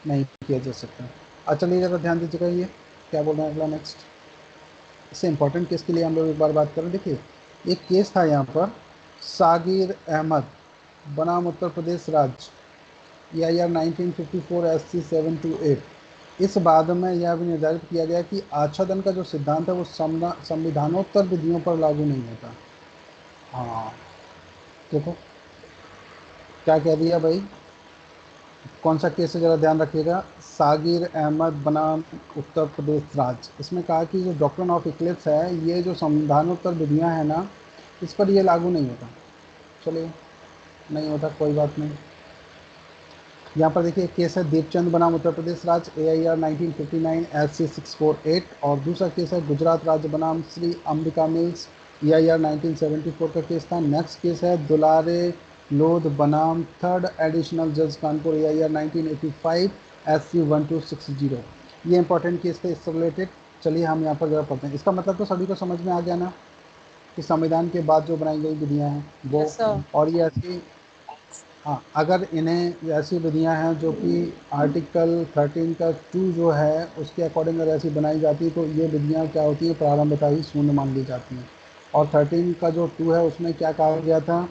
नहीं किया जा सकता। अच्छा, चलिए ज़रा ध्यान दीजिएगा, ये क्या बोल रहे हैं अगला नेक्स्ट। इससे इम्पोर्टेंट केस के लिए हम लोग एक बार बात करें। देखिए, एक केस था यहाँ पर सागिर अहमद बनाम उत्तर प्रदेश राज्य EIR 1954 SC 728। इस बाद में यह भी निर्धारित किया गया कि आच्छादन का जो सिद्धांत है वो संविधानोत्तर विधियों पर लागू नहीं होता। हाँ, देखो क्या कह दिया भाई, कौन सा केस है जरा ध्यान रखिएगा। सागिर अहमद बनाम उत्तर प्रदेश राज्य। इसमें कहा कि जो डॉक्ट्रिन ऑफ इक्लिप्स है, ये जो संविधानोत्तर विधियां हैं ना, इस पर ये लागू नहीं होता। चलिए, नहीं होता, कोई बात नहीं। यहाँ पर देखिए, केस है दीपचंद बनाम उत्तर प्रदेश राज्य EIR 1959 SC 648। और दूसरा केस है गुजरात राज्य बनाम श्री अंबिका मिल्स EIR 1974 का केस था। नेक्स्ट केस है दुलारे लोध बनाम थर्ड एडिशनल जज कानपुर EIR 1985 SC 1260। ये इंपॉर्टेंट केस थे इससे रिलेटेड। चलिए हम यहाँ पर जरा पढ़ते हैं। इसका मतलब तो सभी को समझ में आ गया ना कि संविधान के बाद जो बनाई गई विधियाँ हैं वो, Yes, sir. और ये ऐसी, हाँ, अगर इन्हें ऐसी विधियां हैं जो कि आर्टिकल 13 का 2 जो है उसके अकॉर्डिंग अगर ऐसी बनाई जाती है तो ये विधियां क्या होती हैं, प्रारंभता ही शून्य मान ली जाती हैं। और 13 का जो 2 है उसमें क्या कहा गया था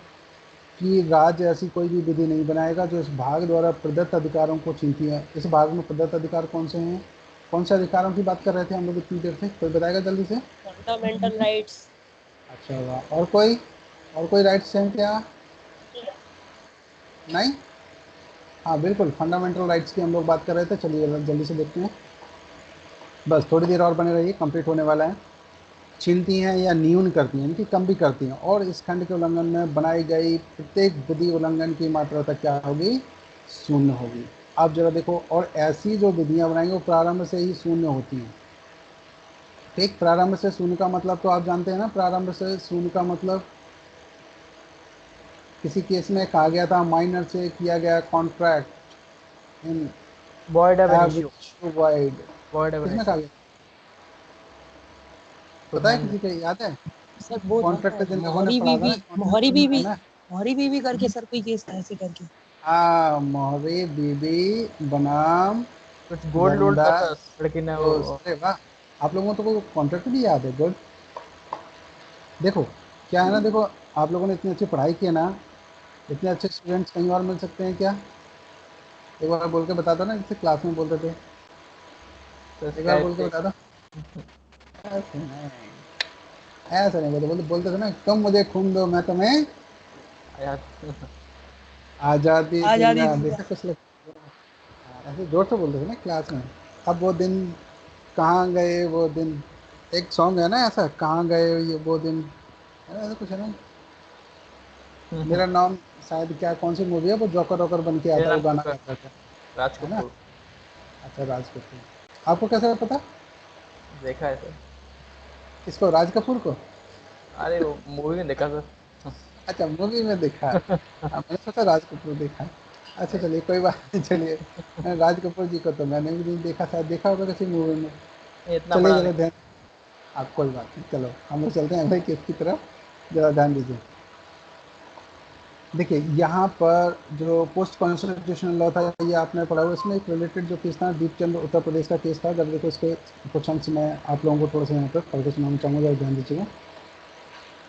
कि राज्य ऐसी कोई भी विधि नहीं बनाएगा जो इस भाग द्वारा प्रदत्त अधिकारों को छीनती है। इस भाग में प्रदत्त अधिकार कौन से हैं, कौन से अधिकारों की बात कर रहे थे हम लोग इतनी देर से, कोई बताएगा जल्दी से। Fundamental rights. अच्छा, वाह। और कोई राइट्स हैं क्या? नहीं। हाँ बिल्कुल, फंडामेंटल राइट्स की हम लोग बात कर रहे थे। चलिए जल्दी से देखते हैं, बस थोड़ी देर और बने रहिए, कंप्लीट होने वाला है। छीनती हैं या न्यून करती हैं, यानी कि कम भी करती हैं, और इस खंड के उल्लंघन में बनाई गई प्रत्येक विधि उल्लंघन की मात्रा तक क्या होगी, शून्य होगी। आप जरा देखो, और ऐसी जो विधियां बनाएंगे वो प्रारंभ से ही शून्य होती हैं। ठीक, प्रारंभ से शून्य का मतलब तो आप जानते हैं ना, प्रारंभ से शून्य का मतलब किसी केस में कहा गया था माइनर से किया गया contract in void ab initio, wide, void ab किसमें कहा initio। गया पता है, किसी को याद है? सर वो था कॉन्ट्रैक्ट जिन लोगों ने मोहरी पढ़ा था बीबी, ना, मोहरी कॉन्ट्रैक्ट बीबी, है ना। मोहरी बीबी करके सर कोई केस था ऐसे करके। हाँ, मोहरी बीबी बनाम कुछ गोल्ड लोड गंगा का था लड़की ने रोज। वो। अरे वाह, आप लोगों को कॉन्ट्रैक्ट भी याद है, गुड। देखो क्या है ना, देखो आप लोगों ने इतनी अच्छी पढ़ाई की है ना, इतने अच्छे स्टूडेंट्स कहीं और मिल सकते हैं क्या? एक बार बोल के बता दो ना, जैसे क्लास में बोलते थे, एक बार सब्सक्राइब बोल के पे। बता दो। ऐसे नहीं, ऐसे नहीं बोलते, बोलते थे ना, तुम मुझे खून दो मैं तुम्हें यार आज़ादी आजादी दूंगा, दूंगा। देखा कुछ लोग ऐसे जोर से बोलते थे ना क्लास में। अब वो दिन कहाँ गए, वो दिन, एक सॉन्ग है ना ऐसा, कहाँ गए ये वो दिन, है ना, ऐसा कुछ है ना। मेरा नाम, शायद क्या, कौन सी मूवी है वो, जोकर वोकर बन के मेरा आता है, वो नाम गाना जोकर, गाता था, राज है ना। कपूर। अच्छा, राज कपूर, आपको कैसे पता? देखा है सर। इसको, राज कपूर को? अरे वो मूवी में देखा सर। अच्छा, मूवी में देखा है। हाँ, मैंने सोचा राज कपूर देखा है। अच्छा नहीं। चलिए, कोई बात नहीं, चलिए। राज कपूर जी को तो मैंने भी नहीं देखा, शायद देखा होगा किसी मूवी में। इतना चलिए बड़ा जरा नहीं। ध्यान, आप कोई बात नहीं, चलो हम लोग चलते हैं अगले केस की तरफ, जरा ध्यान दीजिए। देखिए यहाँ पर जो पोस्ट कॉन्स्टिट्यूशनल लॉ था, ये आपने पढ़ा हुआ, इसमें एक रिलेटेड जो केस था दीपचंद उत्तर प्रदेश का केस था। जब देखो इसके कुछ अंश मैं आप लोगों को थोड़ा सा यहाँ पर पढ़ के सुनाना चाहूँगा, ध्यान दीजिएगा।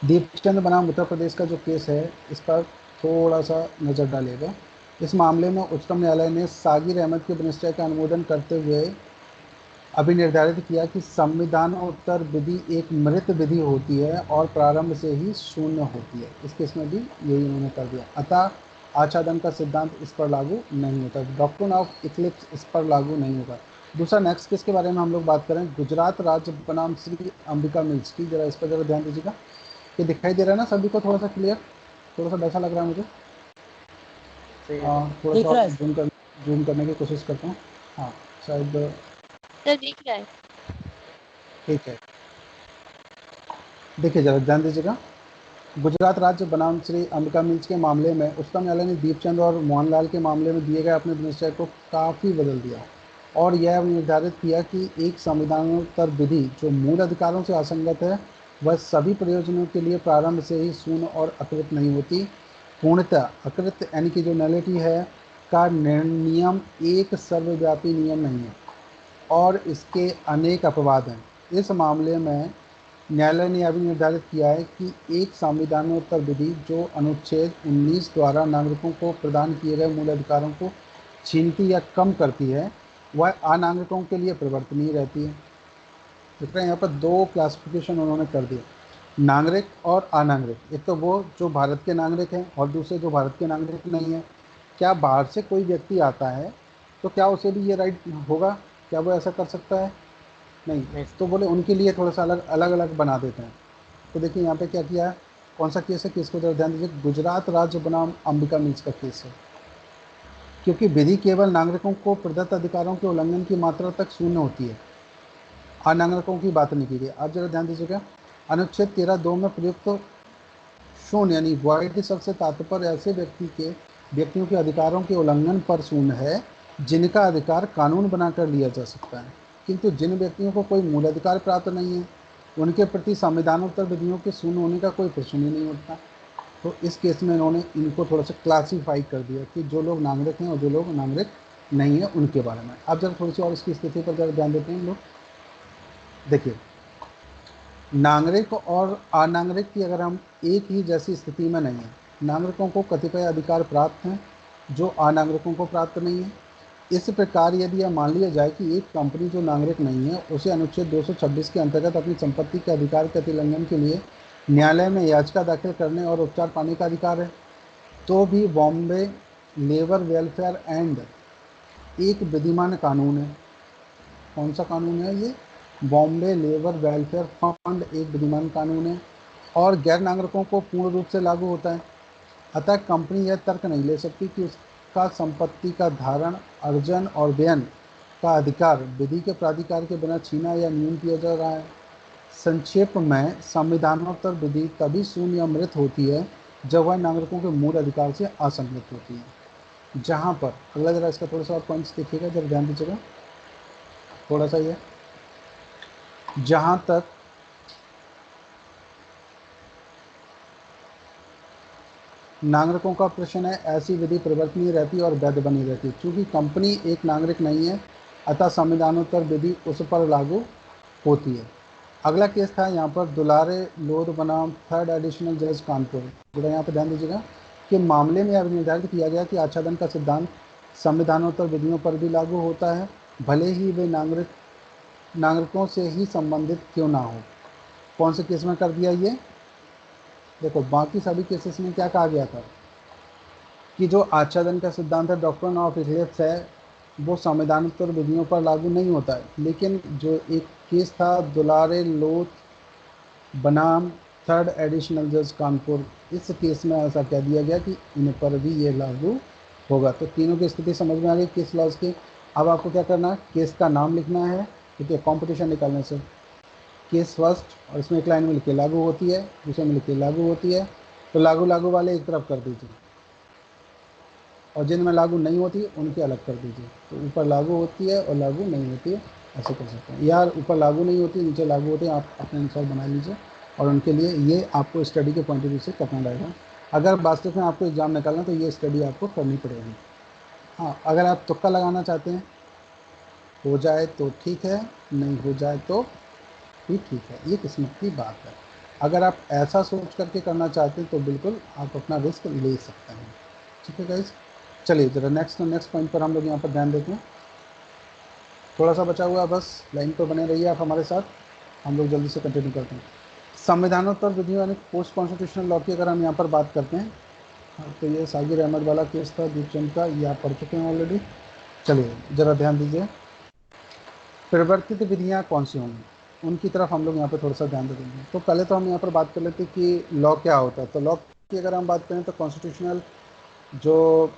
दीपचंद बनाम उत्तर प्रदेश का जो केस है, इस पर थोड़ा सा नज़र डालिएगा। इस मामले में उच्चतम न्यायालय ने सागिर अहमद के निश्चय का अनुमोदन करते हुए अभी निर्धारित किया कि संविधानोत्तर विधि एक मृत विधि होती है और प्रारंभ से ही शून्य होती है। इस केस में भी यही उन्होंने कर दिया। अतः आच्छादन का सिद्धांत इस पर लागू नहीं होता, डॉक्ट्रिन ऑफ इक्लिप्स इस पर लागू नहीं होगा। दूसरा नेक्स्ट केस के बारे में हम लोग बात करें, गुजरात राज्य बनाम श्री अंबिका मिल्स की। जरा इस पर जरा ध्यान दीजिएगा। ये दिखाई दे रहा है ना सभी को, थोड़ा सा क्लियर, थोड़ा सा वैसा लग रहा है मुझे। सही है सर। थोड़ा सा दिख रहा और है सर। जूम करने की कोशिश करता हूँ। हाँ, शायद सर दिख रहा है। ठीक है, देखिए जरा ध्यान दीजिएगा। गुजरात राज्य बनाम श्री अंबिका मिल्स के मामले में उच्चतम न्यायालय ने दीपचंद और मोहनलाल के मामले में दिए गए अपने निश्चय को काफ़ी बदल दिया और यह निर्धारित किया कि एक संविधानोत्तर विधि जो मूल अधिकारों से असंगत है वह सभी प्रयोजनों के लिए प्रारंभ से ही शून्य और अकृत नहीं होती। पूर्णतः अकृत यानी कि जो नलिटी है का नियम एक सर्वव्यापी नियम नहीं है और इसके अनेक अपवाद हैं। इस मामले में न्यायालय ने अभी निर्धारित किया है कि एक संविधानोत्तर विधि जो अनुच्छेद 19 द्वारा नागरिकों को प्रदान किए गए मूल अधिकारों को छीनती या कम करती है वह अनागरिकों के लिए परिवर्तनीय रहती है। देख रहे हैं यहाँ पर दो क्लासिफिकेशन उन्होंने कर दिए, नागरिक और अनागरिक। एक तो वो जो भारत के नागरिक हैं और दूसरे जो भारत के नागरिक नहीं हैं। क्या बाहर से कोई व्यक्ति आता है तो क्या उसे भी ये राइट होगा? क्या वो ऐसा कर सकता है? नहीं। नहीं। तो बोले उनके लिए थोड़ा सा अलग अलग अलग बना देते हैं। तो देखिए यहाँ पे क्या किया है, कौन सा केस है, केस को जरा ध्यान दीजिए। गुजरात राज्य बनाम अंबिका मिल्स का केस है, क्योंकि विधि केवल नागरिकों को प्रदत्त अधिकारों के उल्लंघन की मात्रा तक शून्य होती है, अनागरिकों की बात नहीं की गई। आप जरा ध्यान दीजिएगा, अनुच्छेद 13(2) में प्रयुक्त शून्य यानी वॉइड शब्द से तात्पर्य ऐसे व्यक्तियों के अधिकारों के उल्लंघन पर शून्य है जिनका अधिकार कानून बनाकर लिया जा सकता है, किंतु जिन व्यक्तियों को कोई मूल अधिकार प्राप्त नहीं है उनके प्रति संविधानोत्तर विधियों के शून्य होने का कोई प्रश्न ही नहीं उठता। तो इस केस में इन्होंने इनको थोड़ा सा क्लासीफाई कर दिया कि जो लोग नागरिक हैं और जो लोग नागरिक नहीं है उनके बारे में। अब जरा थोड़ी सी और इसकी स्थिति पर जरा ध्यान देते हैं हम लोग। देखिए, नागरिक और अनागरिक की अगर हम एक ही जैसी स्थिति में नहीं है, नागरिकों को कतिपय अधिकार प्राप्त हैं जो अनागरिकों को प्राप्त नहीं है। इस प्रकार यदि यह मान लिया जाए कि एक कंपनी जो नागरिक नहीं है उसे अनुच्छेद 226 के अंतर्गत अपनी संपत्ति के अधिकार के अतिलंघन के लिए न्यायालय में याचिका दाखिल करने और उपचार पाने का अधिकार है, तो भी बॉम्बे लेबर वेलफेयर एंड एक विधिमान कानून है। कौन सा कानून है ये? बॉम्बे लेबर वेलफेयर फंड एक विधिमान कानून है और गैर नागरिकों को पूर्ण रूप से लागू होता है। अतः कंपनी यह तर्क नहीं ले सकती कि उसका संपत्ति का धारण, अर्जन और व्ययन का अधिकार विधि के प्राधिकार के बिना छीना या न्यून किया जा रहा है। संक्षेप में संविधानोत्तर विधि तभी शून्य या मृत होती है जब वह नागरिकों के मूल अधिकार से असंगत होती है। जहाँ पर अगला जरा इसका थोड़ा सा और पॉइंट्स देखिएगा, जरा ध्यान दीजिएगा थोड़ा सा। ये जहाँ तक नागरिकों का प्रश्न है, ऐसी विधि परिवर्तनीय रहती है और वैध बनी रहती है। चूँकि कंपनी एक नागरिक नहीं है अतः संविधानोत्तर विधि उस पर लागू होती है। अगला केस था यहाँ पर दुलारे लोध बनाम थर्ड एडिशनल जज कानपुर। जरा यहाँ पर ध्यान दीजिएगा कि मामले में अब निर्धारित किया गया कि आच्छादन का सिद्धांत संविधानोत्तर विधियों पर भी लागू होता है, भले ही वे नागरिकों से ही संबंधित क्यों ना हो। कौन से केस में कर दिया ये? देखो, बाकी सभी केसेस में क्या कहा गया था कि जो आच्छादन का सिद्धांत है, डॉक्ट्रिन ऑफ इक्लिप्स है, वो संविधानोत्तर विधियों पर लागू नहीं होता है। लेकिन जो एक केस था दुलारे लोध बनाम थर्ड एडिशनल जज कानपुर, इस केस में ऐसा कह दिया गया कि इन पर भी ये लागू होगा। तो तीनों की स्थिति समझ में आ गई केस लॉज की। अब आपको क्या करना है, केस का नाम लिखना है, ठीक है, कॉम्पिटिशन निकालने से। केस फर्स्ट और इसमें एक लाइन में लिखिए लागू होती है, दूसरे में लिखिए लागू होती है। तो लागू वाले एक तरफ कर दीजिए और जिनमें लागू नहीं होती उनके अलग कर दीजिए। तो ऊपर लागू होती है और लागू नहीं होती है, ऐसे कर सकते हैं। यार ऊपर लागू नहीं होती, नीचे लागू होती है, आप अपने अनुसार बना लीजिए। और उनके लिए ये आपको स्टडी के पॉइंट ऑफ व्यू से करना रहेगा। अगर वास्तव में आपको एग्ज़ाम निकालना तो ये स्टडी आपको करनी पड़ेगी। हाँ, अगर आप तुक्का लगाना चाहते हैं, हो जाए तो ठीक है, नहीं हो जाए तो भी ठीक है, ये किस्मत की बात है। अगर आप ऐसा सोच करके करना चाहते हैं तो बिल्कुल आप अपना रिस्क ले सकते हैं। ठीक है गाइस, चलिए जरा नेक्स्ट पॉइंट पर हम लोग यहाँ पर ध्यान देते हैं। थोड़ा सा बचा हुआ है, बस लाइन पर बने रहिए आप हमारे साथ, हम लोग जल्दी से कंटिन्यू करते हैं। संविधानोत्तर विधियों यानी पोस्ट कॉन्स्टिट्यूशनल लॉ की अगर हम यहाँ पर बात करते हैं, तो ये सागिर अहमद वाला केस था दीपचंद का, ये आप पढ़ चुके हैं ऑलरेडी। चलिए जरा ध्यान दीजिए, परिवर्तित विधियाँ कौन सी होंगी उनकी तरफ हम लोग यहाँ पर थोड़ा सा ध्यान देंगे। तो पहले तो हम यहाँ पर बात कर लेते हैं कि लॉ क्या होता है। तो लॉ की अगर हम बात करें तो कॉन्स्टिट्यूशनल जो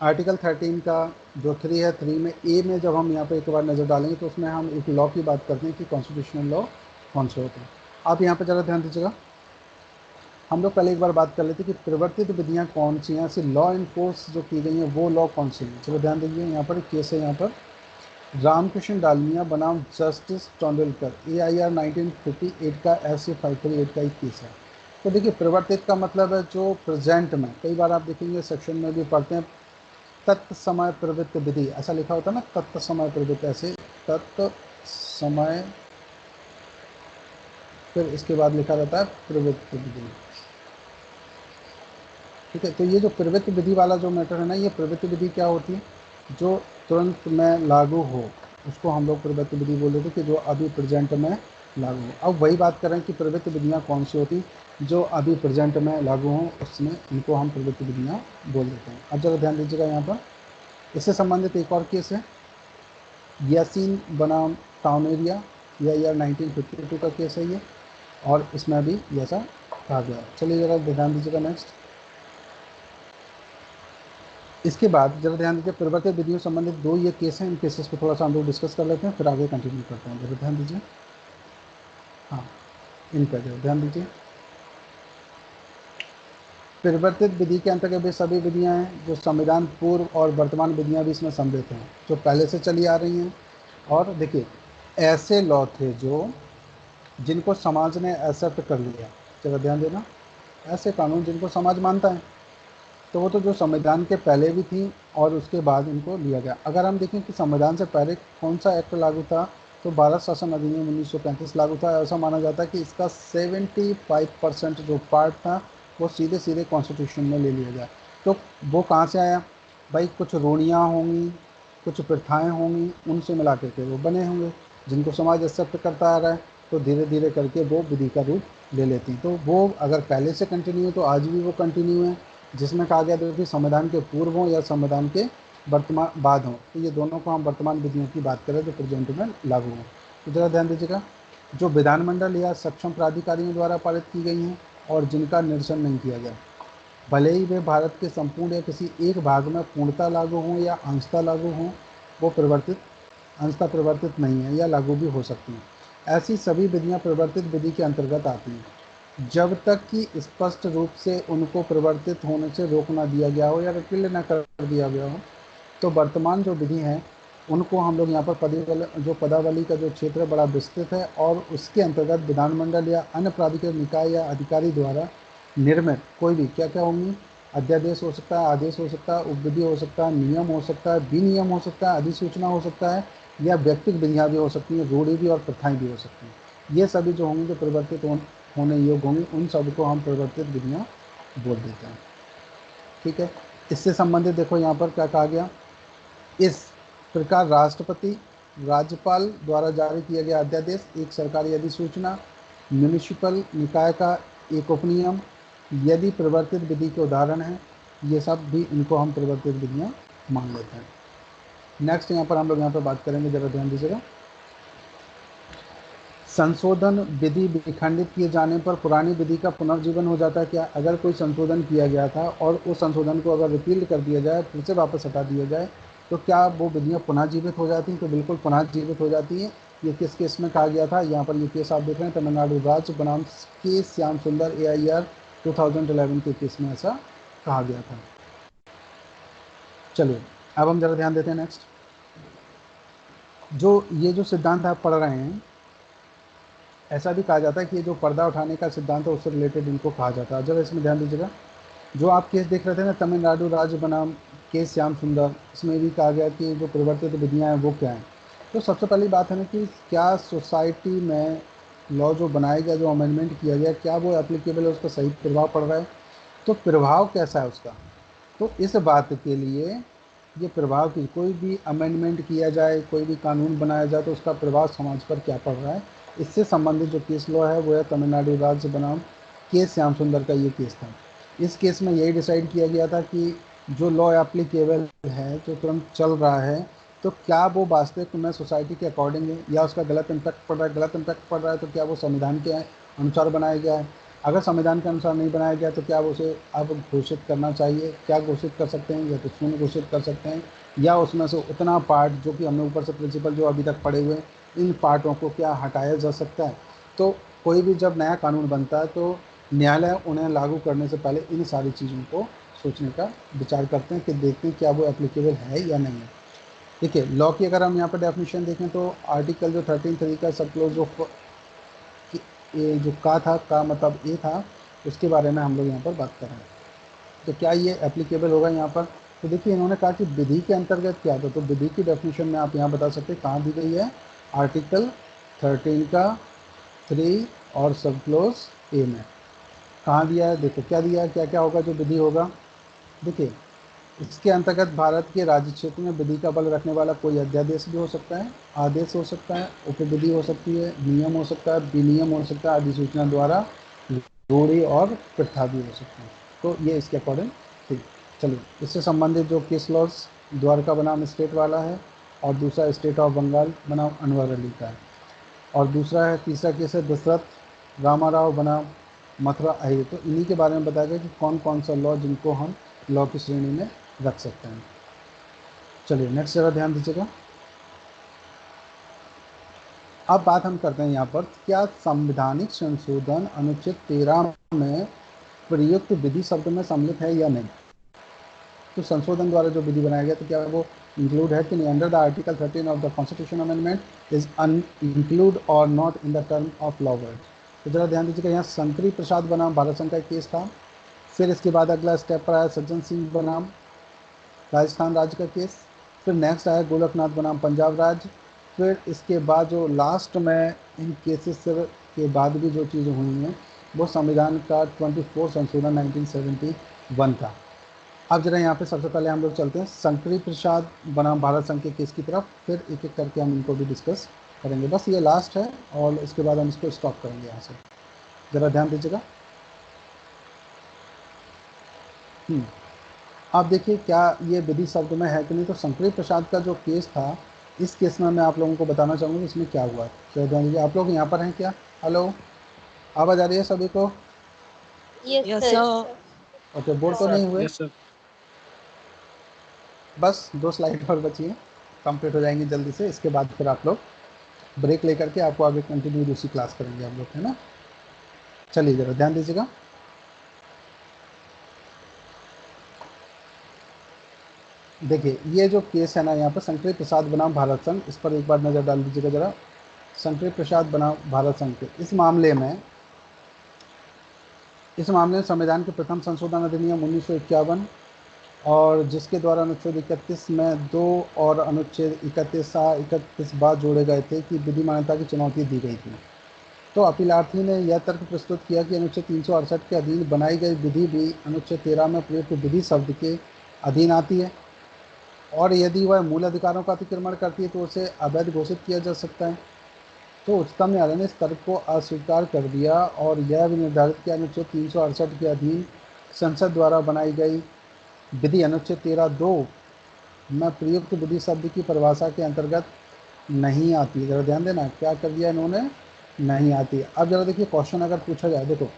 आर्टिकल 13 का जो 3 है, 3 में ए में जब हम यहाँ पे एक बार नज़र डालेंगे तो उसमें हम एक लॉ की बात करते हैं कि कॉन्स्टिट्यूशनल लॉ कौन से होते हैं। आप यहाँ पे ज़रा ध्यान दीजिएगा, हम लोग पहले एक बार बात कर लेते कि प्रवर्तित विधियाँ कौन सी हैं, ऐसी लॉ इन फोर्स जो की गई हैं वो लॉ कौन सी हैं। चलो ध्यान दीजिए, यहाँ पर केस है, यहाँ पर रामकृष्ण डालमिया बनाम जस्टिस तेंदुलकर, AIR 1958 का SC 538 का एक केस है। तो देखिए, प्रवर्तित का मतलब है जो प्रेजेंट में, कई बार आप देखेंगे सेक्शन में भी पढ़ते हैं तत्समय प्रवृत्त विधि, ऐसा लिखा होता है ना, तत्समय प्रवृत्त, ऐसे तत्समय, फिर इसके बाद लिखा रहता है प्रवृत्त विधि। ठीक है, तो ये जो प्रवृत्ति विधि वाला जो मैटर है ना, ये प्रवृत्ति विधि क्या होती है, जो तुरंत में लागू हो, उसको हम लोग प्रवृत्ति विधि बोल देते कि जो अभी प्रेजेंट में लागू हो। अब वही बात करें कि प्रवृत्ति विधियाँ कौन सी होती, जो अभी प्रेजेंट में लागू हों, उसमें इनको हम प्रवृत्ति विधियाँ बोल देते हैं। अब जरा ध्यान दीजिएगा, यहाँ पर इससे संबंधित एक और केस है, यासीन बनाम टाउन एरिया, AIR 1952 का केस है ये, और इसमें भी ऐसा कहा गया। चलिए ज़रा ध्यान दीजिएगा नेक्स्ट। इसके बाद जरा ध्यान दीजिए, प्रवर्तित विधियों संबंधित 2 ये केस हैं, इन केसेस को थोड़ा सा हम लोग डिस्कस कर लेते हैं, फिर आगे कंटिन्यू करते हैं। जरा ध्यान दीजिए, हाँ, इन पर जरा ध्यान दीजिए। प्रवर्तित विधि के अंतर्गत वे सभी विधियां हैं जो संविधान पूर्व और वर्तमान विधियां भी इसमें सम्मिलित हैं, जो पहले से चली आ रही हैं। और देखिए, ऐसे लॉ थे जो जिनको समाज ने एक्सेप्ट कर लिया, जरा ध्यान देना, ऐसे कानून जिनको समाज मानता है, तो वो तो जो संविधान के पहले भी थी और उसके बाद इनको लिया गया। अगर हम देखें कि संविधान से पहले कौन सा एक्ट लागू था, तो भारत शासन अधिनियम 1935 लागू था। ऐसा माना जाता है कि इसका 75% जो पार्ट था वो सीधे सीधे कॉन्स्टिट्यूशन में ले लिया गया। तो वो कहाँ से आया भाई, कुछ रूढ़ियाँ होंगी, कुछ प्रथाएँ होंगी, उनसे मिला करके वो बने होंगे, जिनको समाज एक्सेप्ट करता आ रहा है, तो धीरे धीरे करके वो विधि का रूप ले लेती। तो वो अगर पहले से कंटिन्यू है तो आज भी वो कंटिन्यू है, जिसमें कहा गया था कि संविधान के पूर्व हों या संविधान के वर्तमान बाद हों, तो ये दोनों को हम वर्तमान विधियों की बात करें जो प्रेजेंट में लागू हों। तो ज़रा ध्यान दीजिएगा, जो विधानमंडल या सक्षम प्राधिकारियों द्वारा पारित की गई हैं और जिनका निरसन नहीं किया गया, भले ही वे भारत के संपूर्ण या किसी एक भाग में पूर्णतः लागू हों या अंशतः लागू हों, वो परिवर्तित, अंशतः परिवर्तित नहीं है या लागू भी हो सकती हैं। ऐसी सभी विधियाँ परिवर्तित विधि के अंतर्गत आती हैं जब तक कि स्पष्ट रूप से उनको परिवर्तित होने से रोक ना दिया गया हो या रिपील ना कर दिया गया हो। तो वर्तमान जो विधि हैं उनको हम लोग यहाँ पर पदावली का जो क्षेत्र है बड़ा विस्तृत है, और उसके अंतर्गत विधानमंडल या अन्य प्राधिकृत निकाय या अधिकारी द्वारा निर्मित कोई भी क्या क्या होंगी, अध्यादेश हो सकता है, आदेश हो सकता है, उपविधि हो सकता है, नियम हो सकता है, विनियम हो सकता है, अधिसूचना हो सकता है, या व्यक्तिगत विधियाँ भी हो सकती हैं, रूढ़ी भी और प्रथाएं भी हो सकती हैं। ये सभी जो होंगी जो परिवर्तित होने योग्य होंगी, उन सब को हम परिवर्तित विधियाँ बोल देते हैं। ठीक है, इससे संबंधित देखो यहाँ पर क्या कहा गया, इस प्रकार राष्ट्रपति, राज्यपाल द्वारा जारी किया गया अध्यादेश, एक सरकारी अधिसूचना, म्यूनिसिपल निकाय का एक उपनियम, यदि परिवर्तित विधि के उदाहरण हैं, ये सब भी इनको हम परिवर्तित विधियाँ मान लेते हैं। नेक्स्ट यहाँ पर हम लोग यहाँ पर बात करेंगे, जरा ध्यान दीजिएगा। संशोधन विधि विखंडित किए जाने पर पुरानी विधि का पुनर्जीवन हो जाता है क्या? अगर कोई संशोधन किया गया था और उस संशोधन को अगर रिपील कर दिया जाए, फिर से वापस हटा दिया जाए, तो क्या वो विधियाँ पुनः जीवित हो जाती हैं? तो बिल्कुल पुनः जीवित हो जाती हैं। ये किस केस में कहा गया था? यहाँ पर ये केस आप देख रहे हैं, तमिलनाडु राज्य बनाम के श्याम सुंदर, AIR 2011 के केस में ऐसा कहा गया था। चलिए अब हम जरा ध्यान देते हैं नेक्स्ट। ये जो सिद्धांत आप पढ़ रहे हैं, ऐसा भी कहा जाता है कि ये जो पर्दा उठाने का सिद्धांत है उससे रिलेटेड इनको कहा जाता है। जब इसमें ध्यान दीजिएगा, जो आप केस देख रहे थे ना, तमिलनाडु राज्य बनाम के श्याम सुंदर, इसमें भी कहा गया कि जो परिवर्तित विधियाँ हैं वो क्या हैं। तो सबसे पहली बात है ना कि क्या सोसाइटी में लॉ जो बनाया गया, जो अमेंडमेंट किया गया, क्या वो एप्लीकेबल है, उसका सही प्रभाव पड़ रहा है? तो प्रभाव कैसा है उसका, तो इस बात के लिए ये प्रभाव की, कोई भी अमेंडमेंट किया जाए, कोई भी कानून बनाया जाए, तो उसका प्रभाव समाज पर क्या पड़ रहा है, इससे संबंधित जो केस लॉ है वो है तमिलनाडु राज्य बनाम के श्याम सुंदर का ये केस था। इस केस में यही डिसाइड किया गया था कि जो लॉ एप्लीकेबल है, जो तुरंत चल रहा है, तो क्या वो वास्तविक में सोसाइटी के अकॉर्डिंग है या उसका गलत इम्पैक्ट पड़ रहा है। गलत इम्पैक्ट पड़ रहा है तो क्या वो संविधान के अनुसार बनाया गया है, अगर संविधान के अनुसार नहीं बनाया गया तो क्या उसे अब घोषित करना चाहिए? क्या घोषित कर सकते हैं, या तो शून्य घोषित कर सकते हैं, या उसमें से उतना पार्ट जो कि हमने ऊपर से प्रिंसिपल जो अभी तक पढ़े हुए हैं, इन पार्टों को क्या हटाया जा सकता है? तो कोई भी जब नया कानून बनता है तो न्यायालय उन्हें लागू करने से पहले इन सारी चीज़ों को सोचने का विचार करते हैं कि देखते हैं क्या वो एप्लीकेबल है या नहीं है। देखिए, लॉ की अगर हम यहाँ पर डेफिनेशन देखें तो आर्टिकल जो 13(3) का सब क्लोज जो ये जो का मतलब ए था, उसके बारे में हम लोग यहाँ पर बात कर रहे हैं। तो क्या ये एप्लीकेबल होगा यहाँ पर? तो देखिए, इन्होंने कहा कि विधि के अंतर्गत क्या था, तो विधि की डेफिनेशन में आप यहाँ बता सकते हैं कहाँ दी गई है, आर्टिकल 13 का 3 और सब क्लोज ए में कहाँ दिया है। देखो क्या दिया है, क्या क्या होगा जो विधि होगा। देखिए, इसके अंतर्गत भारत के राज्य क्षेत्र में विधि का बल रखने वाला कोई अध्यादेश भी हो सकता है, आदेश हो सकता है, उपविधि हो सकती है, नियम हो सकता है, विनियम हो सकता है, अधिसूचना द्वारा रूढ़ी और प्रथा भी हो सकती है। तो ये इसके अकॉर्डिंग थी। चलिए, इससे संबंधित जो केस लॉज, द्वारका बनाम स्टेट वाला है, और दूसरा स्टेट ऑफ बंगाल बनाम अनवर अली का है, और दूसरा है, तीसरा केस है दशरथ रामाराव बनाम मथुरा अहिर। तो इन्हीं के बारे में बताया गया कि कौन कौन सा लॉ जिनको हम लॉ की श्रेणी में रख सकते हैं। चलिए नेक्स्ट जरा ध्यान दीजिएगा। अब बात हम करते हैं यहाँ पर, क्या संवैधानिक संशोधन अनुच्छेद 13 में प्रयुक्त विधि शब्द में सम्मिलित है या नहीं। तो संशोधन द्वारा जो विधि बनाया गया तो क्या वो इंक्लूड है कि नहीं। Under the article 13 of the constitution amendment is include or not in the term of law word. तो जरा ध्यान दीजिएगा, यहाँ शंकरी प्रसाद बनाम भारत संघ का केस था। फिर इसके बाद अगला स्टेप पर आया सज्जन सिंह बनाम राजस्थान राज्य का केस। फिर नेक्स्ट आया गोलकनाथ बनाम पंजाब राज्य। फिर इसके बाद जो लास्ट में इन केसेस के बाद भी जो चीज़ें हुई हैं वो संविधान का 24 संशोधन 1971 था। अब जरा यहाँ पे सबसे पहले हम लोग चलते हैं शंकरी प्रसाद बनाम भारत संघ के केस की तरफ, फिर एक एक करके हम इनको भी डिस्कस करेंगे। बस ये लास्ट है और इसके बाद हम इसको स्टॉप करेंगे यहाँ से। ज़रा ध्यान दीजिएगा। आप देखिए क्या ये विधि शब्द में है कि नहीं। तो शंकरी प्रसाद का जो केस था, इस केस में मैं आप लोगों को बताना चाहूँगा इसमें क्या हुआ है। तो ध्यान दीजिए, आप लोग यहाँ पर हैं क्या? हेलो, आवाज़ आ रही है सभी को? Yes yes sir. Sir. Okay, bore तो नहीं हुए? Yes sir. बस 2 स्लाइड और बची हैं, कंप्लीट हो जाएंगी जल्दी से। इसके बाद फिर आप लोग ब्रेक लेकर के आपको आगे कंटिन्यू दूसरी क्लास करेंगे हम लोग, है ना। चलिए ज़रा ध्यान दीजिएगा। देखिए, ये जो केस है ना यहाँ पर शंकरी प्रसाद बनाम भारत संघ, इस पर एक बार नज़र डाल दीजिएगा ज़रा। शंकरी प्रसाद बनाम भारत संघ के इस मामले में संविधान के प्रथम संशोधन अधिनियम 1951, और जिसके द्वारा अनुच्छेद 31 में 2 और अनुच्छेद 31 बार जोड़े गए थे कि विधि मान्यता की चुनौती दी गई थी। तो अपीलार्थी ने यह तर्क प्रस्तुत किया कि अनुच्छेद 368 के अधीन बनाई गई विधि भी अनुच्छेद 13 में प्रयुक्त विधि शब्द के अधीन आती है, और यदि वह मूल अधिकारों का अतिक्रमण करती है तो उसे अवैध घोषित किया जा सकता है। तो उच्चतम न्यायालय ने इस तर्क को अस्वीकार कर दिया और यह भी निर्धारित किया अनुच्छेद 368 के अधीन संसद द्वारा बनाई गई विधि अनुच्छेद 13(2) में प्रयुक्त विधि शब्द की परिभाषा के अंतर्गत नहीं आती। जरा ध्यान देना, क्या कर दिया इन्होंने, नहीं आती। अब जरा देखिए, क्वेश्चन अगर पूछा जाए, देखो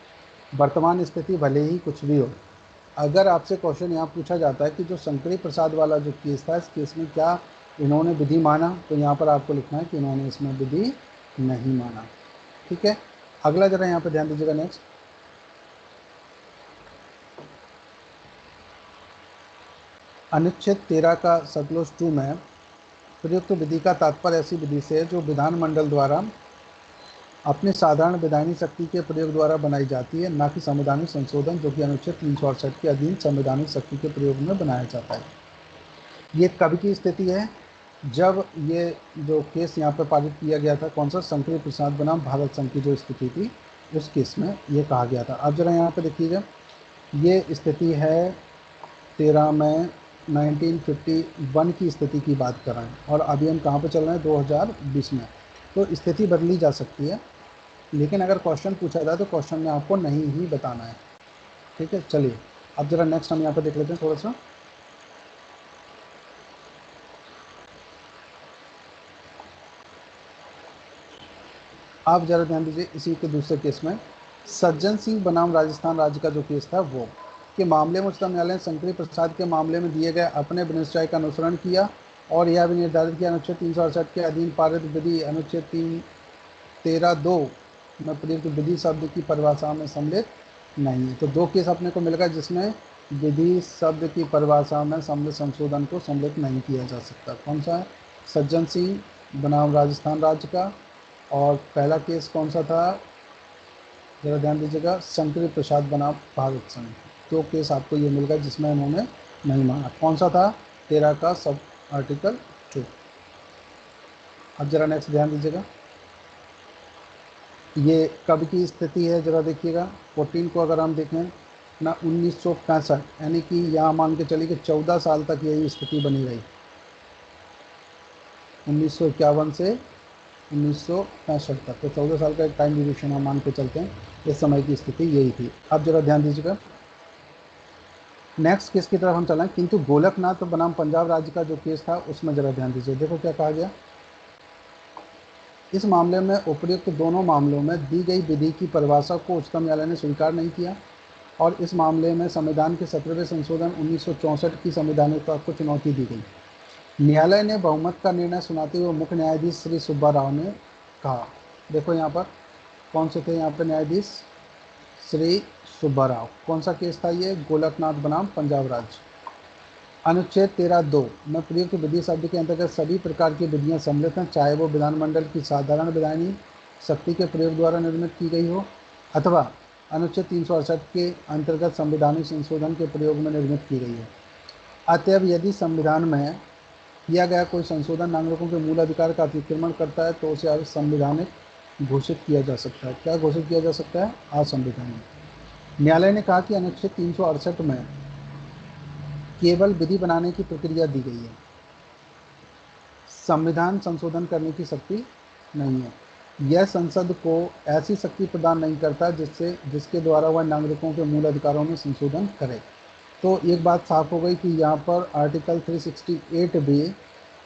वर्तमान स्थिति भले ही कुछ भी हो, अगर आपसे क्वेश्चन यहाँ पूछा जाता है कि जो शंकरी प्रसाद वाला जो केस था, इस केस में क्या इन्होंने विधि माना, तो यहाँ पर आपको लिखना है कि इन्होंने इसमें विधि नहीं माना। ठीक है, अगला जरा यहाँ पे ध्यान दीजिएगा। नेक्स्ट, अनुच्छेद 13 का सतलुज 2 में प्रयुक्त विधि का तात्पर्य ऐसी विधि से जो विधानमंडल द्वारा अपने साधारण विधायी शक्ति के प्रयोग द्वारा बनाई जाती है, ना कि संवैधानिक संशोधन जो कि अनुच्छेद 368 के अधीन संवैधानिक शक्ति के प्रयोग में बनाया जाता है। ये कब की स्थिति है, जब ये जो केस यहाँ पर पारित किया गया था, कौन सा, शंकरी प्रसाद बनाम भारत संघ की जो स्थिति थी, उस केस में ये कहा गया था। अब जरा यहाँ पे देखिएगा, ये स्थिति है 13 में 1951 की स्थिति की बात कर रहे हैं, और अभी हम कहाँ पे चल रहे हैं, 2020 में। तो स्थिति बदली जा सकती है, लेकिन अगर क्वेश्चन पूछा जाए तो क्वेश्चन में आपको नहीं ही बताना है। ठीक है, चलिए अब जरा नेक्स्ट हम यहाँ पे देख लेते हैं थोड़ा सा। आप जरा ध्यान दीजिए, इसी के दूसरे केस में सज्जन सिंह बनाम राजस्थान राज्य का जो केस था वो के मामले में उच्चतम न्यायालय ने शंकरी प्रसाद के मामले में दिए गए अपने विनिश्चय का अनुसरण किया और यह भी निर्धारित किया अनुच्छेद 368 के अधीन पारित विधि अनुच्छेद 13(2) में प्रयुक्त विधि शब्द की परिभाषा में सम्मिलित नहीं है। तो दो केस अपने को मिल गए जिसमें विधि शब्द की परिभाषा में सम्मिलित संशोधन को सम्मिलित नहीं किया जा सकता। कौन सा है? सज्जन सिंह बनाम राजस्थान राज्य का। और पहला केस कौन सा था, जरा ध्यान दीजिएगा, शंकरी प्रसाद बनाम भारत संघ। दो केस आपको ये मिल गया जिसमें उन्होंने नहीं माना। कौन सा था? 13 का सब आर्टिकल 2। अब जरा नेक्स्ट ध्यान दीजिएगा, ये कब की स्थिति है जरा देखिएगा। 14 को अगर हम देखें ना 1965, यानी कि यहाँ मान के चलिए कि 14 साल तक यही स्थिति बनी रही। 1951 से 1965 तक, तो 14 साल का एक टाइम ड्यूरेशन हम मान के चलते हैं। इस समय की स्थिति यही थी। अब जरा ध्यान दीजिएगा, नेक्स्ट केस की तरफ हम चलें। किंतु गोलकनाथ बनाम पंजाब राज्य का जो केस था उसमें जरा ध्यान दीजिए। देखो क्या कहा गया, इस मामले में उपयुक्त दोनों मामलों में दी गई विधि की परिभाषा को उच्चतम न्यायालय ने स्वीकार नहीं किया और इस मामले में संविधान के 17वें संशोधन 1964 की संवैधानिकता को चुनौती दी गई। न्यायालय ने बहुमत का निर्णय सुनाते हुए मुख्य न्यायाधीश श्री सुब्बा राव ने कहा, देखो यहाँ पर कौन से थे यहाँ पर न्यायाधीश, श्री सुब्बा राव। कौन सा केस था ये? गोलकनाथ बनाम पंजाब राज्य। अनुच्छेद 13(2) में प्रयुक्त विधि शब्द के अंतर्गत सभी प्रकार की विधियां सम्मिलित हैं, चाहे वो विधानमंडल की साधारण विधायनी शक्ति के प्रयोग द्वारा निर्मित की गई हो अथवा अनुच्छेद 368 के अंतर्गत संवैधानिक संशोधन के प्रयोग में निर्मित की गई हो। अतएव यदि संविधान में किया गया कोई संशोधन नागरिकों के मूल अधिकार का अतिक्रमण करता है तो उसे असंवैधानिक घोषित किया जा सकता है। क्या घोषित किया जा सकता है? असंवैधानिक। न्यायालय ने कहा कि अनुच्छेद 368 में केवल विधि बनाने की प्रक्रिया दी गई है, संविधान संशोधन करने की शक्ति नहीं है। यह संसद को ऐसी शक्ति प्रदान नहीं करता जिसके द्वारा वह नागरिकों के मूल अधिकारों में संशोधन करे। तो एक बात साफ हो गई कि यहाँ पर आर्टिकल 368 भी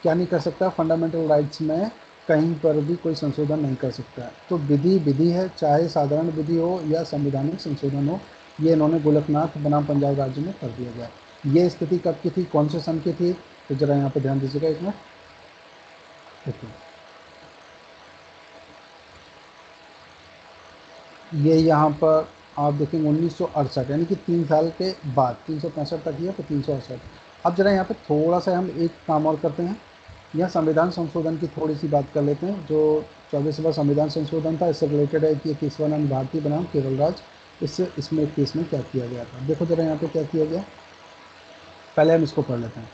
क्या नहीं कर सकता, फंडामेंटल राइट्स में कहीं पर भी कोई संशोधन नहीं कर सकता है। तो विधि विधि है, चाहे साधारण विधि हो या संवैधानिक संशोधन हो। ये इन्होंने गोलकनाथ बनाम पंजाब राज्य में कर दिया गया। ये स्थिति कब की थी, कौन से सन की थी? तो जरा यहाँ पे ध्यान दीजिएगा एक मिनट। देखिए ये यहाँ पर आप देखेंगे 1968, यानी कि 3 साल के बाद, 365 तक ही है तो 368। अब जरा यहाँ पे थोड़ा सा हम एक काम और करते हैं, यह संविधान संशोधन की थोड़ी सी बात कर लेते हैं। जो 24वां संविधान संशोधन था इससे रिलेटेड है कि केशवानंद भारती बनाम केरल राज्य, इसमें केस में क्या किया गया था। देखो जरा यहाँ पे क्या किया गया, पहले हम इसको पढ़ लेते हैं।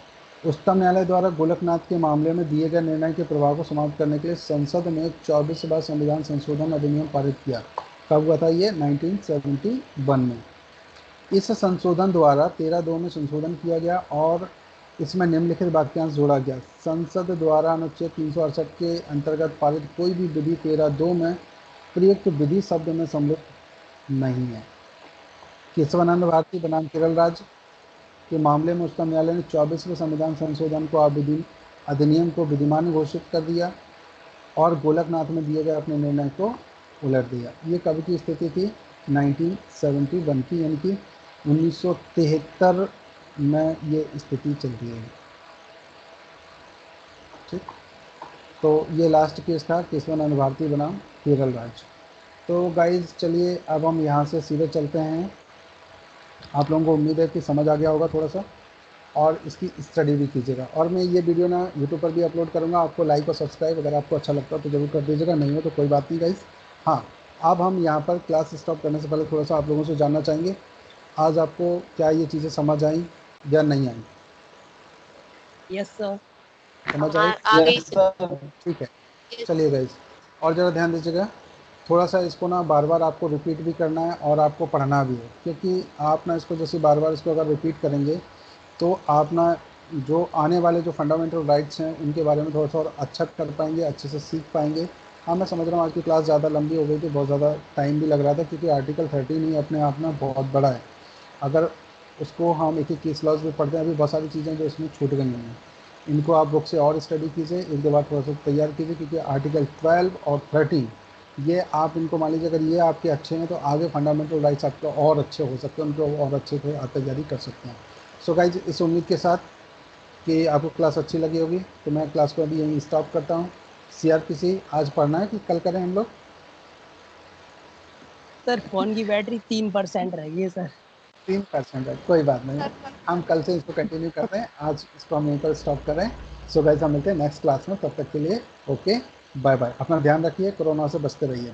उच्चतम न्यायालय द्वारा गोलकनाथ के मामले में दिए गए निर्णय के प्रभाव को समाप्त करने के लिए संसद ने 24वां संविधान संशोधन अधिनियम पारित किया। कब हुआ था ये? 1971 में। इस संशोधन द्वारा 13(2) में संशोधन किया गया और इसमें निम्नलिखित वाक्यांश जोड़ा गया, संसद द्वारा अनुच्छेद 368 के अंतर्गत पारित कोई भी विधि 13(2) में प्रयुक्त विधि शब्द में सम्मिलित नहीं है। केशवानंद भारती बनाम केरल राज्य के मामले में उच्चतम न्यायालय ने 24वें संविधान संशोधन को अधिनियम को विधिमान्य घोषित कर दिया और गोलकनाथ में दिए गए अपने निर्णय को उलट दिया। ये कब की स्थिति थी? 1971 की, यानी कि 1973 में ये स्थिति चल रही है। ठीक, तो ये लास्ट केस था केशवानंद भारती बनाम केरल राज्य। तो गाइज चलिए अब हम यहाँ से सीधे चलते हैं। आप लोगों को उम्मीद है कि समझ आ गया होगा थोड़ा सा, और इसकी स्टडी भी कीजिएगा। और मैं ये वीडियो ना यूट्यूब पर भी अपलोड करूँगा। आपको लाइक और सब्सक्राइब अगर आपको अच्छा लगता है तो ज़रूर कर दीजिएगा, नहीं हो तो कोई बात नहीं गाइस। हाँ, अब हम यहाँ पर क्लास स्टॉप करने से पहले थोड़ा सा आप लोगों से जानना चाहेंगे, आज आपको क्या ये चीज़ें समझ आई या नहीं आई? Yes sir. समझ आई? आ गई ठीक है, चलिए गाइस, और ज़रा ध्यान दीजिएगा, थोड़ा सा इसको ना बार बार आपको रिपीट भी करना है और आपको पढ़ना भी है, क्योंकि आप ना इसको जैसे बार बार इसको अगर रिपीट करेंगे तो आप ना जो आने वाले जो फंडामेंटल राइट्स हैं उनके बारे में थोड़ा सा और अच्छा कर पाएंगे, अच्छे से सीख पाएंगे। हाँ, मैं समझ रहा हूँ आज की क्लास ज़्यादा लंबी हो गई थी, बहुत ज़्यादा टाइम भी लग रहा था, क्योंकि आर्टिकल 13 ही अपने आप में बहुत बड़ा है। अगर उसको हम एक केस लॉज में पढ़ते हैं, अभी बहुत सारी चीज़ें जो इसमें छूट गई हैं, इनको आप बुक से और स्टडी कीजिए, एक दो बार थोड़ा सा तैयार कीजिए, क्योंकि आर्टिकल 12 और 13 ये आप इनको मान लीजिए, अगर ये आपके अच्छे हैं तो आगे फंडामेंटल राइट्स आपके और अच्छे हो सकते हैं, उनको और अच्छे से आप तैयारी कर सकते हैं। सो गाइज, इस उम्मीद के साथ कि आपको क्लास अच्छी लगी होगी, तो मैं क्लास को अभी यहीं स्टॉप करता हूँ। सीआरपीसी आज पढ़ना है कि कल करें हम लोग? सर फोन की बैटरी 3% रह गई है सर। 3% है, कोई बात नहीं, हम कल से इसको कंटिन्यू कर रहे हैं, आज इसको हम यहीं पर स्टॉप कर रहे हैं। सो गाइज, हम मिलते हैं नेक्स्ट क्लास में, तब तक के लिए ओके, बाय बाय। अपना ध्यान रखिए, कोरोना से बचते रहिए।